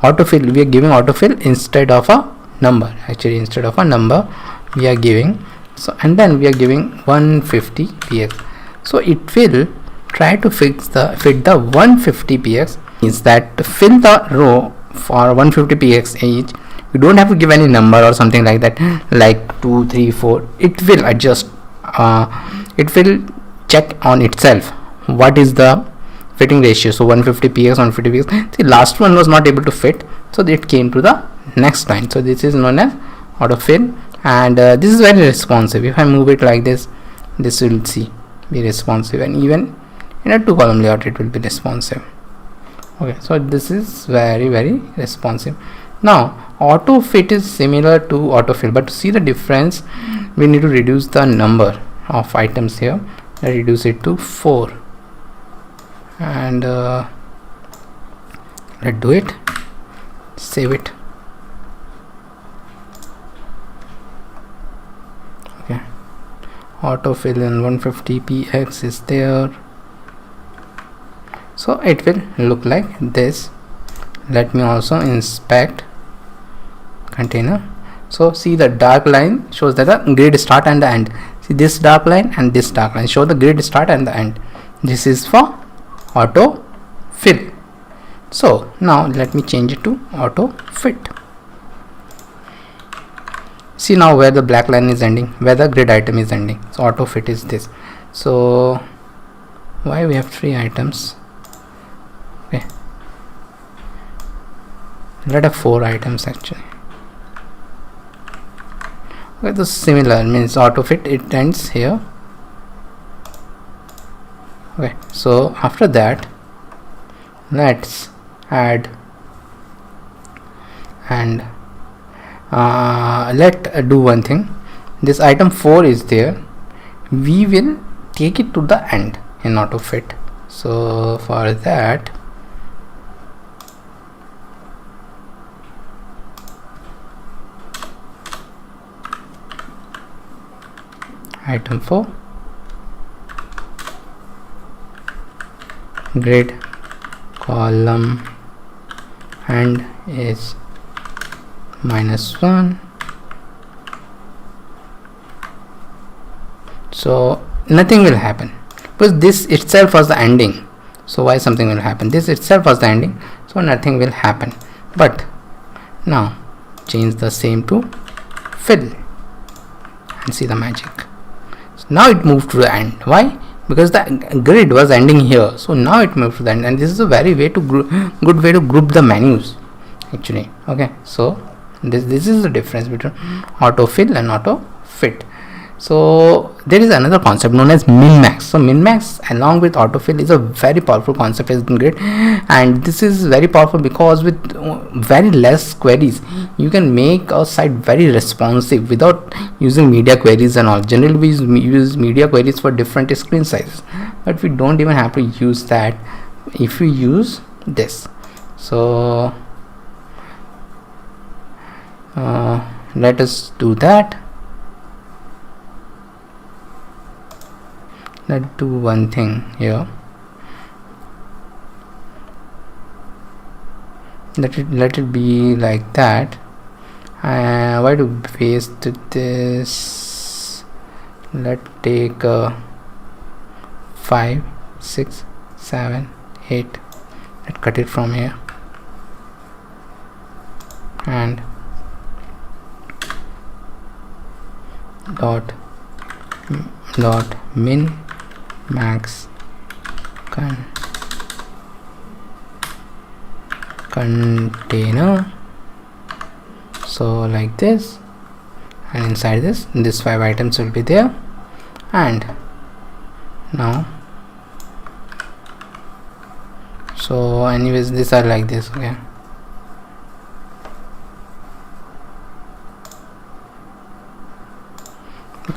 We are giving autofill instead of a number. Actually, instead of a number we are giving, so and then we are giving 150 px, so it will try to fit the 150 px. Is that to fill the row for 150 px each, you don't have to give any number or something like that, like 2 3 4. It will adjust, it will check on itself what is the fitting ratio. So 150 px, 150 px, the last one was not able to fit, so it came to the next line. So this is known as autofill, and this is very responsive. If I move it like this will be responsive, and even in a 2-column layout it will be responsive. Okay, so this is very responsive. Now auto fit is similar to autofill, but to see the difference we need to reduce the number of items here. I reduce it to 4, and let's do it, save it. Okay, autofill in 150 px is there, so it will look like this. Let me also inspect container. So see, the dark line shows that the grid start and the end. See, this dark line and this dark line show the grid start and the end. This is for auto fill. So now let me change it to auto fit. See now where the black line is ending, where the grid item is ending. So auto fit is this. So why we have 3 items? Okay, let have 4 items actually. Okay, the similar means auto fit, it ends here. Okay, so after that let's add, and let do one thing. This item 4 is there, we will take it to the end in auto fit. So for that item 4 grid column and is -1. So nothing will happen because this itself was the ending. So why something will happen? This itself was the ending, so nothing will happen. But now change the same to fill and see the magic. So now it moved to the end. Why? Because the grid was ending here, so now it moved to the end, and this is a very good way to group the menus actually. Okay, so this is the difference between autofill and auto fit. So there is another concept known as min-max. So min-max along with autofill is a very powerful concept in grid, and this is very powerful because with very less queries you can make a site very responsive without using media queries and all. Generally we use media queries for different screen sizes, but we don't even have to use that if we use this. So let us do that. Let's do one thing here. Let it be like that. Why to paste this? Let's take 5 6 7 8. Let's cut it from here and dot min max container. So like this, and inside this 5 items will be there. And now so anyways these are like this. Okay,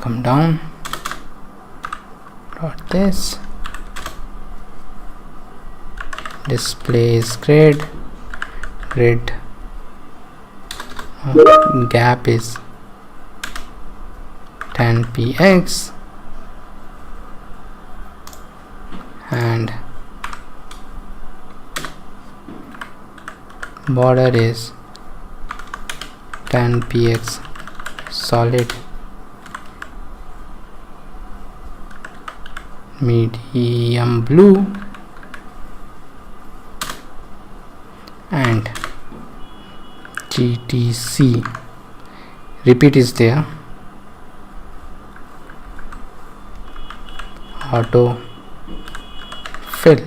come down, dot this, displays grid gap is 10px and border is 10px solid medium blue and GTC repeat is there, auto fill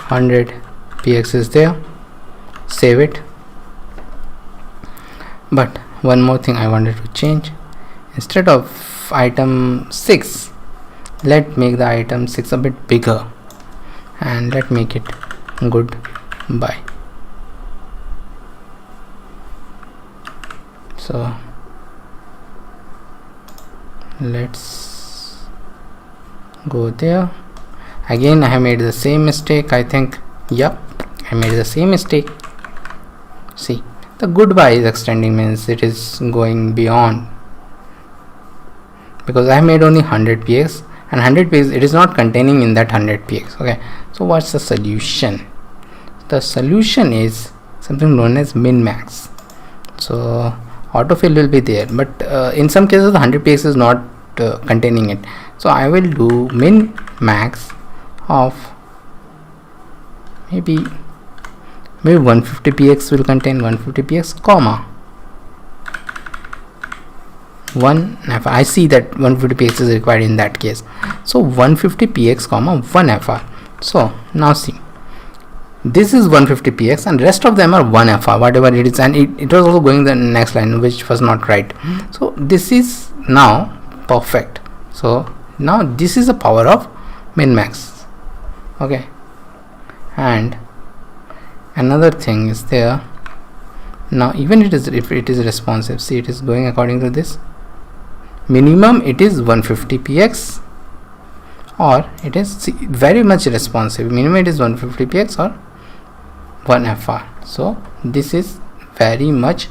100 px is there, save it. But one more thing I wanted to change, instead of item 6 let make the item 6 a bit bigger and let make it goodbye. So let's go there. Again I have made the same mistake, I think. Yep, I made the same mistake. See, the goodbye is extending means it is going beyond, because I have made only 100 px and 100 px it is not containing in that 100 px. Okay, so what's the solution? The solution is something known as min max. So autofill will be there, but in some cases the 100 px is not containing it, so I will do min max of maybe 150 px will contain 150 px comma 1 fr. I see that 150 px is required in that case, so 150 px comma 1 fr. So now see, this is 150 px and rest of them are 1 fr, whatever it is, and it was also going the next line which was not right. So this is now perfect. So now this is the power of min max. Okay, and another thing is there. Now even it is, if it is responsive, see it is going according to this. Minimum it is 150 px or it is very much responsive. Minimum it is 150 px or 1 fr. So this is very much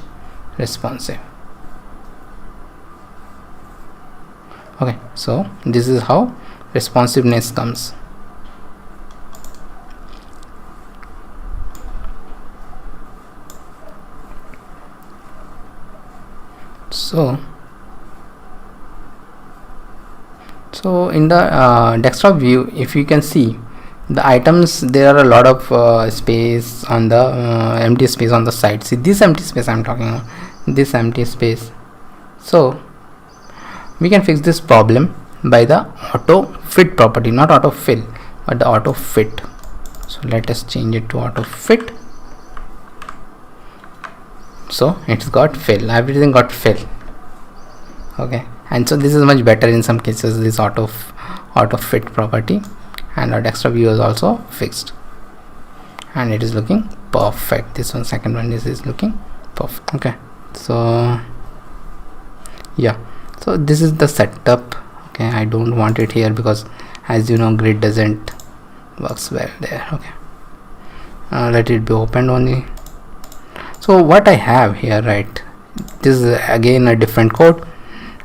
responsive. Okay, so this is how responsiveness comes. So in the desktop view, if you can see the items, there are a lot of space on the empty space on the side. See this empty space I'm talking about, this empty space. So we can fix this problem by the auto fit property, not auto fill but the auto fit. So let us change it to auto fit. So it's got fill, everything got fill. Okay, and so this is much better in some cases, this auto fit property, and our desktop view is also fixed and it is looking perfect. This one, second one, this is looking perfect. Okay, so yeah, so this is the setup. Okay, I don't want it here because as you know grid doesn't works well there. Okay, let it be opened only. So what I have here, right, this is again a different code.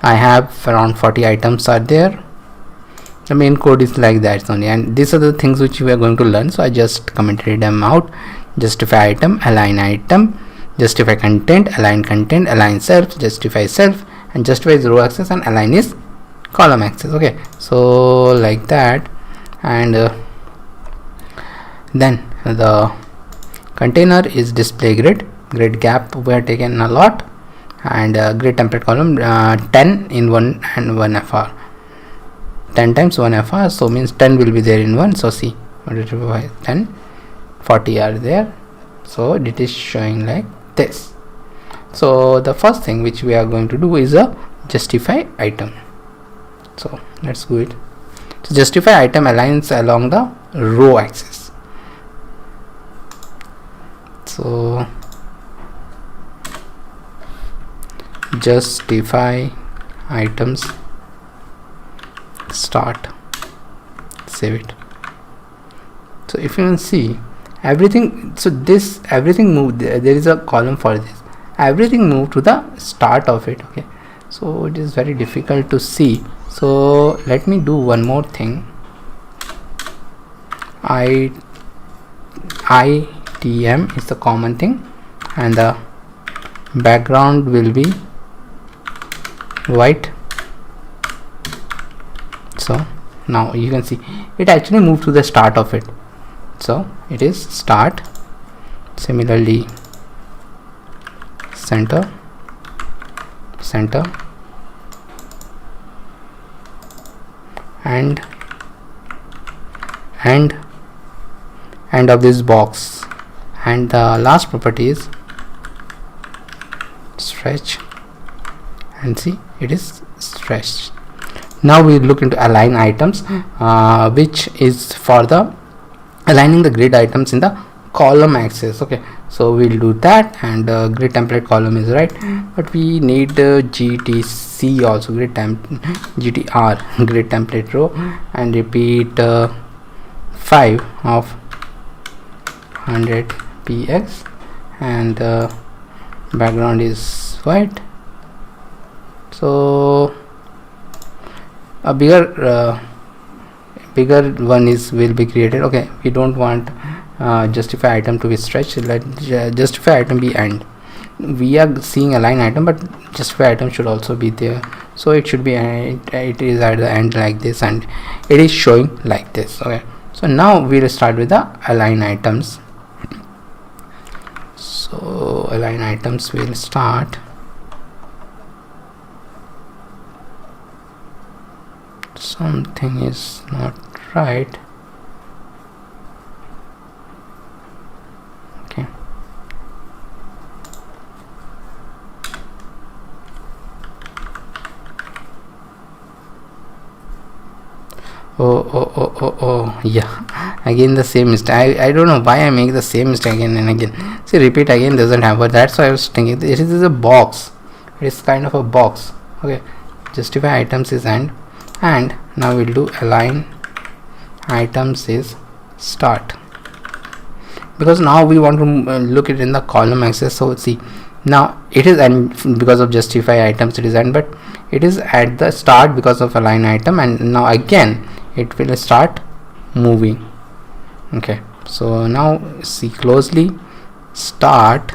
I have around 40 items are there. The main code is like that only, and these are the things which we are going to learn. So I just commented them out. Justify item, align item, justify content, align self, justify self, and justify is row access and align is column access. Okay, so like that, and then the container is display grid gap we are taken a lot, and grid template column 10 in 1 and 1 fr, 10 times 1 fr, so means 10 will be there in 1. So see, 10 40 are there, so it is showing like this. So the first thing which we are going to do is a justify item. So let's do it. So justify item aligns along the row axis. So justify items start, save it. So if you can see everything, so this everything moved, there is a column for this, everything moved to the start of it. Okay, so it is very difficult to see. So let me do one more thing. ITM is the common thing, and the background will be white. So now you can see it actually moved to the start of it, so it is start. Similarly, center, and end of this box, and the last property is stretch, and see it is stretched. Now we look into align items, which is for the aligning the grid items in the column axis. Okay, so we'll do that, and grid template column is right, but we need GTC also, GTR, grid template row, and repeat 5 of 100 px, and background is white. So a bigger one will be created. Okay, we don't want justify item to be stretched. Let justify item be end. We are seeing align item, but justify item should also be there, so it should be it is at the end like this, and it is showing like this. Okay, so now we'll start with the align items. So align items will start. Something is not right. Okay, oh yeah, again the same mistake. I don't know why I make the same mistake again and again. See, repeat again doesn't have, but that's why I was thinking it is a box. It is kind of a box. Okay, justify items is end, and now we'll do align items is start, because now we want to look it in the column axis. So see, now it is end because of justify items, it is end, but it is at the start because of align item, and now again it will start moving. Okay, so now see closely, start,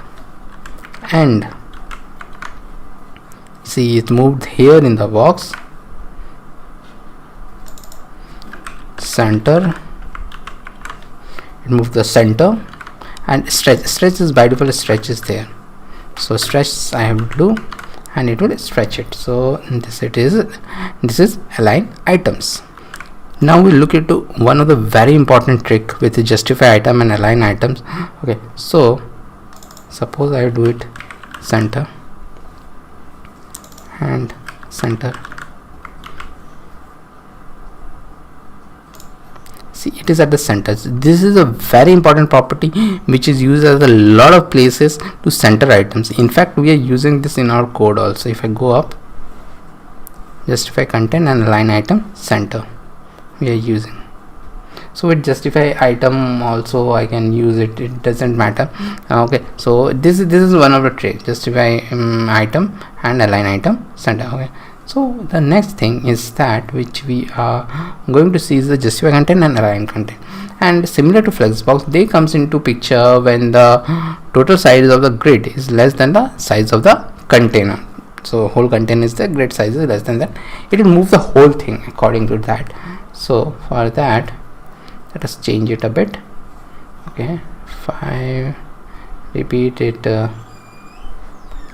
end. See, it moved here in the box, center, it moved the center, and stretch is by default, stretch is there, so stretch I have to do, and it will stretch it. So this is align items. Now we look into one of the very important trick with the justify item and align items. Okay, so suppose I do it center and center. See, it is at the center. This is a very important property which is used as a lot of places to center items. In fact, we are using this in our code also. If I go up, justify content and align item center, we are using. So with justify item also I can use it, it doesn't matter. Okay, so this is one of the tricks, justify item and align item center. Okay, so the next thing is that which we are going to see is the justify content and align content, and similar to Flexbox, they comes into picture when the total size of the grid is less than the size of the container. So whole container is the grid size is less than that, it will move the whole thing according to that. So for that, let us change it a bit. Okay, 5, repeat it,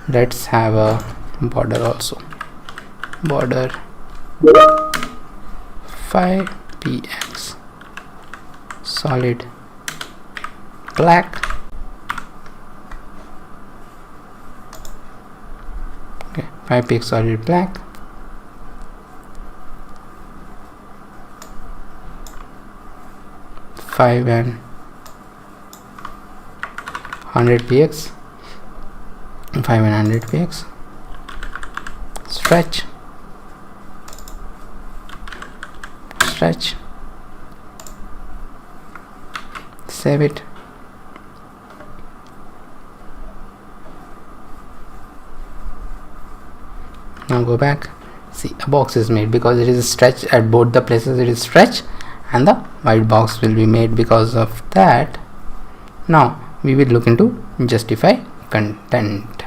let's have a border also, border 5px solid black. Okay, 5px solid black, 5 and 100 px, 5 and 100 px, stretch, save it. Now go back. See, a box is made because it is stretched at both the places. It is stretched, and the white box will be made because of that. Now we will look into justify content.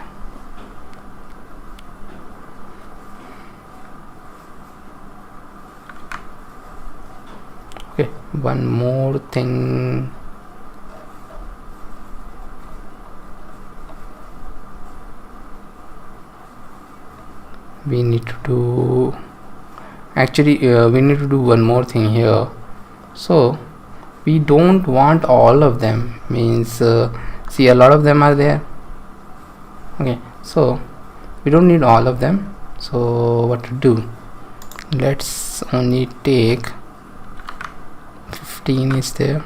Okay, one more thing. We need to do, actually we need to do one more thing here. So we don't want all of them, means see, a lot of them are there. Okay, so we don't need all of them. So what to do, let's only take 15 is there.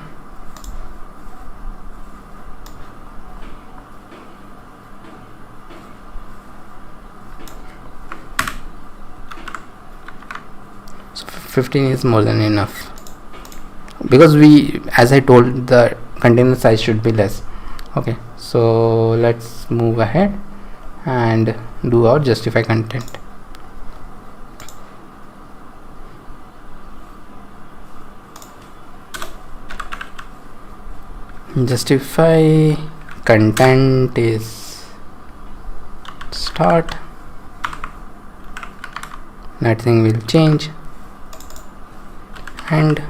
So 15 is more than enough, because we, as I told, the container size should be less. Okay, so let's move ahead and do our justify content. Justify content is start, nothing will change, and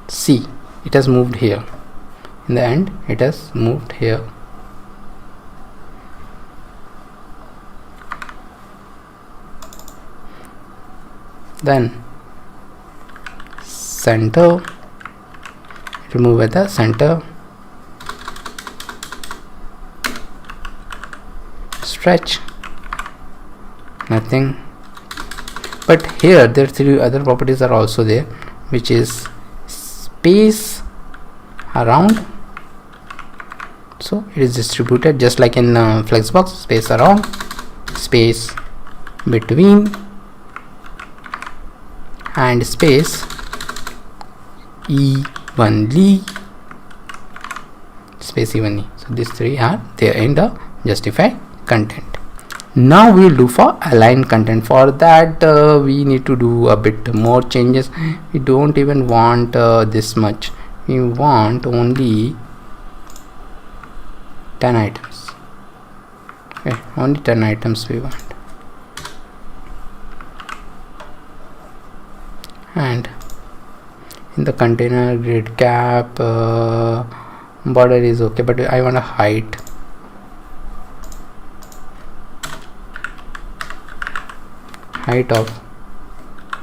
see, it has moved here. In the end, it has moved here. Then center, it will move at the center. Stretch, nothing. But here there are 3 other properties are also there, which is space around. So it is distributed just like in Flexbox, space around, space between, and space evenly, space evenly. So these 3 are there in the justify content. Now we will do for align content. For that we need to do a bit more changes. We don't even want this much, we want only 10 items. Okay, only 10 items we want. And in the container grid cap, border is okay, but I want a height. Height of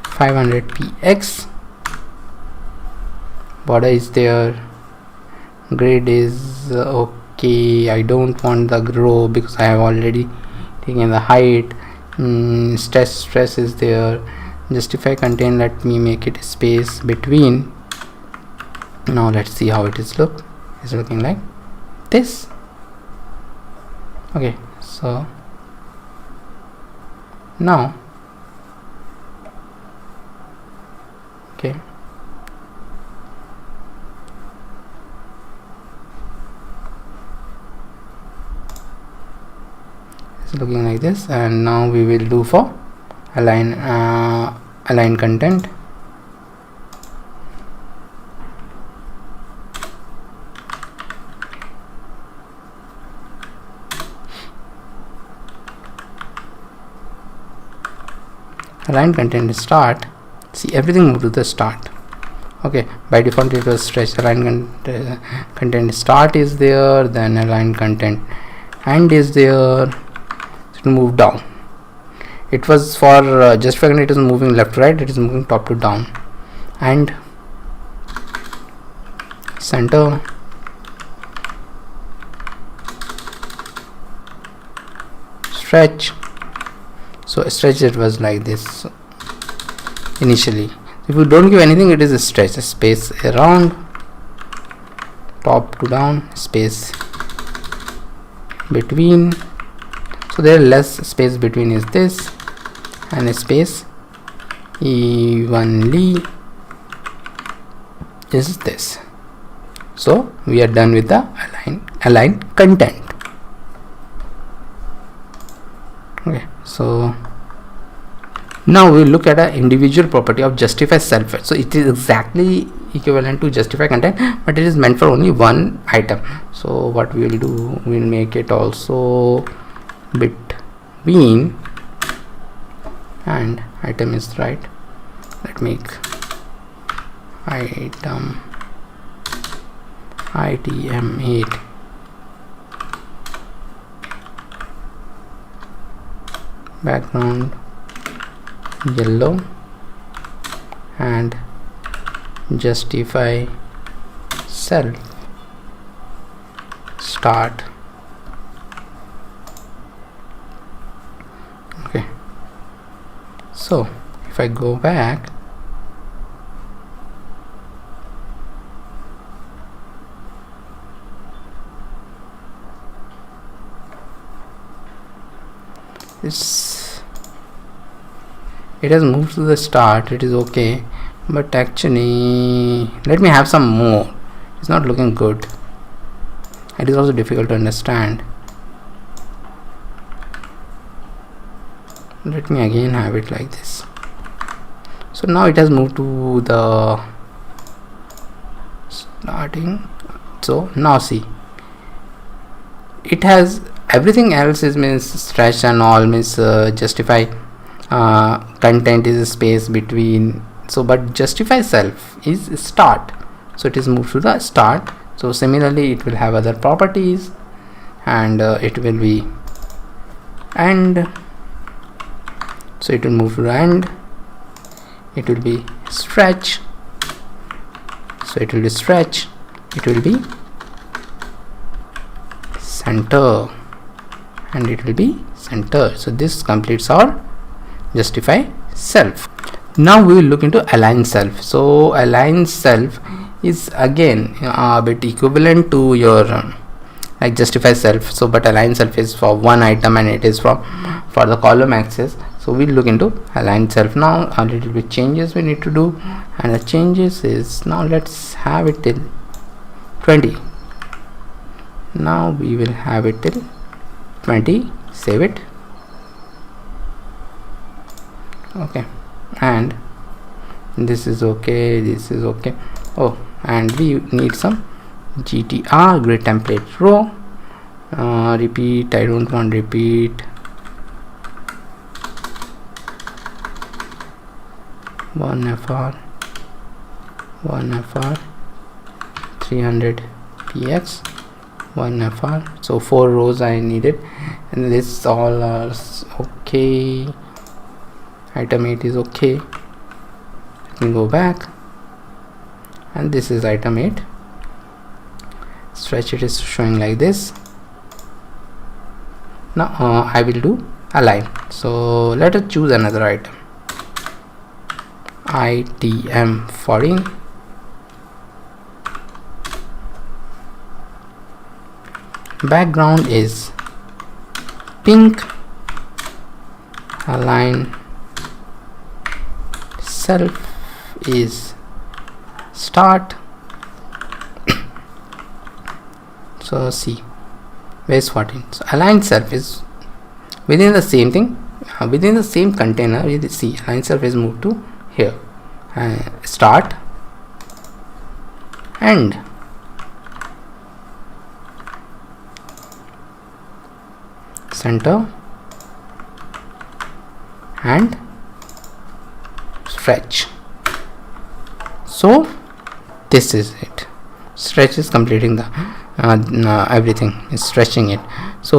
500 px. Border is there. Grid is okay. I don't want the row because I have already taken the height. Stress is there. Justify content, let me make it space between. Now let's see how it is look. It's looking like this. Okay, so now okay, it's looking like this. And now we will do for align content. Align content start. See, everything moved to the start. Okay, by default it was stretch. Align content start is there, then align content end is there. It will move down. It was for justify content, it is moving left to right, it is moving top to down. And center, stretch. So stretch, it was like this initially. If you don't give anything, it is a stretch. A space around, top to down, space between. So there less space between is this, and a space evenly is this. So we are done with the align content. Okay, so now we look at an individual property of justify self. So it is exactly equivalent to justify content, but it is meant for only one item. So what we will do, we will make it also between, and item is right. Let's make item ITM8 background yellow and justify self start. Okay, so if I go back, it has moved to the start. It is okay, but actually let me have some more. It's not looking good. It is also difficult to understand. Let me again have it like this. So now it has moved to the starting. So now see, it has everything else is means stretch and all, means justify content is a space between. So but justify self is start, so it is moved to the start. So similarly it will have other properties, and it will be end. So it will move to the end. It will be stretch, so it will be stretch. It will be center, and it will be center. So this completes our justify self. Now we will look into align self. So align self is again a bit equivalent to your like justify self. So but align self is for one item, and it is for the column axis. So we'll look into align self. Now a little bit changes we need to do, and the changes is, now let's have it till 20. Now we will have it till 20. Save it. Okay, and this is okay, this is okay. Oh, and we need some GTR grid template row. Repeat, I don't want repeat. 1FR 300 px 1FR. So 4 rows I needed, and this all are okay. Item 8 is okay. Let me go back, and this is item 8. Stretch, it is showing like this. Now I will do align. So let us choose another item, ITM 14. Background is pink. Align self is start. So see, where's 14? So align self is within the same thing, within the same container. You see align self is moved to here, start, end, center, and stretch. So this is it. Stretch is completing the everything is stretching it. So